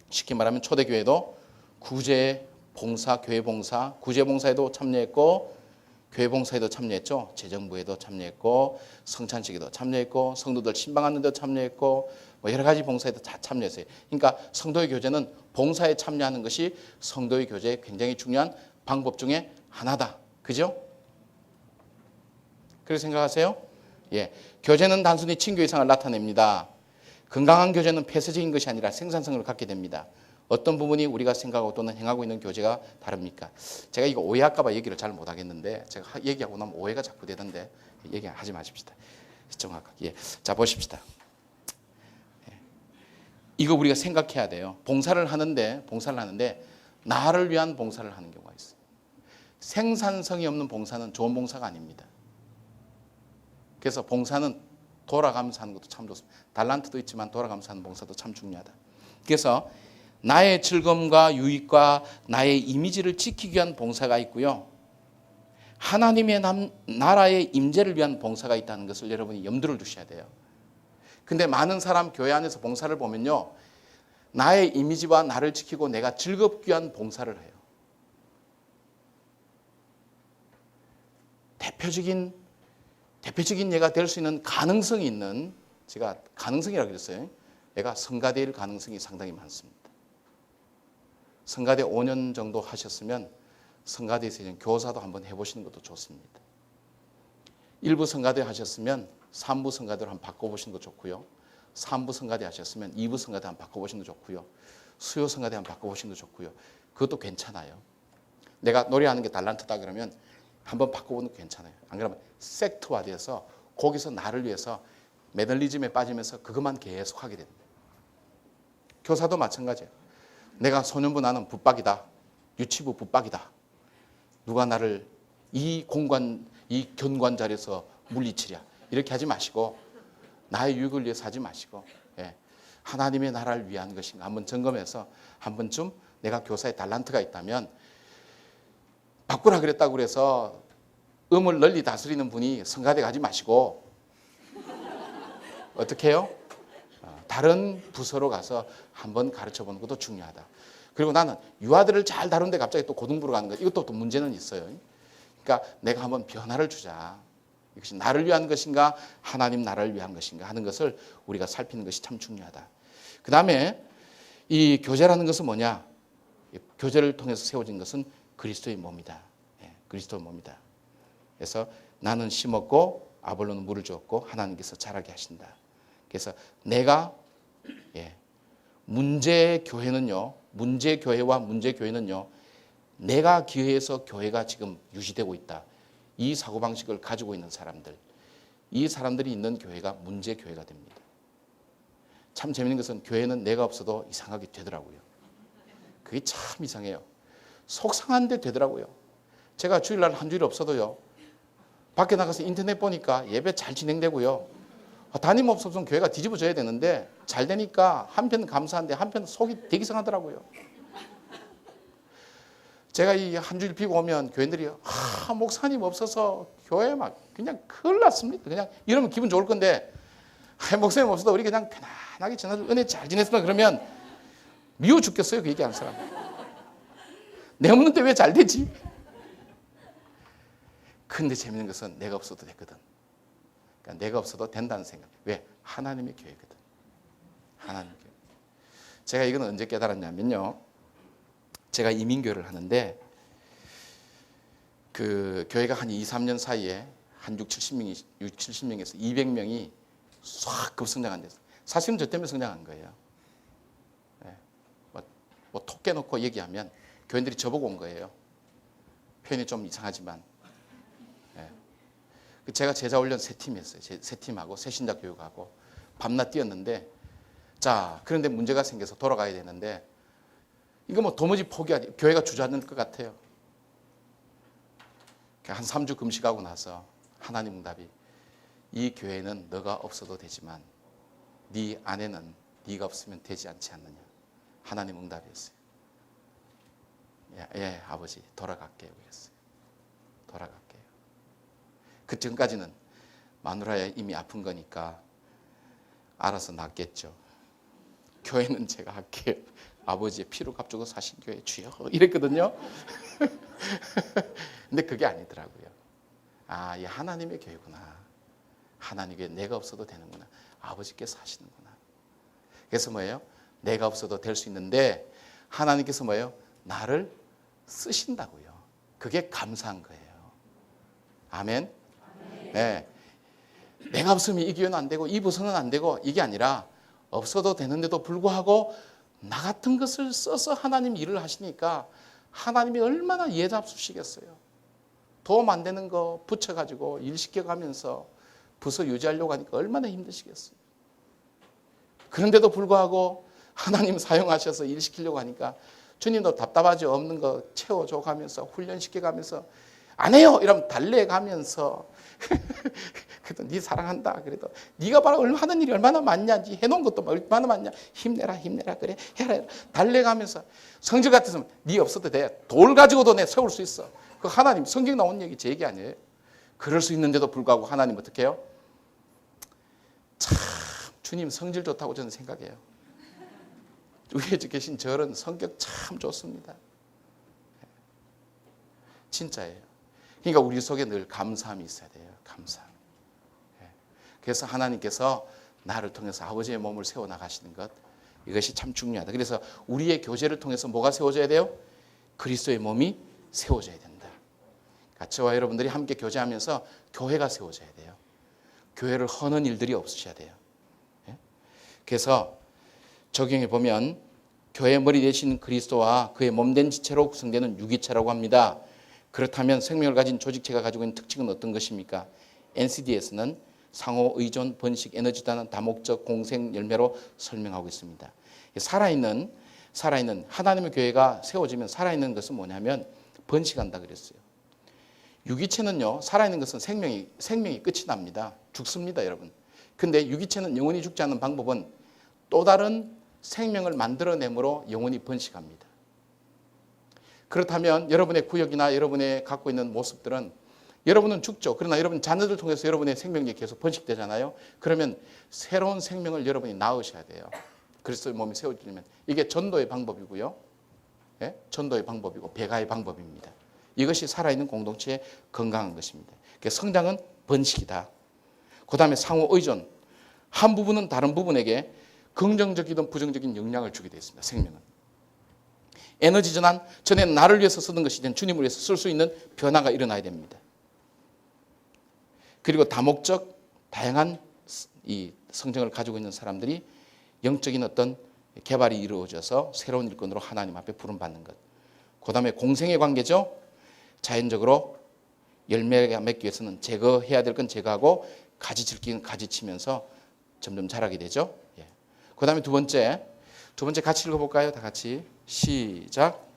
쉽게 말하면 초대교회도 구제 봉사, 교회 봉사, 구제 봉사에도 참여했고 교회 봉사에도 참여했죠. 재정부에도 참여했고 성찬식에도 참여했고 성도들 신방하는 데도 참여했고 여러 가지 봉사에도 다 참여했어요. 그러니까 성도의 교제는 봉사에 참여하는 것이 성도의 교제의 굉장히 중요한 방법 중에 하나다. 그죠? 그렇게 생각하세요? 예. 교제는 단순히 친교 이상을 나타냅니다. 건강한 교제는 폐쇄적인 것이 아니라 생산성을 갖게 됩니다. 어떤 부분이 우리가 생각하고 또는 행하고 있는 교제가 다릅니까? 제가 이거 오해할까 봐 얘기를 잘 못하겠는데 제가 얘기하고 나면 오해가 자꾸 되던데 얘기하지 마십시다. 정확하게. 예. 자, 보십시다. 예. 이거 우리가 생각해야 돼요. 봉사를 하는데 나를 위한 봉사를 하는 경우가 있어요. 생산성이 없는 봉사는 좋은 봉사가 아닙니다. 그래서 봉사는 돌아가면서 하는 것도 참 좋습니다. 달란트도 있지만 돌아가면서 하는 봉사도 참 중요하다. 그래서 나의 즐거움과 유익과 나의 이미지를 지키기 위한 봉사가 있고요. 하나님의 나라의 임재를 위한 봉사가 있다는 것을 여러분이 염두를 두셔야 돼요. 근데 많은 사람 교회 안에서 봉사를 보면요. 나의 이미지와 나를 지키고 내가 즐겁기 위한 봉사를 해요. 대표적인 예가 될 수 있는 가능성이 있는, 제가 가능성이라고 그랬어요. 얘가 성가대일 가능성이 상당히 많습니다. 성가대 5년 정도 하셨으면 성가대에서 교사도 한번 해보시는 것도 좋습니다. 일부 성가대 하셨으면 3부 성가대로 한번 바꿔보시는 것도 좋고요. 3부 성가대 하셨으면 2부 성가대 한번 바꿔보시는 것도 좋고요. 수요 성가대 한번 바꿔보시는 것도 좋고요. 그것도 괜찮아요. 내가 노래하는 게 달란트다 그러면 한번 바꿔보는 거 괜찮아요. 안 그러면 섹트화돼서 거기서 나를 위해서 매너리즘에 빠지면서 그것만 계속 하게 됩니다. 교사도 마찬가지예요. 내가 소년부 나는 붙박이다. 유치부 붙박이다. 누가 나를 이 견관 자리에서 물리치랴. 이렇게 하지 마시고 나의 유익을 위해서 하지 마시고 하나님의 나라를 위한 것인가 한번 점검해서 한 번쯤 내가 교사의 달란트가 있다면 바꾸라 그랬다고 그래서 음을 널리 다스리는 분이 성가대 가지 마시고 어떻게 해요? 다른 부서로 가서 한번 가르쳐보는 것도 중요하다. 그리고 나는 유아들을 잘 다루는데 갑자기 또 고등부로 가는 것, 이것도 또 문제는 있어요. 그러니까 내가 한번 변화를 주자. 이것이 나를 위한 것인가 하나님 나라를 위한 것인가 하는 것을 우리가 살피는 것이 참 중요하다. 그 다음에 이 교제라는 것은 뭐냐? 교제를 통해서 세워진 것은 그리스도의 몸이다. 그리스도의 몸이다. 그래서 나는 심었고 아볼로는 물을 주었고 하나님께서 자라게 하신다. 그래서 내가 문제교회는요. 내가 기회해서 교회가 지금 유지되고 있다. 이 사고방식을 가지고 있는 사람들. 이 사람들이 있는 교회가 문제교회가 됩니다. 참 재밌는 것은 교회는 내가 없어도 이상하게 되더라고요. 그게 참 이상해요. 속상한데 되더라고요. 제가 주일날 한 주일 없어도요. 밖에 나가서 인터넷 보니까 예배 잘 진행되고요. 담임 없었으면 교회가 뒤집어져야 되는데 잘 되니까 한편 감사한데 한편 속이 되게 상하더라고요. 제가 이 한 주일 비고 오면 교인들이 목사님 없어서 교회 막 그냥 큰일 났습니다. 그냥 이러면 기분 좋을 건데 목사님 없어도 우리 그냥 편안하게 지나서 은혜 잘 지냈으면 그러면 미워 죽겠어요. 그 얘기하는 사람. 내 없는데 왜 잘 되지? 근데 재밌는 것은 내가 없어도 됐거든. 그러니까 내가 없어도 된다는 생각. 왜? 하나님의 교회거든. 하나님의 교회. 제가 이건 언제 깨달았냐면요. 제가 이민교회를 하는데 그 교회가 한 2, 3년 사이에 한 70명에서 200명이 싹 급성장한 데서 사실은 저 때문에 성장한 거예요. 네. 뭐 톡 깨놓고 얘기하면 교인들이 저보고 온 거예요. 표현이 좀 이상하지만 네. 제가 제자훈련 3팀이었어요. 세 팀하고 새신자 교육하고 밤낮 뛰었는데 자 그런데 문제가 생겨서 돌아가야 되는데 이거 뭐 도무지 포기하지 교회가 주저앉을 것 같아요. 한 3주 금식하고 나서 하나님 응답이 이 교회는 너가 없어도 되지만 네 안에는 네가 없으면 되지 않지 않느냐. 하나님 응답이었어요. 예, 아버지 돌아갈게요. 그랬어요. 돌아갈게요. 그 전까지는 마누라야 이미 아픈 거니까 알아서 낫겠죠. 교회는 제가 할게요. 아버지의 피로 값주고 사신 교회 주여 이랬거든요. 근데 그게 아니더라고요. 아, 이 하나님의 교회구나. 하나님의 교회 내가 없어도 되는구나. 아버지께서 하시는구나. 그래서 뭐예요? 내가 없어도 될 수 있는데 하나님께서 뭐예요? 나를 쓰신다고요. 그게 감사한 거예요. 아멘. 네. 내가 없으면 이 교회는 안 되고 이 부서는 안 되고 이게 아니라 없어도 되는데도 불구하고 나 같은 것을 써서 하나님 일을 하시니까 하나님이 얼마나 이해 잡수시겠어요. 도움 안 되는 거 붙여가지고 일 시켜가면서 부서 유지하려고 하니까 얼마나 힘드시겠어요. 그런데도 불구하고 하나님 사용하셔서 일 시키려고 하니까 주님도 답답하지 없는 거 채워줘 가면서 훈련시켜 가면서 안 해요 이러면 달래가면서 그래도 네 사랑한다 그래도 네가 바로 하는 일이 얼마나 많냐 네 해놓은 것도 얼마나 많냐 힘내라 그래 해라 달래가면서 성질 같았으면 네 없어도 돼 돌 가지고도 내 세울 수 있어. 그 하나님 성경 나온 얘기 제 얘기 아니에요. 그럴 수 있는데도 불구하고 하나님 어떻게 해요? 참 주님 성질 좋다고 저는 생각해요. 위에 계신 저런 성격 참 좋습니다. 진짜예요. 그러니까 우리 속에 늘 감사함이 있어야 돼요. 감사함. 그래서 하나님께서 나를 통해서 아버지의 몸을 세워나가시는 것 이것이 참 중요하다. 그래서 우리의 교제를 통해서 뭐가 세워져야 돼요? 그리스도의 몸이 세워져야 된다. 저와 여러분들이 함께 교제하면서 교회가 세워져야 돼요. 교회를 허는 일들이 없으셔야 돼요. 그래서 적용해 보면 교회 머리 대신 그리스도와 그의 몸된 지체로 구성되는 유기체라고 합니다. 그렇다면 생명을 가진 조직체가 가지고 있는 특징은 어떤 것입니까? NCD에서는 상호 의존, 번식, 에너지다는 다목적 공생 열매로 설명하고 있습니다. 살아있는 하나님의 교회가 세워지면 살아있는 것은 뭐냐면 번식한다 그랬어요. 유기체는요, 살아있는 것은 생명이 끝이 납니다. 죽습니다, 여러분. 근데 유기체는 영원히 죽지 않는 방법은 또 다른 생명을 만들어내므로 영원히 번식합니다. 그렇다면 여러분의 구역이나 여러분의 갖고 있는 모습들은 여러분은 죽죠. 그러나 여러분 자녀들 통해서 여러분의 생명이 계속 번식되잖아요. 그러면 새로운 생명을 여러분이 낳으셔야 돼요. 그리스도의 몸이 세워지려면 이게 전도의 방법이고요. 예? 전도의 방법이고 배가의 방법입니다. 이것이 살아있는 공동체의 건강한 것입니다. 성장은 번식이다. 그 다음에 상호 의존. 한 부분은 다른 부분에게 긍정적이든 부정적인 영향을 주게 되어 있습니다. 생명은. 에너지 전환. 전에는 나를 위해서 쓰던 것이 이제 주님을 위해서 쓸 수 있는 변화가 일어나야 됩니다. 그리고 다목적 다양한 이 성정을 가지고 있는 사람들이 영적인 어떤 개발이 이루어져서 새로운 일꾼으로 하나님 앞에 부름받는 것. 그 다음에 공생의 관계죠. 자연적으로 열매가 맺기 위해서는 제거해야 될 건 제거하고 가지칠 가지치면서 점점 자라게 되죠. 예. 그 다음에 두 번째 같이 읽어볼까요? 다 같이 시작.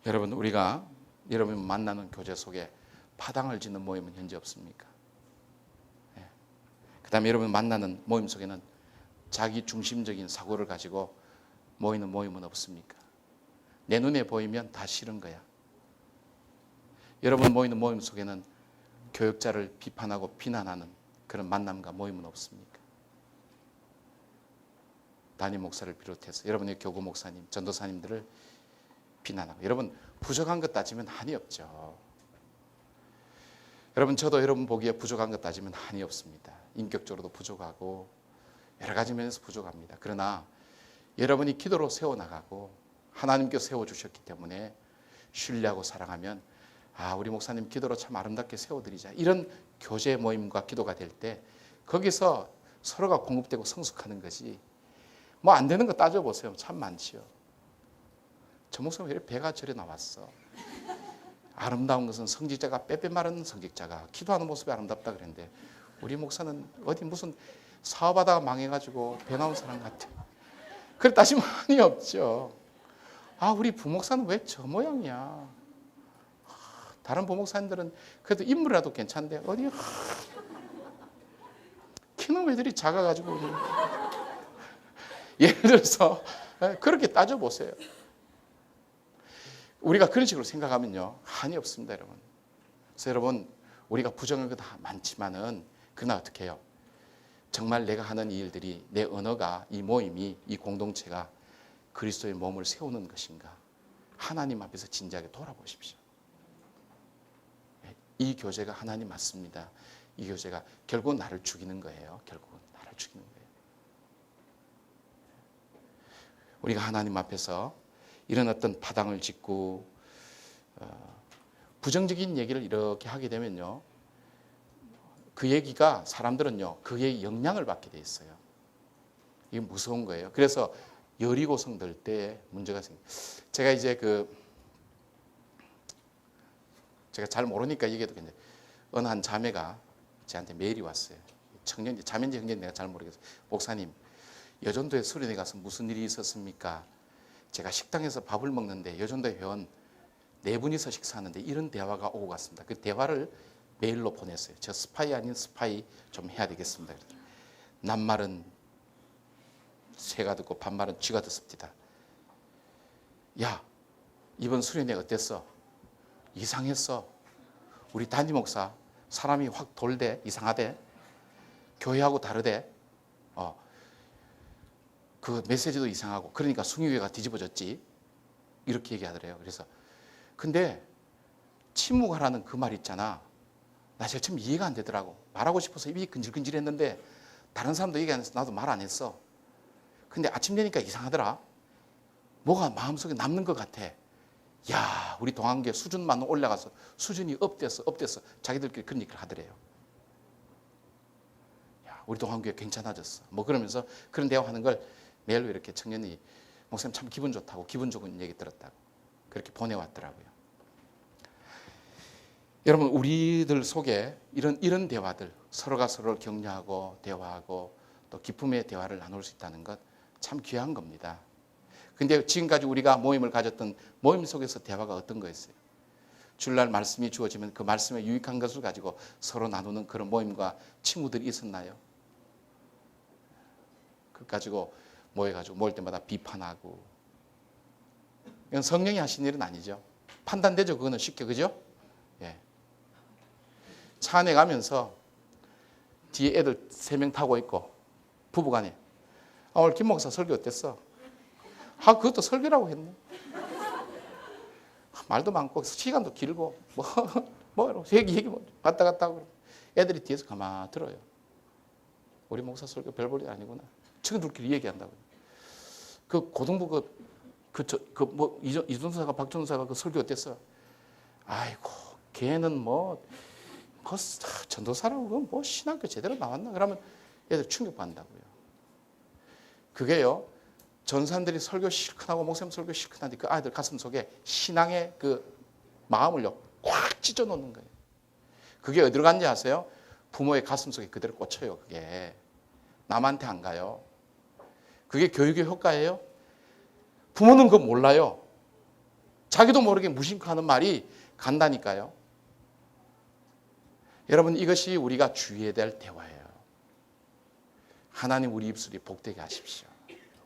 여러분, 우리가 여러분 만나는 교제 속에 파당을 짓는 모임은 현재 없습니까? 그 다음에 여러분 만나는 모임 속에는 자기 중심적인 사고를 가지고 모이는 모임은 없습니까? 내 눈에 보이면 다 싫은 거야. 여러분 모이는 모임 속에는 교역자를 비판하고 비난하는 그런 만남과 모임은 없습니까? 담임 목사를 비롯해서 여러분의 교구 목사님, 전도사님들을 비난하고, 여러분 부족한 것 따지면 한이 없죠. 여러분 저도 여러분 보기에 부족한 것 따지면 한이 없습니다. 인격적으로도 부족하고 여러 가지 면에서 부족합니다. 그러나 여러분이 기도로 세워나가고 하나님께서 세워주셨기 때문에 신뢰하고 사랑하면, 아, 우리 목사님 기도로 참 아름답게 세워드리자, 이런 교제 모임과 기도가 될 때 거기서 서로가 공급되고 성숙하는 거지, 뭐 안 되는 거 따져보세요. 참 많지요. 저 목사님 왜 배가 저래 나왔어? 아름다운 것은 성직자가 빼빼 마른 성직자가 기도하는 모습이 아름답다 그랬는데, 우리 목사는 어디 무슨 사업하다가 망해가지고 배 나온 사람 같아. 그래 따지면 한이 없죠. 아, 우리 부목사는 왜 저 모양이야? 다른 부목사님들은 그래도 인물이라도 괜찮은데 어디 키는 애들이 작아가지고. 예를 들어서 그렇게 따져보세요. 우리가 그런 식으로 생각하면요, 한이 없습니다, 여러분. 그래서 여러분, 우리가 부정한 거 다 많지만은 그러나 어떻게 해요? 정말 내가 하는 이 일들이, 내 언어가, 이 모임이, 이 공동체가 그리스도의 몸을 세우는 것인가? 하나님 앞에서 진지하게 돌아보십시오. 이 교제가 하나님 맞습니다. 이 교제가 결국은 나를 죽이는 거예요. 결국은 나를 죽이는 거예요. 우리가 하나님 앞에서 이런 어떤 파당을 짓고 부정적인 얘기를 이렇게 하게 되면요, 그 얘기가 사람들은요 그의 영향을 받게 돼 있어요. 이게 무서운 거예요. 그래서 여리고 성들 때 문제가 생겨요. 제가 이제 제가 잘 모르니까 얘기해도 괜찮아요. 어느 한 자매가 저한테 메일이 왔어요. 청년, 자매인지 형제인지 내가 잘 모르겠어요. 목사님, 여전도에 수련회 가서 무슨 일이 있었습니까? 제가 식당에서 밥을 먹는데 여전도 회원 4분이서 식사하는데 이런 대화가 오고 갔습니다. 그 대화를 메일로 보냈어요. 저 스파이 아닌 스파이 좀 해야 되겠습니다. 낱말은 새가 듣고 반말은 쥐가 듣습니다. 야, 이번 수련회 어땠어? 이상했어. 우리 담임 목사 사람이 확 돌대, 이상하대. 교회하고 다르대. 그 메시지도 이상하고, 그러니까 숭유회가 뒤집어졌지. 이렇게 얘기하더래요. 그래서 근데 침묵하라는 그 말 있잖아. 나 제일 처음 이해가 안 되더라고. 말하고 싶어서 입이 근질근질했는데 다른 사람도 얘기 안 해서 나도 말 안 했어. 근데 아침 되니까 이상하더라. 뭐가 마음속에 남는 것 같아. 야, 우리 동안교회 수준만 올라가서 수준이 업됐어. 자기들끼리 그런 얘기를 하더래요. 야, 우리 동안교회 괜찮아졌어. 뭐 그러면서 그런 대화하는 걸 메일로 이렇게 청년이, 목사님 참 기분 좋다고, 기분 좋은 얘기 들었다고 그렇게 보내왔더라고요. 여러분, 우리들 속에 이런 대화들, 서로가 서로를 격려하고 대화하고 또 기쁨의 대화를 나눌 수 있다는 것 참 귀한 겁니다. 근데 지금까지 우리가 모임을 가졌던 모임 속에서 대화가 어떤 거였어요? 주일날 말씀이 주어지면 그 말씀에 유익한 것을 가지고 서로 나누는 그런 모임과 친구들이 있었나요? 그거 가지고 모여가지고 모일 때마다 비판하고. 이건 성령이 하신 일은 아니죠. 판단되죠. 그거는 쉽게, 그죠? 예. 차 안에 가면서 뒤에 애들 3명 타고 있고 부부간에, 아, 오늘 김 목사 설교 어땠어? 아, 그것도 설교라고 했네. 말도 많고 시간도 길고 뭐 얘기 왔다 갔다 하고, 애들이 뒤에서 가만 들어요. 우리 목사 설교 별 볼일 아니구나. 친구들끼리 얘기한다고. 그 고등부 뭐 이준사가 박준사가 그 설교 어땠어? 아이고, 걔는 뭐 전도사라고 뭐 신학교 제대로 나왔나? 그러면 애들 충격받는다고요. 그게요, 전사님들이 설교 실컷하고 목사님 설교 실컷하는데 그 아이들 가슴 속에 신앙의 그 마음을요 꽉 찢어 놓는 거예요. 그게 어디로 간지 아세요? 부모의 가슴 속에 그대로 꽂혀요. 그게 남한테 안 가요. 그게 교육의 효과예요. 부모는 그거 몰라요. 자기도 모르게 무심코 하는 말이 간다니까요. 여러분, 이것이 우리가 주의해야 될 대화예요. 하나님 우리 입술이 복되게 하십시오.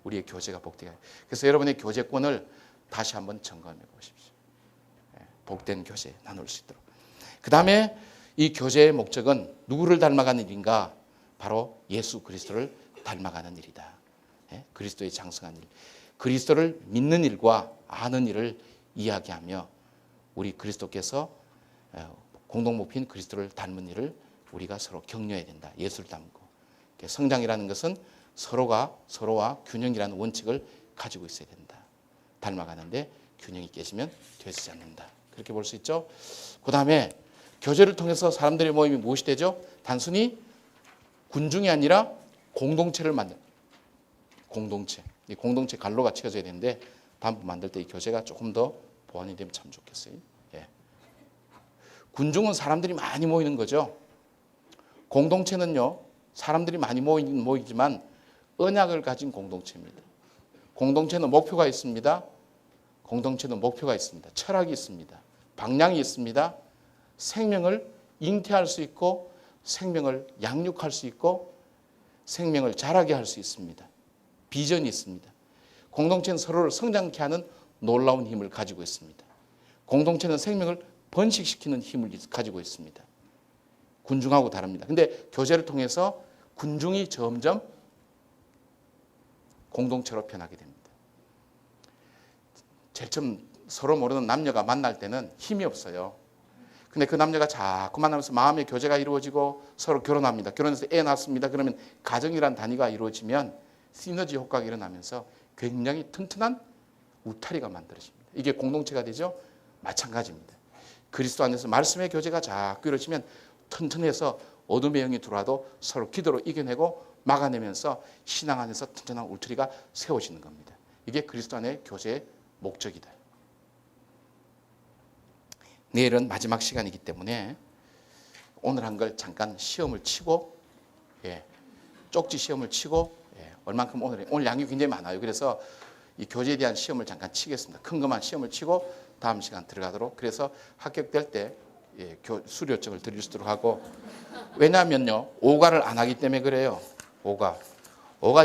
우리의 교제가 복되게 하십시오. 그래서 여러분의 교제권을 다시 한번 점검해 보십시오. 복된 교제 나눌 수 있도록. 그 다음에 이 교제의 목적은 누구를 닮아가는 일인가? 바로 예수 그리스도를 닮아가는 일이다. 그리스도의 장성한 일. 그리스도를 믿는 일과 아는 일을 이야기하며 우리 그리스도께서 공동 목표인 그리스도를 닮은 일을 우리가 서로 격려해야 된다. 예수를 닮고. 성장이라는 것은 서로와 균형이라는 원칙을 가지고 있어야 된다. 닮아가는데 균형이 깨지면 되지 않는다. 그렇게 볼 수 있죠. 그 다음에 교제를 통해서 사람들의 모임이 무엇이 되죠? 단순히 군중이 아니라 공동체를 만든 공동체. 이 공동체 갈로가 치워져야 되는데 다음번 만들 때 이 교제가 조금 더 보완이 되면 참 좋겠어요. 군중은 사람들이 많이 모이는 거죠. 공동체는요, 사람들이 많이 모이지만 언약을 가진 공동체입니다. 공동체는 목표가 있습니다. 공동체는 목표가 있습니다. 철학이 있습니다. 방향이 있습니다. 생명을 잉태할 수 있고 생명을 양육할 수 있고 생명을 자라게 할 수 있습니다. 비전이 있습니다. 공동체는 서로를 성장케 하는 놀라운 힘을 가지고 있습니다. 공동체는 생명을 번식시키는 힘을 가지고 있습니다. 군중하고 다릅니다. 근데 교제를 통해서 군중이 점점 공동체로 변하게 됩니다. 제일 처음 서로 모르는 남녀가 만날 때는 힘이 없어요. 근데 그 남녀가 자꾸 만나면서 마음의 교제가 이루어지고 서로 결혼합니다. 결혼해서 애 낳습니다. 그러면 가정이란 단위가 이루어지면 시너지 효과가 일어나면서 굉장히 튼튼한 울타리가 만들어집니다. 이게 공동체가 되죠? 마찬가지입니다. 그리스도 안에서 말씀의 교제가 자꾸 이루어지면 튼튼해서 어둠의 영이 들어와도 서로 기도로 이겨내고 막아내면서 신앙 안에서 튼튼한 울타리가 세워지는 겁니다. 이게 그리스도 안의 교제의 목적이다. 내일은 마지막 시간이기 때문에 오늘 한 걸 잠깐 시험을 치고 쪽지 시험을 치고 얼만큼 오늘 양이 굉장히 많아요. 그래서 이 교제에 대한 시험을 잠깐 치겠습니다. 큰 것만 시험을 치고 다음 시간 들어가도록. 그래서 합격될 때 수료증을 드릴 수 있도록 하고, 왜냐하면요, 오가를 안 하기 때문에 그래요. 오가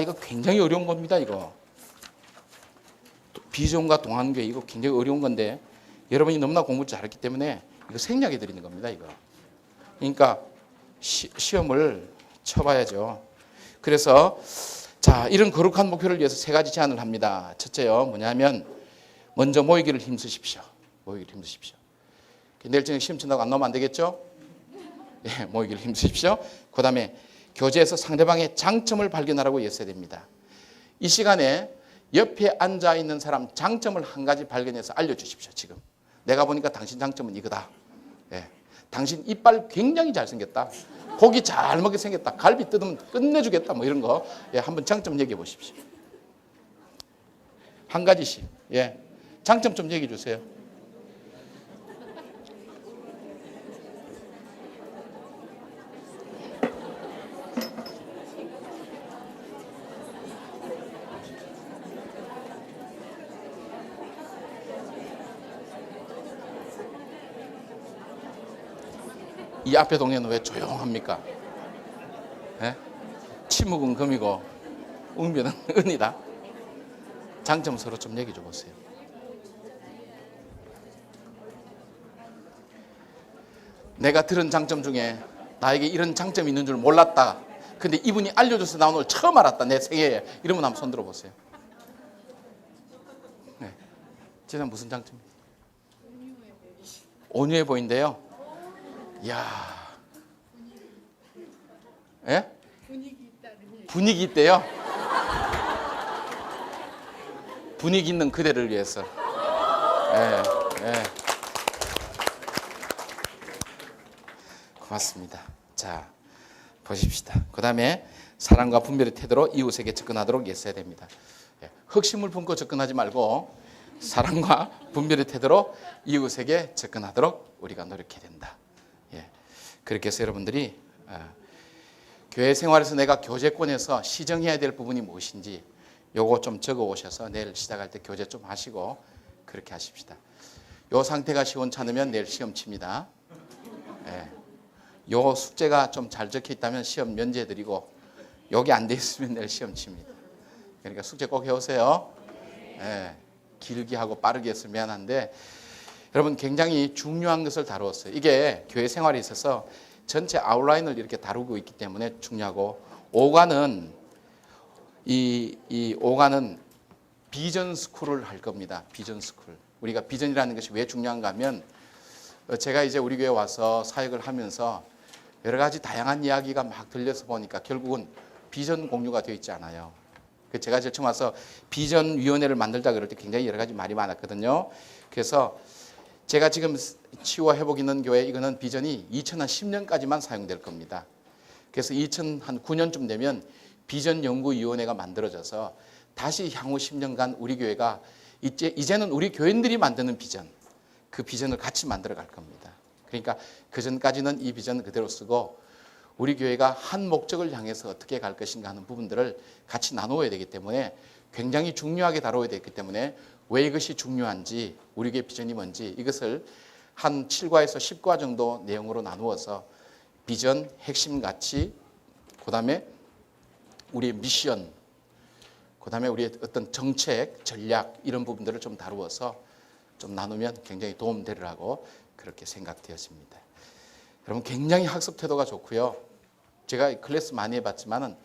이거 굉장히 어려운 겁니다. 이거 비전과 동안교회 이거 굉장히 어려운 건데 여러분이 너무나 공부 잘했기 때문에 이거 생략해 드리는 겁니다. 이거. 그러니까 시험을 쳐봐야죠. 그래서 자, 이런 거룩한 목표를 위해서 세 가지 제안을 합니다. 첫째요, 뭐냐면 먼저 모이기를 힘쓰십시오. 모이기를 힘쓰십시오. 내일 저녁 시험 친다고 안 나오면 안 되겠죠? 모이기를 힘쓰십시오. 그 다음에 교제에서 상대방의 장점을 발견하라고 애써야 됩니다. 이 시간에 옆에 앉아있는 사람 장점을 한 가지 발견해서 알려주십시오. 지금 내가 보니까 당신 장점은 이거다. 당신 이빨 굉장히 잘생겼다. 고기 잘 먹게 생겼다. 갈비 뜯으면 끝내주겠다. 뭐 이런 거 한번 장점 얘기해 보십시오. 한 가지씩. 장점 좀 얘기해 주세요. 이 앞에 동네는 왜 조용합니까? 침묵은 금이고 웅변은 은이다. 장점 서로 좀 얘기해 줘 보세요. 내가 들은 장점 중에 나에게 이런 장점이 있는 줄 몰랐다. 근데 이분이 알려줘서 나 오늘 처음 알았다. 내 생애에. 이러면 한번 손 들어 보세요. 제가 무슨 장점이에요? 온유해 보인대요. 이야. 분위기 있대요. 분위기 있는 그대를 위해서. 고맙습니다. 자, 보십시다. 그 다음에 사랑과 분별의 태도로 이웃에게 접근하도록 애써야 됩니다. 흑심을 품고 접근하지 말고 사랑과 분별의 태도로 이웃에게 접근하도록 우리가 노력해야 된다. 그렇게 해서 여러분들이 교회 생활에서 내가 교제권에서 시정해야 될 부분이 무엇인지 요거 좀 적어 오셔서 내일 시작할 때 교제 좀 하시고 그렇게 하십시다. 요 상태가 시원찮으면 내일 시험 칩니다. 예. 요 숙제가 좀 잘 적혀 있다면 시험 면제해드리고 여기 안 돼 있으면 내일 시험 칩니다. 그러니까 숙제 꼭 해오세요. 예. 길게 하고 빠르게 해서 미안한데 여러분 굉장히 중요한 것을 다루었어요. 이게 교회 생활에 있어서 전체 아웃라인을 이렇게 다루고 있기 때문에 중요하고 5과는 이 5과는 비전 스쿨을 할 겁니다. 비전 스쿨. 우리가 비전이라는 것이 왜 중요한가 하면 제가 이제 우리 교회 와서 사역을 하면서 여러 가지 다양한 이야기가 막 들려서 보니까 결국은 비전 공유가 되어 있지 않아요. 제가 제일 처음 와서 비전위원회를 만들자 그럴 때 굉장히 여러 가지 말이 많았거든요. 그래서 제가 지금 치유와 회복 있는 교회 이거는 비전이 2010년까지만 사용될 겁니다. 그래서 2009년쯤 되면 비전연구위원회가 만들어져서 다시 향후 10년간 우리 교회가 이제는 우리 교인들이 만드는 비전, 그 비전을 같이 만들어 갈 겁니다. 그러니까 그 전까지는 이 비전을 그대로 쓰고 우리 교회가 한 목적을 향해서 어떻게 갈 것인가 하는 부분들을 같이 나누어야 되기 때문에 굉장히 중요하게 다뤄야 되기 때문에 왜 이것이 중요한지 우리 교회 비전이 뭔지 이것을 한 7과에서 10과 정도 내용으로 나누어서 비전, 핵심 가치, 그 다음에 우리의 미션, 그 다음에 우리의 어떤 정책, 전략 이런 부분들을 좀 다루어서 좀 나누면 굉장히 도움되리라고 그렇게 생각되었습니다. 여러분 굉장히 학습 태도가 좋고요. 제가 클래스 많이 해봤지만은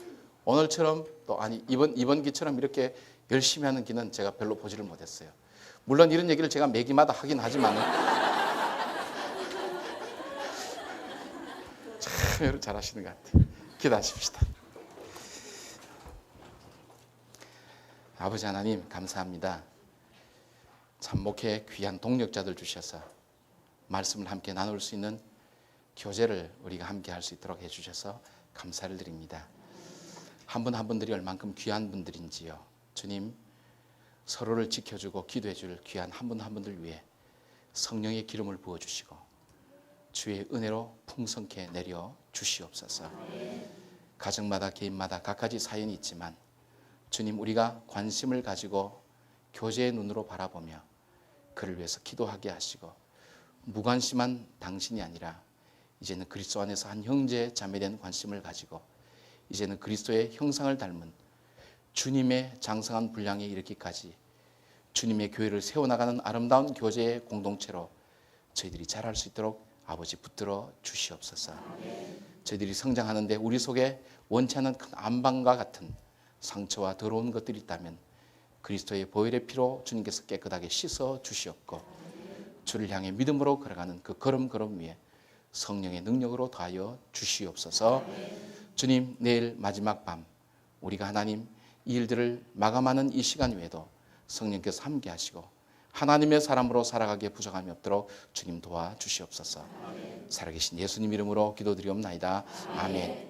오늘처럼 또 아니 이번 기처럼 이렇게 열심히 하는 기는 제가 별로 보지를 못했어요. 물론 이런 얘기를 제가 매기마다 하긴 하지만은 참 여러분 잘하시는 것 같아요. 기도하십시다. 아버지 하나님 감사합니다. 참 목회에 귀한 동력자들 주셔서 말씀을 함께 나눌 수 있는 교제를 우리가 함께 할 수 있도록 해주셔서 감사를 드립니다. 한 분 한 분들이 얼만큼 귀한 분들인지요. 주님 서로를 지켜주고 기도해 줄 귀한 한 분 한 분들 위해 성령의 기름을 부어주시고 주의 은혜로 풍성케 내려 주시옵소서. 가정마다 개인마다 각가지 사연이 있지만 주님 우리가 관심을 가지고 교제의 눈으로 바라보며 그를 위해서 기도하게 하시고 무관심한 당신이 아니라 이제는 그리스도 안에서 한 형제 자매된 관심을 가지고 이제는 그리스도의 형상을 닮은 주님의 장성한 분량에 이르기까지 주님의 교회를 세워나가는 아름다운 교제의 공동체로 저희들이 자랄 수 있도록 아버지 붙들어 주시옵소서. 저희들이 성장하는데 우리 속에 원치 않는 큰 안방과 같은 상처와 더러운 것들이 있다면 그리스도의 보혈의 피로 주님께서 깨끗하게 씻어 주시옵고 주를 향해 믿음으로 걸어가는 그 걸음 위에 성령의 능력으로 더하여 주시옵소서. 주님 내일 마지막 밤 우리가 하나님 이 일들을 마감하는 이 시간 외에도 성령께서 함께 하시고 하나님의 사람으로 살아가기에 부족함이 없도록 주님 도와주시옵소서. 살아계신 예수님 이름으로 기도드리옵나이다. 아멘.